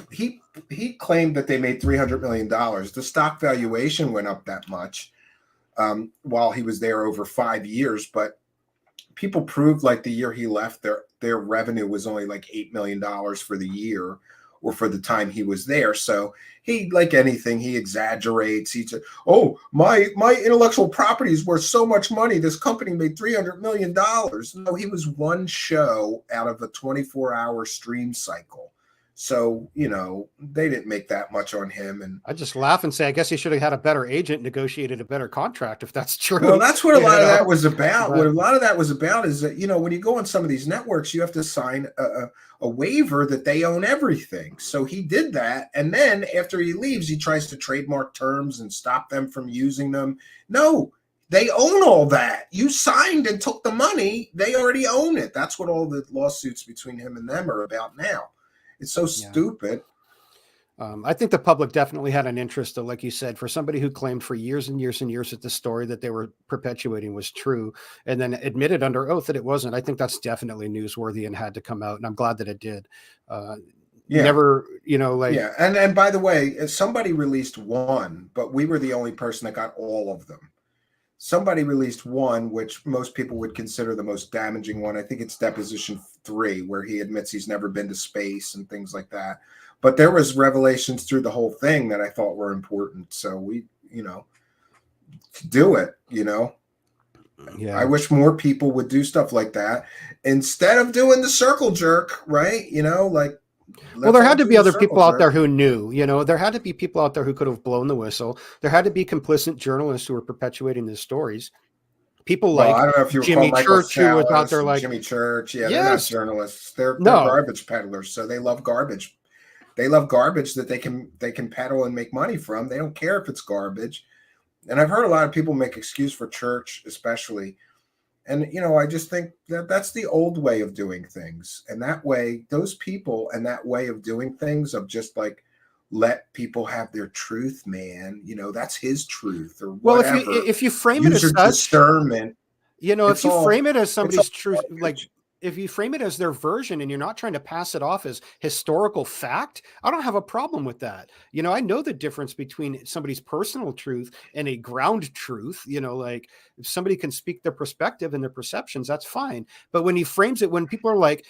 claimed that they made $300 million. The stock valuation went up that much while he was there over 5 years. But people proved like the year he left, their revenue was only like $8 million for the year or for the time he was there. So he, like anything, he exaggerates. He said, oh, my intellectual property is worth so much money. This company made $300 million. No, he was one show out of a 24-hour stream cycle. So, they didn't make that much on him. And I just laugh and say, I guess he should have had a better agent, negotiated a better contract, if that's true. Well, that's what a lot of that was about. What a lot of that was about is that, when you go on some of these networks, you have to sign a waiver that they own everything. So he did that. And then after he leaves, he tries to trademark terms and stop them from using them. No, they own all that. You signed and took the money. They already own it. That's what all the lawsuits between him and them are about now. It's so stupid. I think the public definitely had an interest, though, like you said, for somebody who claimed for years and years and years that the story that they were perpetuating was true and then admitted under oath that it wasn't. I think that's definitely newsworthy and had to come out. And I'm glad that it did. Never, And by the way, somebody released one, but we were the only person that got all of them. Somebody released one, which most people would consider the most damaging one. I think it's deposition 3, where he admits he's never been to space and things like that. But there was revelations through the whole thing that I thought were important. So we, do it, Yeah. I wish more people would do stuff like that instead of doing the circle jerk, right? Well, there had to be other people out there who knew, there had to be people out there who could have blown the whistle. There had to be complicit journalists who were perpetuating these stories. People like I don't know if you Jimmy Church, who was out there like Jimmy Church. Yeah, they're not journalists. They're garbage peddlers. So they love garbage. They love garbage that they can peddle and make money from. They don't care if it's garbage. And I've heard a lot of people make excuse for Church, especially. And, I just think that that's the old way of doing things. And that way, those people and that way of doing things of just like, let people have their truth, man. That's his truth or whatever. Well, if you frame it as such, discernment, if you frame it as somebody's truth, like if you frame it as their version and you're not trying to pass it off as historical fact, I don't have a problem with that. I know the difference between somebody's personal truth and a ground truth. Like if somebody can speak their perspective and their perceptions, that's fine. But when he frames it, when people are like,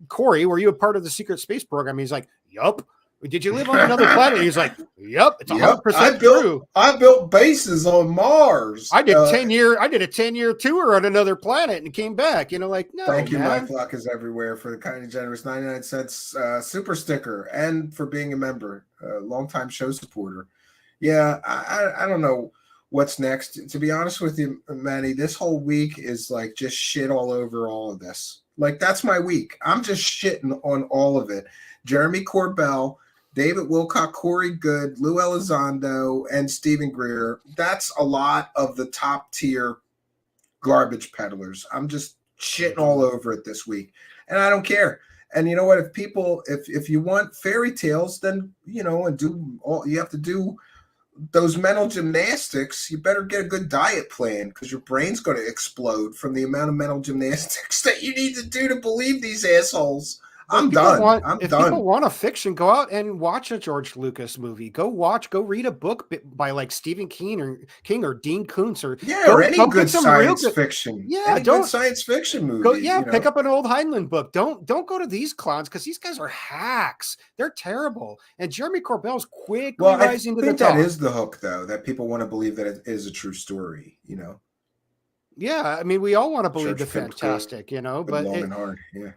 Cory, were you a part of the secret space program? He's like, yup. Did you live on another planet? He's like, yep, it's 100% true. I built bases on Mars. I did a 10-year tour on another planet and came back. No. Thank you, Mike Flock is everywhere, for the kind and generous 99 cents super sticker and for being a member, longtime show supporter. Yeah, I don't know what's next. To be honest with you, Manny, this whole week is like just shit all over all of this. Like that's my week. I'm just shitting on all of it. Jeremy Corbell, David Wilcock, Cory Goode, Lou Elizondo, and Stephen Greer. That's a lot of the top tier garbage peddlers. I'm just shitting all over it this week, and I don't care. And you know what? If you want fairy tales, then and do all you have to do. Those mental gymnastics, you better get a good diet plan because your brain's going to explode from the amount of mental gymnastics that you need to do to believe these assholes. I'm done. If people want a fiction, go out and watch a George Lucas movie. Go read a book by like Stephen King or Dean Koontz or any good science fiction. Yeah, good science fiction movie. Pick up an old Heinlein book. Don't go to these clowns because these guys are hacks. They're terrible. And Jeremy Corbell's quickly rising to the top. I think that is the hook, though, that people want to believe that it is a true story. Yeah, I mean, we all want to believe the fantastic, but long and hard. Yeah.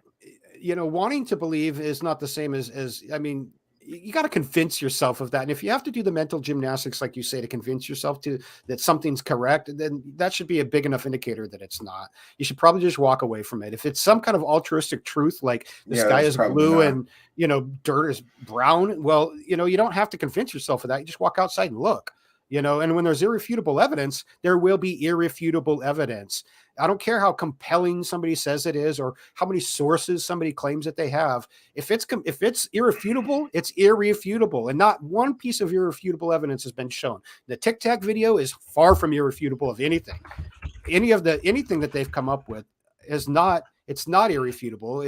Wanting to believe is not the same as I mean, you got to convince yourself of that. And if you have to do the mental gymnastics, like you say, to convince yourself that something's correct, then that should be a big enough indicator that it's not. You should probably just walk away from it. If it's some kind of altruistic truth, like the sky is blue and, dirt is brown, well, you don't have to convince yourself of that. You just walk outside and look. And when there's irrefutable evidence, there will be irrefutable evidence. I don't care how compelling somebody says it is or how many sources somebody claims that they have. If it's irrefutable, it's irrefutable. And not one piece of irrefutable evidence has been shown. The Tic Tac video is far from irrefutable of anything. Anything that they've come up with it's not irrefutable.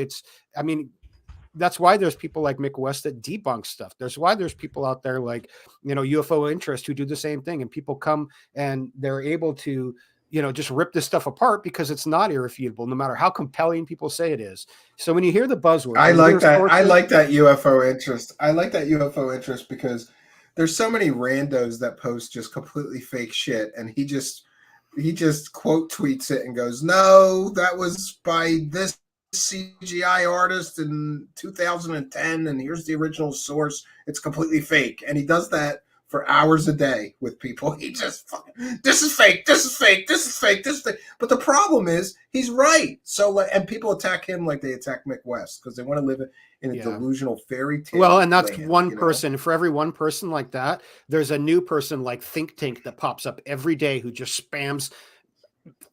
That's why there's people like Mick West that debunk stuff. There's why there's people out there like, UFO Interest who do the same thing, and people come and they're able to, just rip this stuff apart because it's not irrefutable, no matter how compelling people say it is. So when you hear the buzzword, I like that UFO Interest. I like that UFO Interest because there's so many randos that post just completely fake shit, and he just quote tweets it and goes, "No, that was by this CGI artist in 2010, and here's the original source. It's completely fake." And he does that for hours a day with people. He just this is fake, this is fake, this is fake, this is fake. But the problem is he's right. So and people attack him like they attack Mick West because they want to live in a delusional fairy tale. Well, and that's one person. For every one person like that, there's a new person like Think Tank that pops up every day who just spams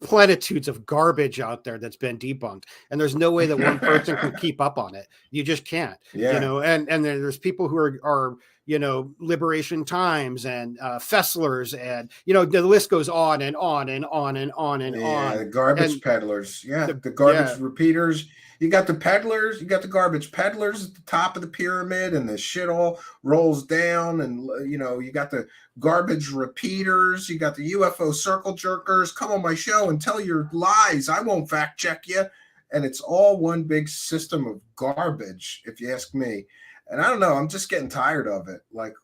plenitudes of garbage out there that's been debunked, and there's no way that one person can keep up on it. You just can't. And there's people who are Liberation Times and Fesslers, and the list goes on and on and on and on and on. The garbage peddlers, the garbage repeaters. You got the peddlers, you got the garbage peddlers at the top of the pyramid, and the shit all rolls down. And you got the garbage repeaters, you got the UFO circle jerkers. Come on my show and tell your lies. I won't fact check you. And it's all one big system of garbage, if you ask me. And I don't know, I'm just getting tired of it. Like,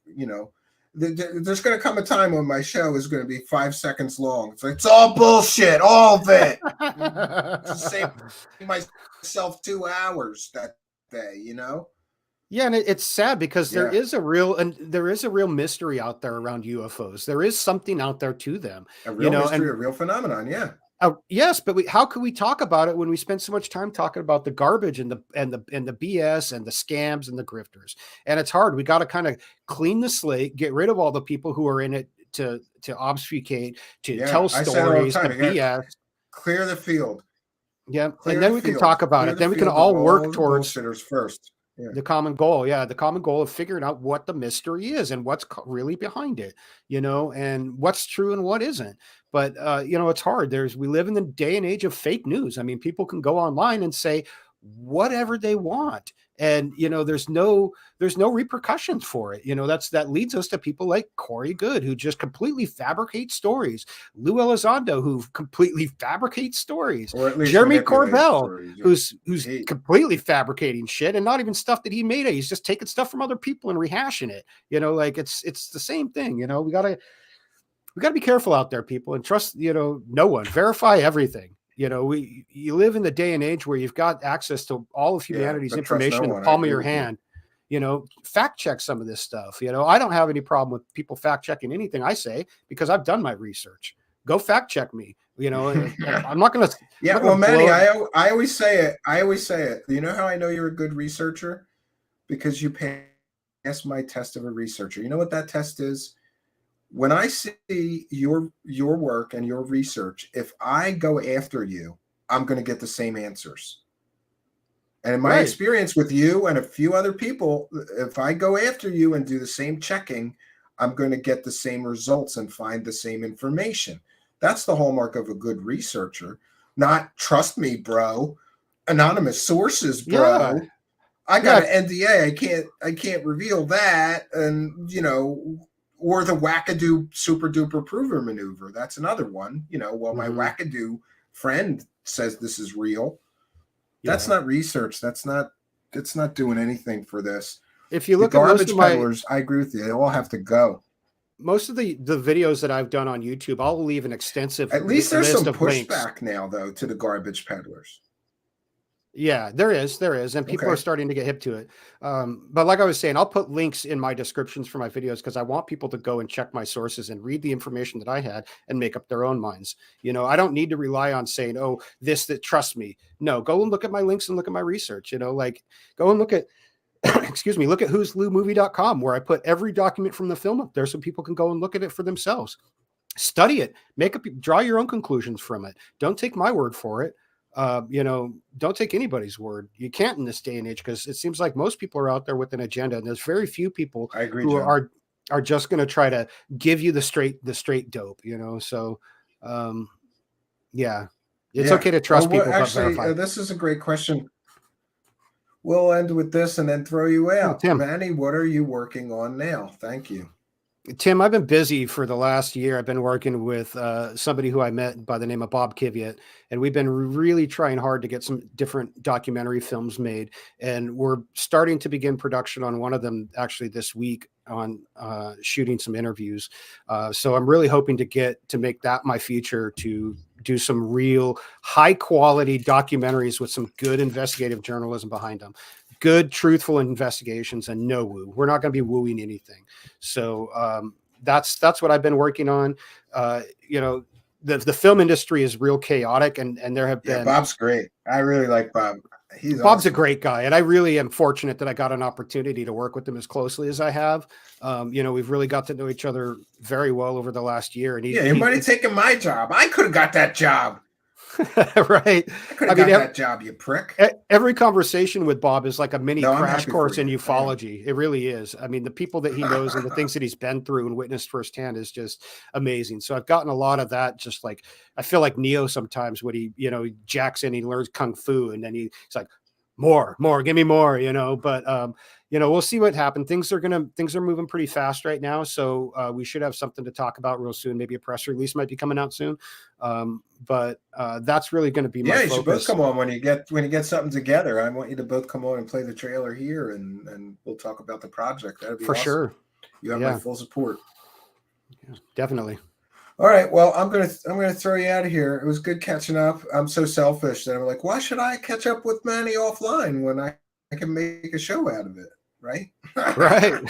there's going to come a time when my show is going to be 5 seconds long. It's like, it's all bullshit, all of it. To save myself 2 hours that day, Yeah, and it's sad because there is a real mystery out there around UFOs. There is something out there to them. A real mystery, a real phenomenon, yeah. Yes, but how can we talk about it when we spend so much time talking about the garbage and the BS and the scams and the grifters? And it's hard. We got to kind of clean the slate, get rid of all the people who are in it to obfuscate, to tell stories, and BS. Clear the field. Yeah, and then we can talk about it. Then we can all work towards bullshitters first. Yeah. The common goal. Yeah. The common goal of figuring out what the mystery is and what's really behind it, and what's true and what isn't. But, it's hard. We live in the day and age of fake news. I mean, people can go online and say whatever they want. And, there's no repercussions for it. That leads us to people like Cory Goode, who just completely fabricates stories. Lou Elizondo, who completely fabricates stories. Jeremy Corbell, who's completely fabricating shit, and not even stuff that he made. He's just taking stuff from other people and rehashing it. It's the same thing. We got to be careful out there, people, and trust, no one. Verify everything. You live in the day and age where you've got access to all of humanity's information in the palm of your hand. Fact check some of this stuff. I don't have any problem with people fact checking anything I say because I've done my research. Go fact check me. I'm not going to. Yeah, well, Manny, I always say it. You know how I know you're a good researcher? Because you pass my test of a researcher. You know what that test is? When I see your work and your research, if I go after you I'm going to get the same answers. And in my experience with you and a few other people, if I go after you and do the same checking, I'm going to get the same results and find the same information. That's the hallmark of a good researcher. Not trust me, bro. Anonymous sources, bro. Yeah. I got an NDA. I can't reveal that. And, you know, or the wackadoo super duper prover maneuver. That's another one. You know, well, my wackadoo friend says this is real. That's not research. It's not doing anything for this. If you look the at garbage peddlers, I agree with you. They all have to go. Most of the videos that I've done on YouTube, I'll leave an extensive At least there's some links. pushback now, though, to the garbage peddlers. Yeah, there is, and people are starting to get hip to it. But like I was saying, I'll put links in my descriptions for my videos because I want people to go and check my sources and read the information that I had and make up their own minds. You know, I don't need to rely on saying, "Oh, that trust me." No, go and look at my links and look at my research. You know, like go and look at, excuse me, look at whoslewmovie.com where I put every document from the film up there so people can go and look at it for themselves. Study it, draw your own conclusions from it. Don't take my word for it. You know, don't take anybody's word. You can't in this day and age because it seems like most people are out there with an agenda, and there's very few people who are just going to try to give you the straight dope. You know, so it's okay to trust people. Actually, this is a great question. We'll end with this and then throw you out. Tim. Manny, what are you working on now? Thank you. Tim, I've been busy for the last year. I've been working with somebody who I met by the name of Bob Kiviat, and we've been really trying hard to get some different documentary films made. And we're starting to begin production on one of them actually this week on shooting some interviews. So I'm really hoping to make that my future, to do some real high quality documentaries with some good investigative journalism behind them. Good, truthful investigations and no woo. We're not going to be wooing anything. So that's what I've been working on. You know, the film industry is real chaotic, and there have been. Bob's great. I really like Bob. Bob's awesome. A great guy, and I really am fortunate that I got an opportunity to work with him as closely as I have. You know, we've really got to know each other very well over the last year. And everybody taking my job. I could have got that job. Right. I could have got that job, you prick. Every conversation with Bob is like a mini crash course in ufology. It really is. I mean, the people that he knows and the things that he's been through and witnessed firsthand is just amazing. So I've gotten a lot of that. Just like, I feel like Neo sometimes when he jacks in, he learns Kung Fu and then he's like, more, give me more, but, we'll see what happens. Things are moving pretty fast right now. So we should have something to talk about real soon. Maybe a press release might be coming out soon. But that's really going to be my focus. You should both come on when you get something together. I want you to both come on and play the trailer here and we'll talk about the project. That'd be for awesome. Sure. You have my full support. Yeah, definitely. All right. Well, I'm gonna throw you out of here. It was good catching up. I'm so selfish that I'm like, why should I catch up with Manny offline when I can make a show out of it, right? Right.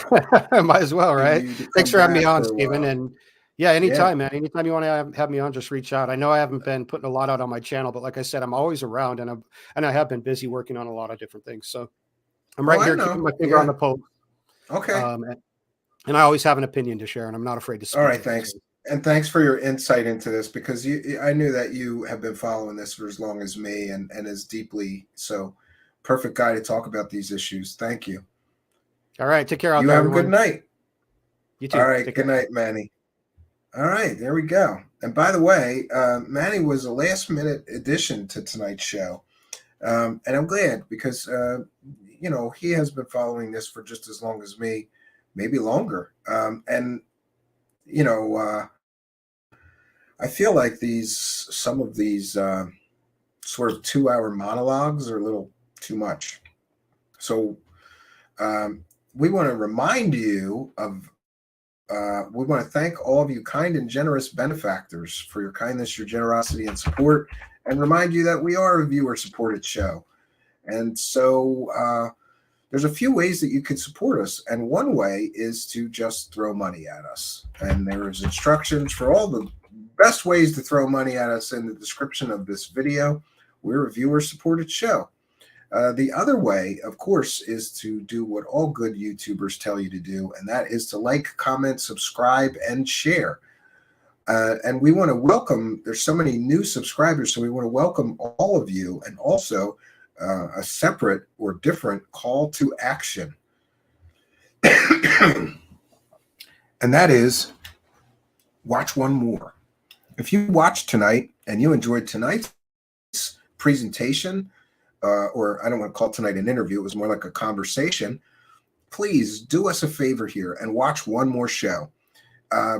Might as well, right? Thanks for having me on, Stephen. And anytime, man. Anytime you want to have me on, just reach out. I know I haven't been putting a lot out on my channel, but like I said, I'm always around, and I have been busy working on a lot of different things. So I'm right here keeping my finger on the pulse. Okay. And I always have an opinion to share, and I'm not afraid to speak. All right. Thanks. And thanks for your insight into this, because I knew that you have been following this for as long as me and as deeply. So perfect guy to talk about these issues. Thank you. All right. Take care. You have a good night. You too. All right. Good night, Manny. All right. There we go. And by the way, Manny was a last minute addition to tonight's show. And I'm glad because, he has been following this for just as long as me, maybe longer. I feel like some of these sort of 2-hour monologues are a little too much. So we want to remind you of, we want to thank all of you kind and generous benefactors for your kindness, your generosity, and support, and remind you that we are a viewer-supported show. And so there's a few ways that you could support us, and one way is to just throw money at us. And there's instructions for all the best ways to throw money at us in the description of this video. We're a viewer-supported show. The other way, of course, is to do what all good YouTubers tell you to do, and that is to like, comment, subscribe, and share. And we want to welcome, there's so many new subscribers, so we want to welcome all of you, and also a separate or different call to action. And that is, watch one more. If you watched tonight and you enjoyed tonight's presentation, or I don't want to call tonight an interview, it was more like a conversation, please do us a favor here and watch one more show.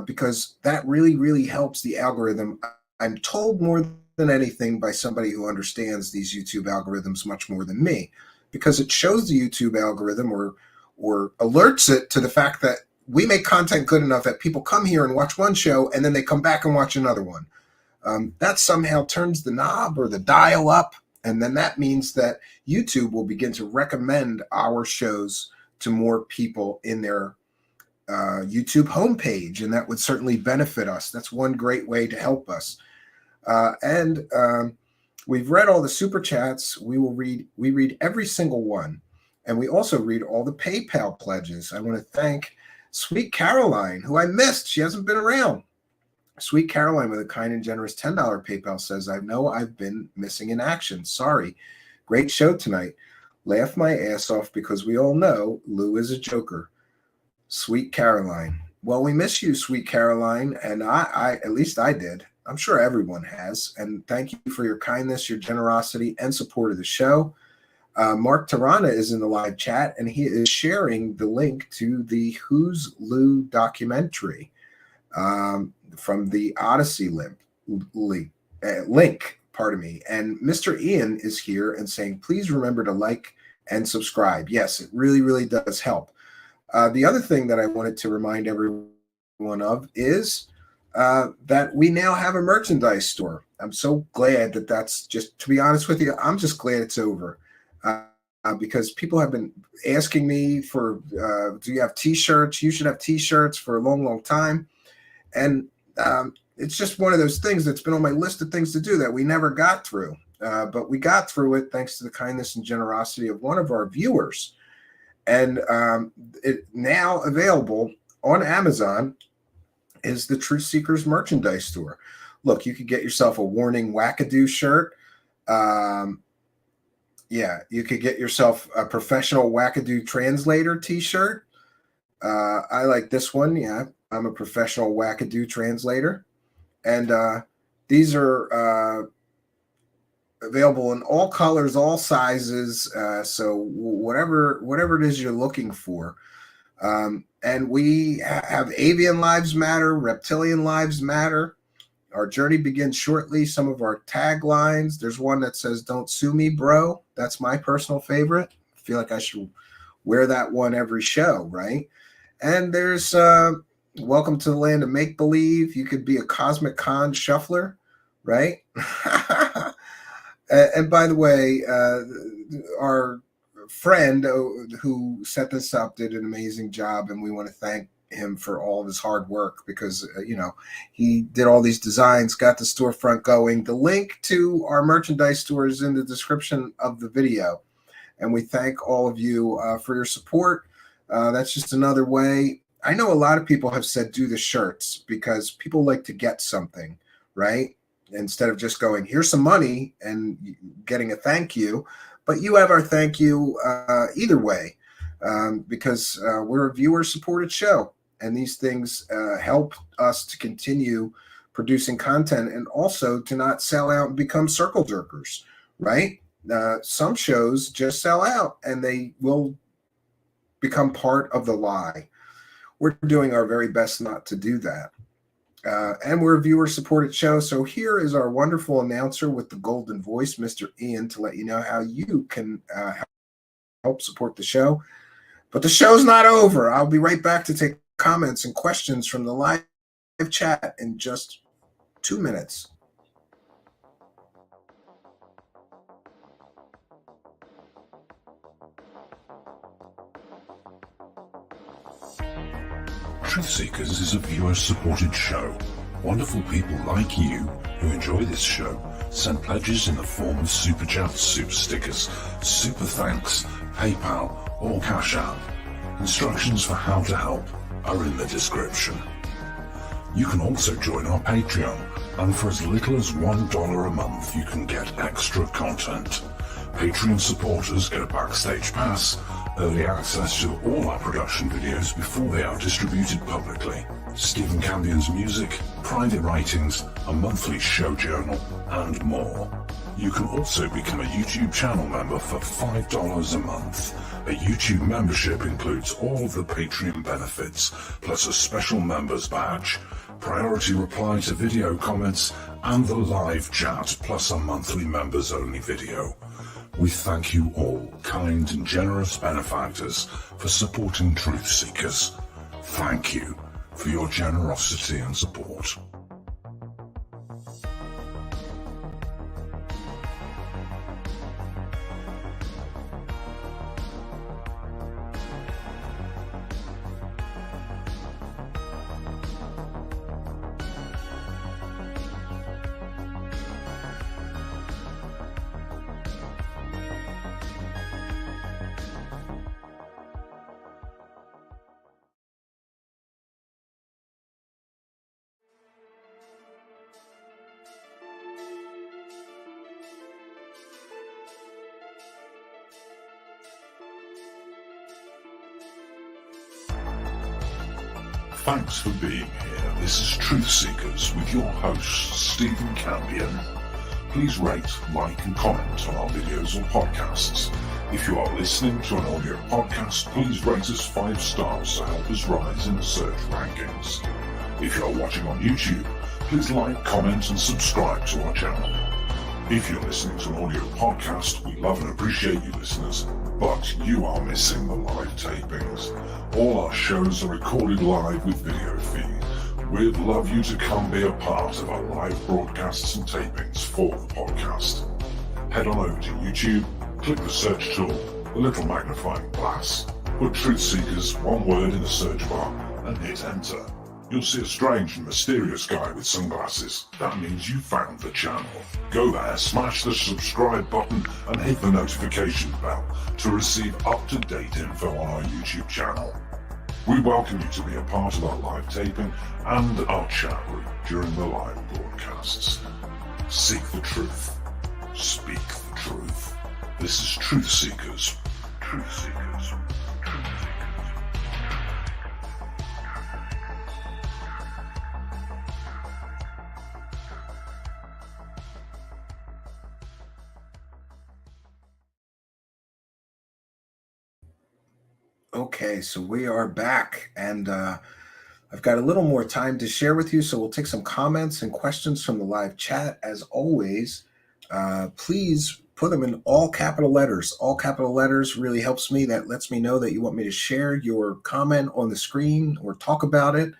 Because that really, really helps the algorithm. I'm told more than anything by somebody who understands these YouTube algorithms much more than me, because it shows the YouTube algorithm or alerts it to the fact that we make content good enough that people come here and watch one show and then they come back and watch another one. That somehow turns the knob or the dial up, and then that means that YouTube will begin to recommend our shows to more people in their YouTube homepage, and that would certainly benefit us. That's one great way to help us. And we've read all the super chats. We read every single one, and we also read all the PayPal pledges. I want to thank Sweet Caroline, who I missed. She hasn't been around. Sweet Caroline with a kind and generous $10 PayPal says, I know I've been missing in action. Sorry. Great show tonight. Laugh my ass off because we all know Lou is a joker. Sweet Caroline. Well, we miss you, Sweet Caroline, and I at least I did. I'm sure everyone has. And thank you for your kindness, your generosity, and support of the show. Mark Tarana is in the live chat, and he is sharing the link to the Who's Lou documentary from the Odyssey link. Pardon me. And Mr. Ian is here and saying, please remember to like and subscribe. Yes, it really, really does help. The other thing that I wanted to remind everyone of is that we now have a merchandise store. I'm so glad that that's just, to be honest with you, I'm just glad it's over because people have been asking me for, do you have T-shirts? You should have T-shirts for a long, long time. And it's just one of those things that's been on my list of things to do that we never got through. But we got through it thanks to the kindness and generosity of one of our viewers. And it now available on Amazon is the Truthseekers merchandise store. Look, you could get yourself a Warning Wackadoo shirt. Yeah, you could get yourself a Professional Wackadoo Translator t-shirt. I like this one. Yeah, I'm a Professional Wackadoo Translator. And these are available in all colors, all sizes. So whatever it is you're looking for. And we have Avian Lives Matter, Reptilian Lives Matter. Our journey begins shortly. Some of our taglines. There's one that says, don't sue me, bro. That's my personal favorite. I feel like I should wear that one every show, right? And there's welcome to the land of make-believe. You could be a Cosmic Con shuffler, right? And by the way, our friend who set this up did an amazing job, and we want to thank him for all of his hard work because, he did all these designs, got the storefront going. The link to our merchandise store is in the description of the video. And we thank all of you for your support. That's just another way. I know a lot of people have said do the shirts because people like to get something, right? Instead of just going, here's some money and getting a thank you. But you have our thank you either way because we're a viewer-supported show. And these things help us to continue producing content and also to not sell out and become circle jerkers, right? Some shows just sell out and they will become part of the lie. We're doing our very best not to do that. And we're a viewer-supported show. So here is our wonderful announcer with the golden voice, Mr. Ian, to let you know how you can help support the show. But the show's not over. I'll be right back to take comments and questions from the live chat in just 2 minutes. Truthseekers is a viewer-supported show. Wonderful people like you who enjoy this show send pledges in the form of super chats, super stickers, super thanks, PayPal, or Cash App. Instructions for how to help are in the description. You can also join our Patreon, and for as little as $1 a month, you can get extra content. Patreon supporters get a backstage pass, early access to all our production videos before they are distributed publicly, Stephen Campion's music, private writings, a monthly show journal, and more. You can also become a YouTube channel member for $5 a month. A YouTube membership includes all of the Patreon benefits, plus a special members badge, priority reply to video comments, and the live chat, plus a monthly members-only video. We thank you all, kind and generous benefactors, for supporting Truth Seekers. Thank you for your generosity and support. Thanks for being here. This is Truth Seekers with your host, Stephen Campion. Please rate, like, and comment on our videos or podcasts. If you are listening to an audio podcast, please rate us 5 stars to help us rise in the search rankings. If you are watching on YouTube, please like, comment, and subscribe to our channel. If you're listening to an audio podcast, we love and appreciate you listeners, but you are missing the live tapings. All our shows are recorded live with video feed. We'd love you to come be a part of our live broadcasts and tapings for the podcast. Head on over to YouTube, click the search tool, the little magnifying glass, put Truth Seekers, one word in the search bar, and hit enter. You'll see a strange and mysterious guy with sunglasses. That means you found the channel. Go there, smash the subscribe button, and hit the notification bell to receive up-to-date info on our YouTube channel. We welcome you to be a part of our live taping and our chat room during the live broadcasts. Seek the truth. Speak the truth. This is Truth Seekers. Truth Seekers. Truth Seekers. Okay, so we are back, and I've got a little more time to share with you, so we'll take some comments and questions from the live chat. As always, please put them in all capital letters. All capital letters really helps me. That lets me know that you want me to share your comment on the screen or talk about it.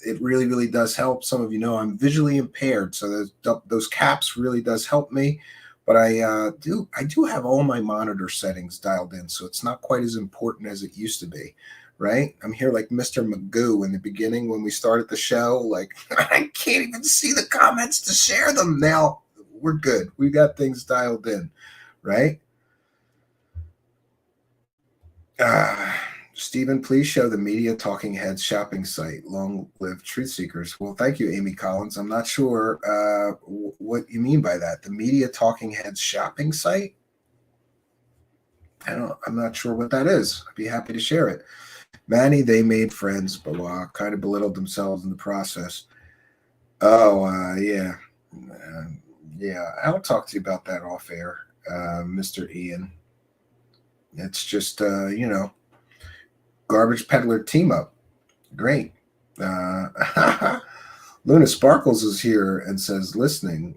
It really, really does help. Some of you know I'm visually impaired, so those caps really does help me. But I do have all my monitor settings dialed in, so it's not quite as important as it used to be, right? I'm here like Mr. Magoo in the beginning when we started the show. Like, I can't even see the comments to share them. Now we're good. We got things dialed in, right? Stephen, please show the Media Talking Heads shopping site. Long live Truth Seekers. Well, thank you, Amy Collins. I'm not sure what you mean by that. The Media Talking Heads shopping site? I'm not sure what that is. I'd be happy to share it. Manny, they made friends, but kind of belittled themselves in the process. Yeah. Yeah, I'll talk to you about that off air, Mr. Ian. It's just, Garbage Peddler team up. Great. Luna Sparkles is here and says, listening.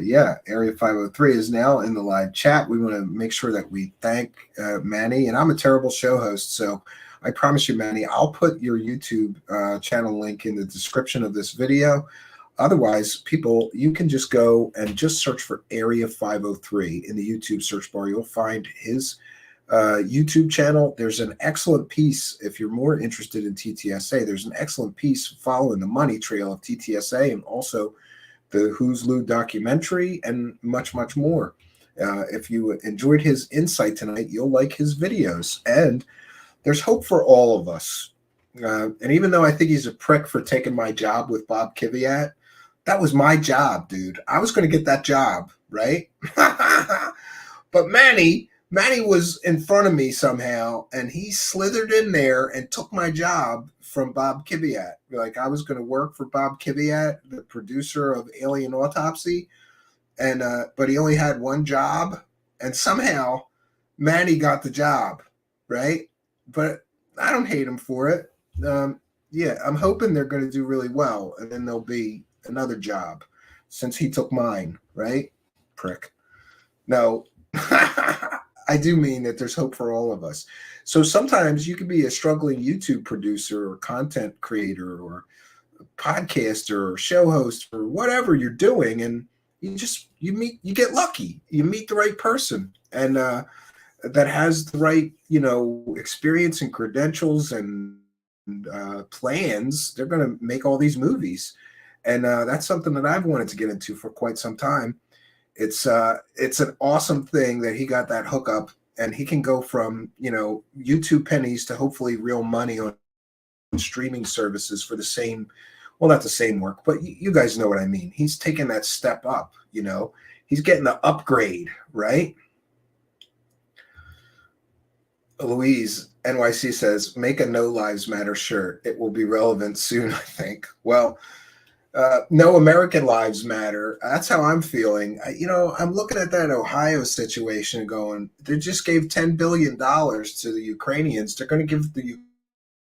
Yeah, Area 503 is now in the live chat. We want to make sure that we thank Manny. And I'm a terrible show host, so I promise you, Manny, I'll put your YouTube channel link in the description of this video. Otherwise, people, you can just go and just search for Area 503 in the YouTube search bar. You'll find his YouTube channel. There's an excellent piece, if you're more interested in TTSA, there's an excellent piece following the money trail of TTSA and also the Who's Lou documentary and much, much more. If you enjoyed his insight tonight, you'll like his videos. And there's hope for all of us. And even though I think he's a prick for taking my job with Bob Kiviat, that was my job, dude. I was going to get that job, right? But Manny was in front of me somehow, and he slithered in there and took my job from Bob Kiviat. Like, I was going to work for Bob Kiviat, the producer of Alien Autopsy, and but he only had one job, and somehow Manny got the job, right? But I don't hate him for it. Yeah, I'm hoping they're going to do really well, and then there'll be another job since he took mine, right? Prick. No, I do mean that there's hope for all of us. So sometimes you could be a struggling YouTube producer or content creator or podcaster or show host or whatever you're doing, and you get lucky. You meet the right person, and that has the right, experience and credentials and plans. They're going to make all these movies, and that's something that I've wanted to get into for quite some time. It's an awesome thing that he got that hookup, and he can go from YouTube pennies to hopefully real money on streaming services for the same, well, not the same work, but you guys know what I mean. He's taking that step up. He's getting the upgrade, right? Louise, NYC says, make a No Lives Matter shirt. It will be relevant soon, I think. Well, no American Lives Matter. That's how I'm feeling. I'm looking at that Ohio situation going, they just gave $10 billion to the Ukrainians. They're going to give the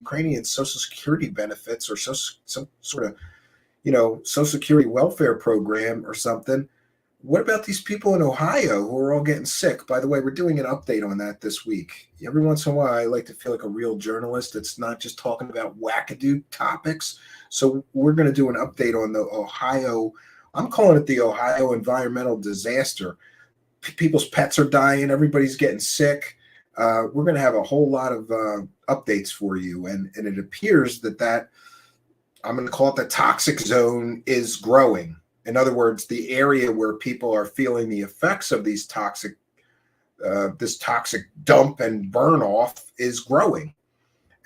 Ukrainians Social Security benefits or some sort of, Social Security welfare program or something. What about these people in Ohio who are all getting sick? By the way, we're doing an update on that this week. Every once in a while, I like to feel like a real journalist that's not just talking about wackadoo topics. So we're going to do an update on the Ohio. I'm calling it the Ohio environmental disaster. People's pets are dying. Everybody's getting sick. We're going to have a whole lot of updates for you. And it appears that I'm going to call it the toxic zone is growing. In other words, the area where people are feeling the effects of these this toxic dump and burn off is growing.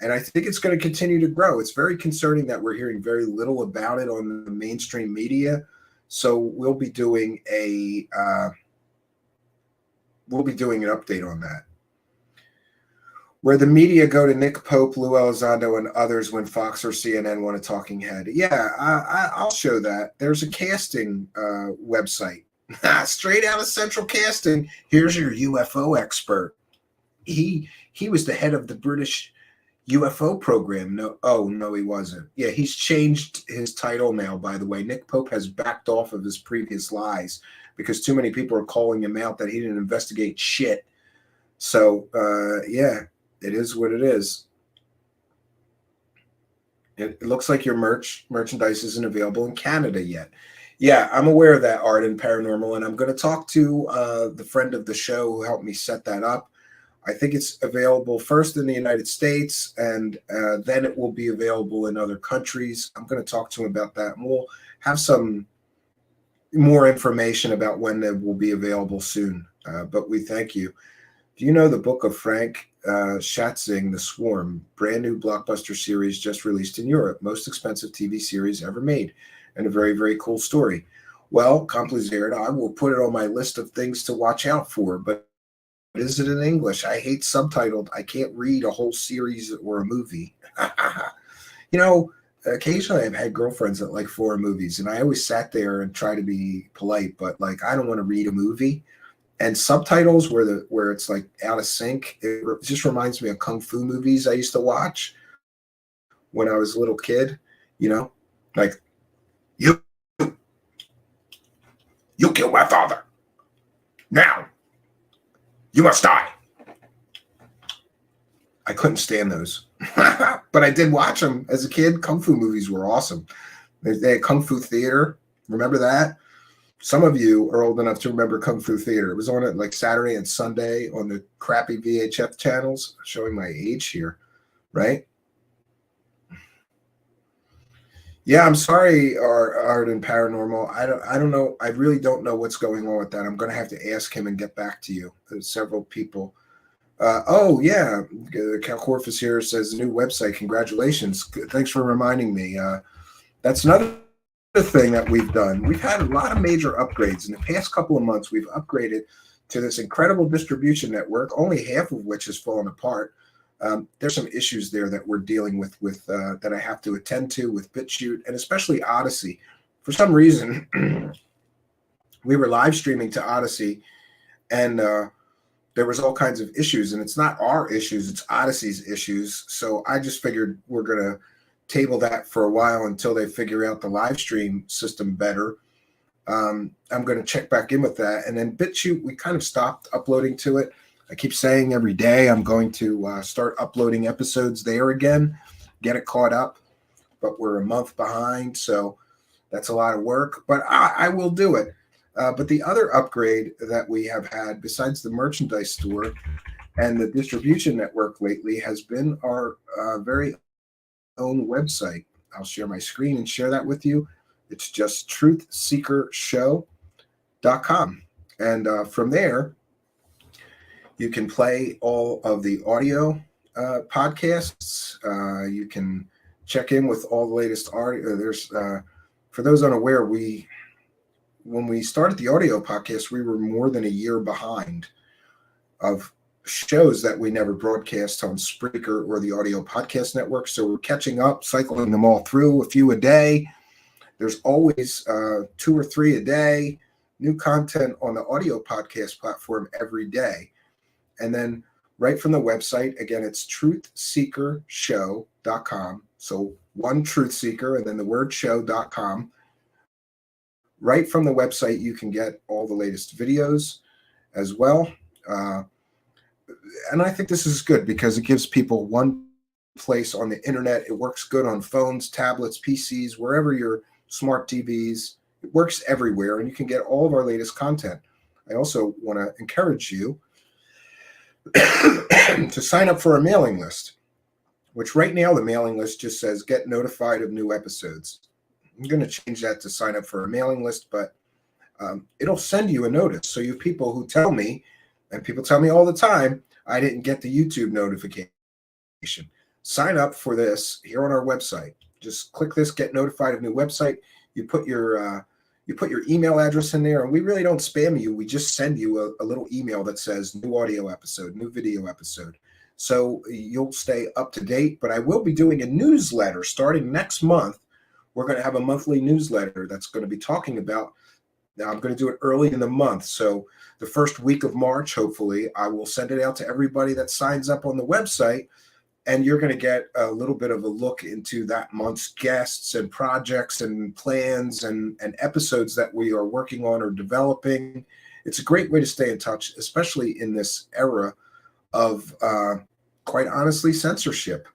And I think it's going to continue to grow. It's very concerning that we're hearing very little about it on the mainstream media. So we'll be doing an update on that. Where the media go to Nick Pope, Lou Elizondo, and others when Fox or CNN want a talking head. Yeah, I'll show that. There's a casting website. Straight out of Central Casting. Here's your UFO expert. He was the head of the British UFO program. No, he wasn't. Yeah, he's changed his title now, by the way. Nick Pope has backed off of his previous lies because too many people are calling him out that he didn't investigate shit. So, yeah. It is what it is. It looks like your merchandise isn't available in Canada yet. Yeah, I'm aware of that, Art and Paranormal, and I'm going to talk to the friend of the show who helped me set that up. I think it's available first in the United States, and then it will be available in other countries. I'm going to talk to him about that, and we'll have some more information about when it will be available soon. But we thank you. Do you know the book of Frank Schatzing, The Swarm, brand new blockbuster series just released in Europe, most expensive TV series ever made, and a very, very cool story. Well, complicated. I will put it on my list of things to watch out for, but is it in English? I hate subtitled. I can't read a whole series or a movie. Occasionally I've had girlfriends that like foreign movies, and I always sat there and try to be polite, but I don't want to read a movie. And subtitles where it's out of sync, it just reminds me of kung fu movies I used to watch when I was a little kid. You killed my father. Now you must die. I couldn't stand those, but I did watch them as a kid. Kung fu movies were awesome. They had Kung Fu Theater. Remember that? Some of you are old enough to remember Kung Fu Theater. It was on at Saturday and Sunday on the crappy VHF channels, showing my age here, right? Yeah, I'm sorry, Art and Paranormal. I don't know. I really don't know what's going on with that. I'm going to have to ask him and get back to you. There's several people Oh yeah, Calcorphus here says new website. Congratulations! Thanks for reminding me. That's another thing that we've done. We've had a lot of major upgrades in the past couple of months. We've upgraded to this incredible distribution network, only half of which has fallen apart. There's some issues there that we're dealing with that I have to attend to with BitChute and especially Odyssey. For some reason, we were live streaming to Odyssey, and there was all kinds of issues, and it's not our issues, it's Odyssey's issues. So I just figured we're going to table that for a while until they figure out the live stream system better. I'm going to check back in with that. And then BitChute, we kind of stopped uploading to it. I keep saying every day I'm going to start uploading episodes there again, get it caught up, but we're a month behind, so that's a lot of work, but I will do it. But the other upgrade that we have had, besides the merchandise store and the distribution network lately, has been our very own website. I'll share my screen and share that with you. It's just truthseekershow.com. And from there, you can play all of the audio podcasts. You can check in with all the latest audio. There's, for those unaware, when we started the audio podcast, we were more than a year behind of shows that we never broadcast on Spreaker or the Audio Podcast Network. So we're catching up, cycling them all through, a few a day. There's always 2 or 3 a day, new content on the audio podcast platform every day. And then right from the website, again, it's truthseekershow.com. So one truth seeker and then the word show.com. Right from the website, you can get all the latest videos as well. And I think this is good because it gives people one place on the internet. It works good on phones, tablets, PCs, wherever your smart TVs. It works everywhere, and you can get all of our latest content. I also want to encourage you to sign up for a mailing list, which right now the mailing list just says get notified of new episodes. I'm going to change that to sign up for a mailing list, but it'll send you a notice. So you have people who tell me, and people tell me all the time, I didn't get the YouTube notification. Sign up for this here on our website. Just click this, get notified of new website. You put your email address in there, and we really don't spam you. We just send you a little email that says new audio episode, new video episode. So you'll stay up to date, but I will be doing a newsletter starting next month. We're going to have a monthly newsletter that's going to be talking about, now I'm going to do it early in the month. So the first week of March, hopefully, I will send it out to everybody that signs up on the website. And you're going to get a little bit of a look into that month's guests and projects and plans and episodes that we are working on or developing. It's a great way to stay in touch, especially in this era of, quite honestly, censorship.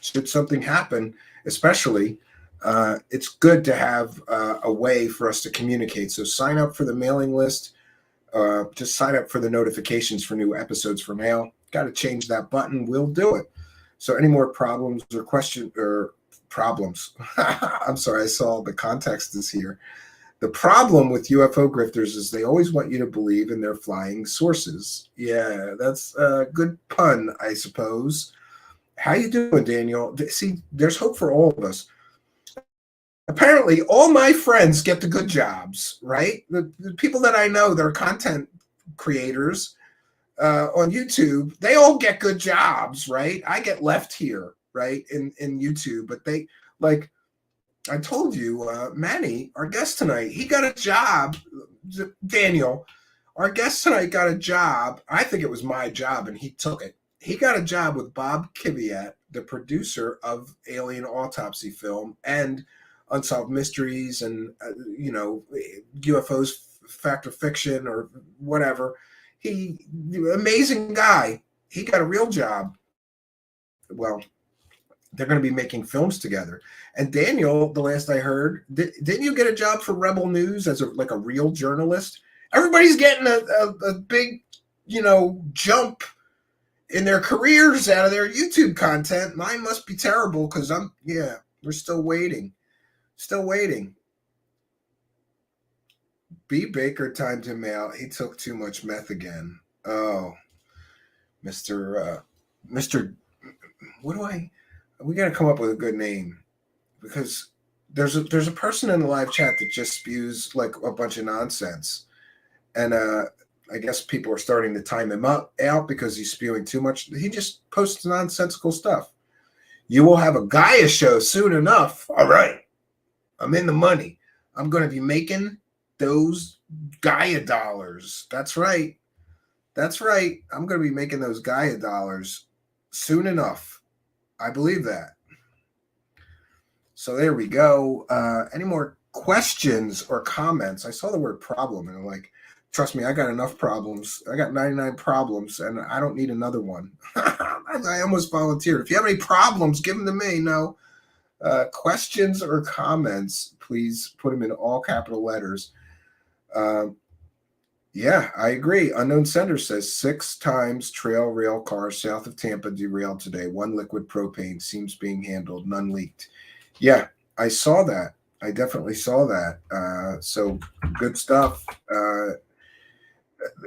Should something happen, especially, it's good to have a way for us to communicate. So sign up for the mailing list. Just sign up for the notifications for new episodes for now. Got to change that button. We'll do it. So any more problems or problems? I'm sorry, I saw the context is here. The problem with UFO grifters is they always want you to believe in their flying sources. Yeah, that's a good pun, I suppose. How you doing, Daniel? See, there's hope for all of us. Apparently, all my friends get the good jobs, right? The people that I know that are content creators on YouTube, they all get good jobs, right? I get left here, right, in YouTube. But they, like I told you, Manny, our guest tonight, he got a job. Daniel, our guest tonight got a job. I think it was my job, and he took it. He got a job with Bob Kiviat, the producer of Alien Autopsy film and Unsolved Mysteries and, UFOs, Fact or Fiction or whatever. Amazing guy. He got a real job. Well, they're going to be making films together. And Daniel, the last I heard, didn't you get a job for Rebel News as a real journalist? Everybody's getting a big, jump in their careers out of their YouTube content. Mine must be terrible because we're still waiting. Still waiting. B. Baker timed him out. He took too much meth again. Oh. Mr. We got to come up with a good name, because there's a person in the live chat that just spews like a bunch of nonsense. And I guess people are starting to time him out because he's spewing too much. He just posts nonsensical stuff. You will have a Gaia show soon enough. All right. I'm in the money. I'm going to be making those Gaia dollars. That's right. That's right. I'm going to be making those Gaia dollars soon enough. I believe that. So there we go. Any more questions or comments? I saw the word problem and I'm like, trust me, I got enough problems. I got 99 problems and I don't need another one. I almost volunteered. If you have any problems, give them to me. No. Questions or comments, please put them in all capital letters. Yeah, I agree. Unknown Sender says 6 times trail rail car south of Tampa derailed today. 1 liquid propane seems being handled, none leaked. Yeah, I saw that. I definitely saw that. So good stuff.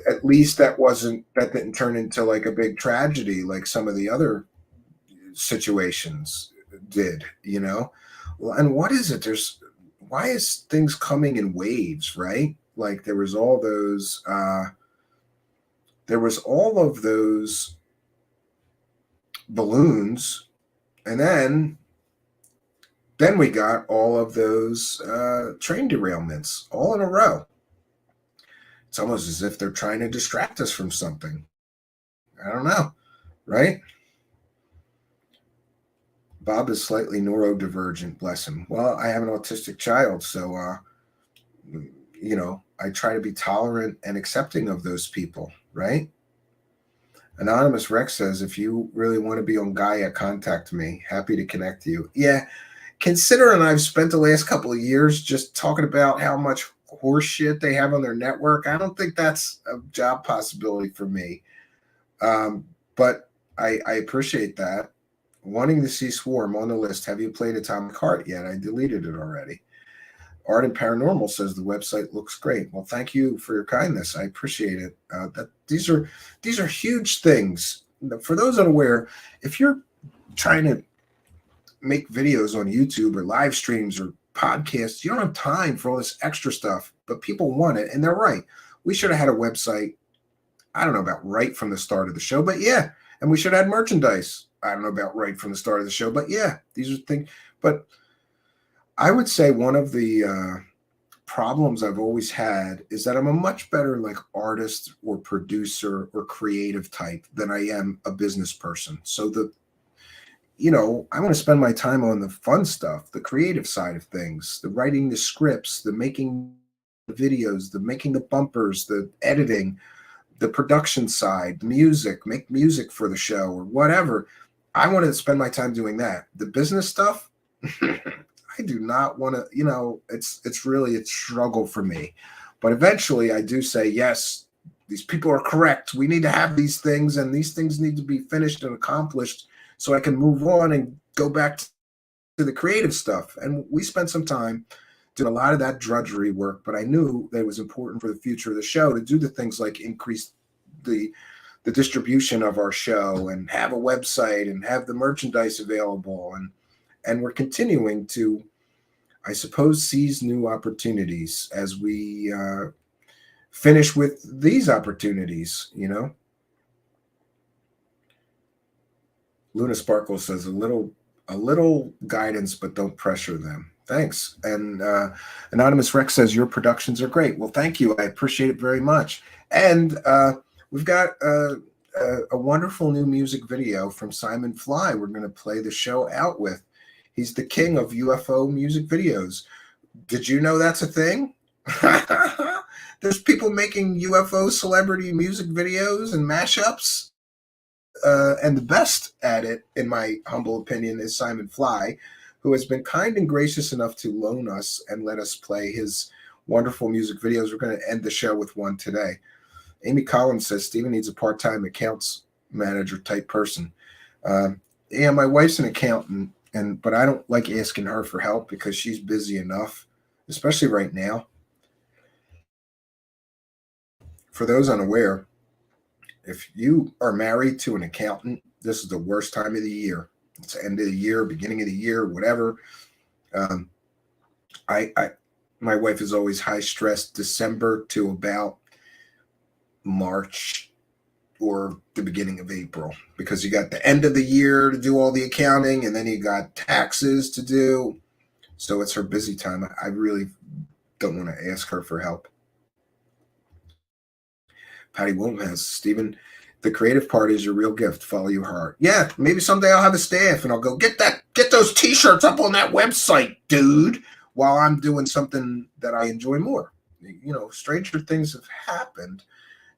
At least that didn't turn into like a big tragedy like some of the other situations did, you know? And what is it? Why is things coming in waves, right? Like there was all of those balloons, and then we got all of those train derailments all in a row. It's almost as if they're trying to distract us from something. I don't know, right? Bob is slightly neurodivergent, bless him. Well, I have an autistic child, so I try to be tolerant and accepting of those people, right? Anonymous Rex says, if you really want to be on Gaia, contact me. Happy to connect you. Yeah, considering I've spent the last couple of years just talking about how much horse shit they have on their network, I don't think that's a job possibility for me. But I appreciate that. Wanting to see Swarm on the list. Have you played Atomic Heart yet? I deleted it already. Art and Paranormal says the website looks great. Well, thank you for your kindness. I appreciate it. These are huge things. For those unaware, if you're trying to make videos on YouTube or live streams or podcasts, you don't have time for all this extra stuff, but people want it, and they're right. We should have had a website, I don't know about right from the start of the show, but yeah. And we should have had merchandise. I don't know about right from the start of the show, but yeah, these are things. But I would say one of the problems I've always had is that I'm a much better like artist or producer or creative type than I am a business person. So I want to spend my time on the fun stuff, the creative side of things, the writing the scripts, the making the videos, the making the bumpers, the editing, the production side, the music, make music for the show or whatever. I want to spend my time doing that. The business stuff, I do not want to, it's really a struggle for me. But eventually I do say, yes, these people are correct. We need to have these things, and these things need to be finished and accomplished so I can move on and go back to the creative stuff. And we spent some time doing a lot of that drudgery work, but I knew that it was important for the future of the show to do the things like increase the distribution of our show and have a website and have the merchandise available. And we're continuing to, I suppose, seize new opportunities as we finish with these opportunities, Luna Sparkle says a little guidance, but don't pressure them. Thanks. And Anonymous Rex says your productions are great. Well, thank you. I appreciate it very much. And we've got a wonderful new music video from Simon Fly we're going to play the show out with. He's the king of UFO music videos. Did you know that's a thing? There's people making UFO celebrity music videos and mashups. And the best at it, in my humble opinion, is Simon Fly, who has been kind and gracious enough to loan us and let us play his wonderful music videos. We're going to end the show with one today. Amy Collins says Steven needs a part-time accounts manager type person. Yeah, my wife's an accountant, but I don't like asking her for help because she's busy enough, especially right now. For those unaware, If you are married to an accountant, this is the worst time of the year. It's the end of the year, beginning of the year, whatever. My wife is always high stress December to about March or the beginning of April, because you got the end of the year to do all the accounting, and then you got taxes to do. So it's her busy time. I really don't want to ask her for help. Patty Wilton has, Stephen, the creative part is your real gift. Follow your heart. Yeah, maybe someday I'll have a staff and I'll go get those t-shirts up on that website, dude, while I'm doing something that I enjoy more. You know, stranger things have happened.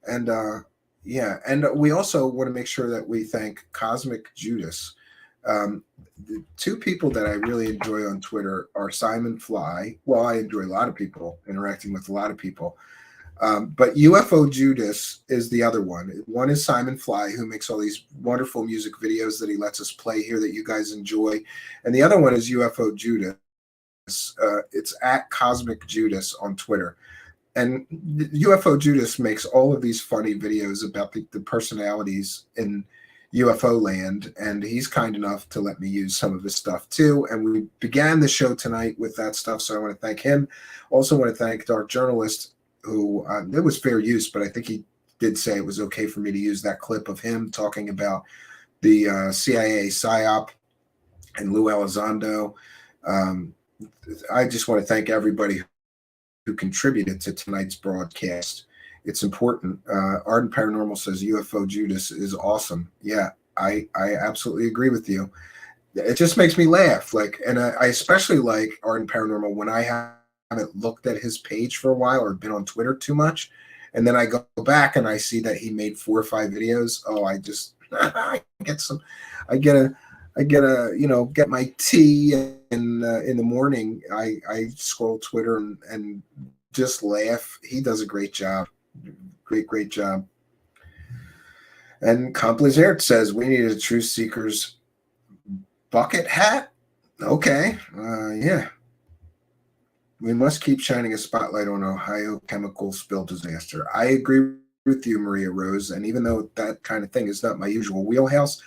And yeah, and we also want to make sure that we thank Cosmic Judas. The two people that I really enjoy on Twitter are Simon Fly. Well, I enjoy a lot of people, interacting with a lot of people. But UFO Judas is the other one. One is Simon Fly, who makes all these wonderful music videos that he lets us play here that you guys enjoy. And the other one is UFO Judas. It's at Cosmic Judas on Twitter. And UFO Judas makes all of these funny videos about the personalities in UFO land, and he's kind enough to let me use some of his stuff too. And we began the show tonight with that stuff, so I want to thank him. Also want to thank Dark Journalist, who it was fair use, but I think he did say it was okay for me to use that clip of him talking about the CIA PSYOP and Lou Elizondo. I just want to thank everybody who contributed to tonight's broadcast. It's important. Ardent Paranormal says UFO Judas is awesome. Yeah, I absolutely agree with you. It just makes me laugh. And I especially like Ardent Paranormal when I haven't looked at his page for a while or been on Twitter too much, and then I go back and I see that he made 4 or 5 videos. Oh, I just I get my tea in the morning. I scroll Twitter and just laugh. He does a great job. Great job. And Complizaert says we need a Truthseekers bucket hat. Okay. Yeah. We must keep shining a spotlight on Ohio chemical spill disaster. I agree with you, Maria Rose. And even though that kind of thing is not my usual wheelhouse,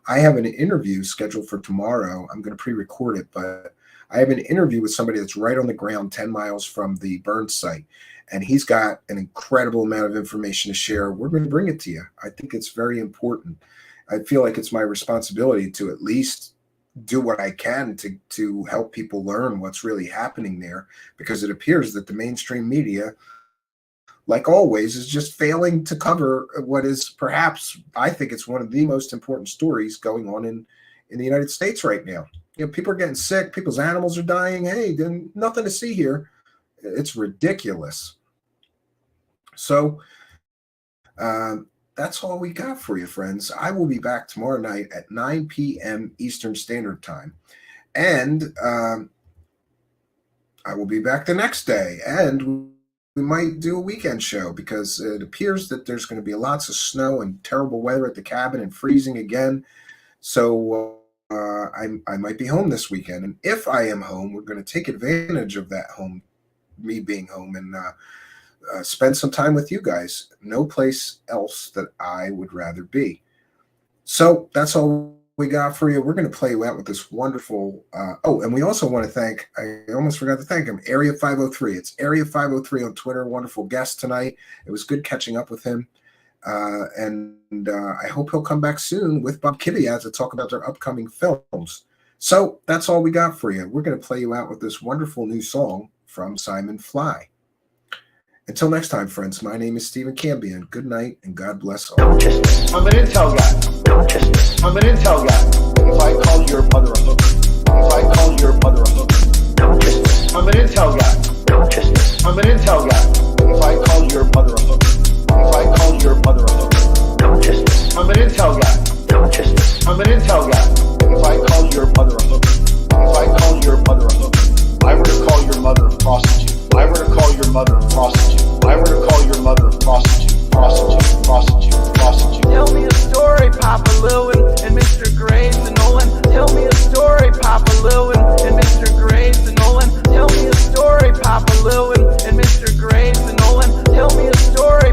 I have an interview scheduled for tomorrow. I'm going to pre-record it, but I have an interview with somebody that's right on the ground 10 miles from the burn site. And he's got an incredible amount of information to share. We're going to bring it to you. I think it's very important. I feel like it's my responsibility to at least do what I can to help people learn what's really happening there, because it appears that the mainstream media, like always, is just failing to cover what is perhaps, I think it's one of the most important stories going on in the United States right now. You know, people are getting sick, people's animals are dying. Hey, then nothing to see here. It's ridiculous. So that's all we got for you, friends. I will be back tomorrow night at 9 p.m. Eastern Standard Time. And I will be back the next day. And we might do a weekend show, because it appears that there's going to be lots of snow and terrible weather at the cabin and freezing again. So I might be home this weekend. And if I am home, we're going to take advantage of that me being home, and spend some time with you guys. No place else that I would rather be. So that's all we got for you. We're going to play you out with this wonderful and we also want to thank, I almost forgot to thank him, Area503. It's Area503 on Twitter. Wonderful guest tonight. It was good catching up with him. And I hope he'll come back soon with Bob Kiviat to talk about their upcoming films. So that's all we got for you. We're going to play you out with this wonderful new song from Simon Fly. Until next time, friends, my name is Stephen Cambion. Good night, and God bless all. Consciousness. I'm an intel guy. Consciousness. I'm an intel guy. If I call your mother a hooker. If I call your mother a hooker. Consciousness. I'm an intel guy. Consciousness. I'm an intel guy. If I call your mother a hooker. If I call your mother a hooker. Consciousness. I'm an intel guy. Consciousness. I'm an intel guy. If I call your mother a hooker. If I call your mother a hooker. If I were to call your mother a prostitute. If I were to call your mother a prostitute. If I were to call your mother a prostitute. Tell me a story, Papa Lou and Mr. Graves and Nolan. Tell me a story, Papa Lou and Mr. Graves and Nolan. Tell me a story, Papa Lou and Mr. Graves and Nolan. Tell me a story,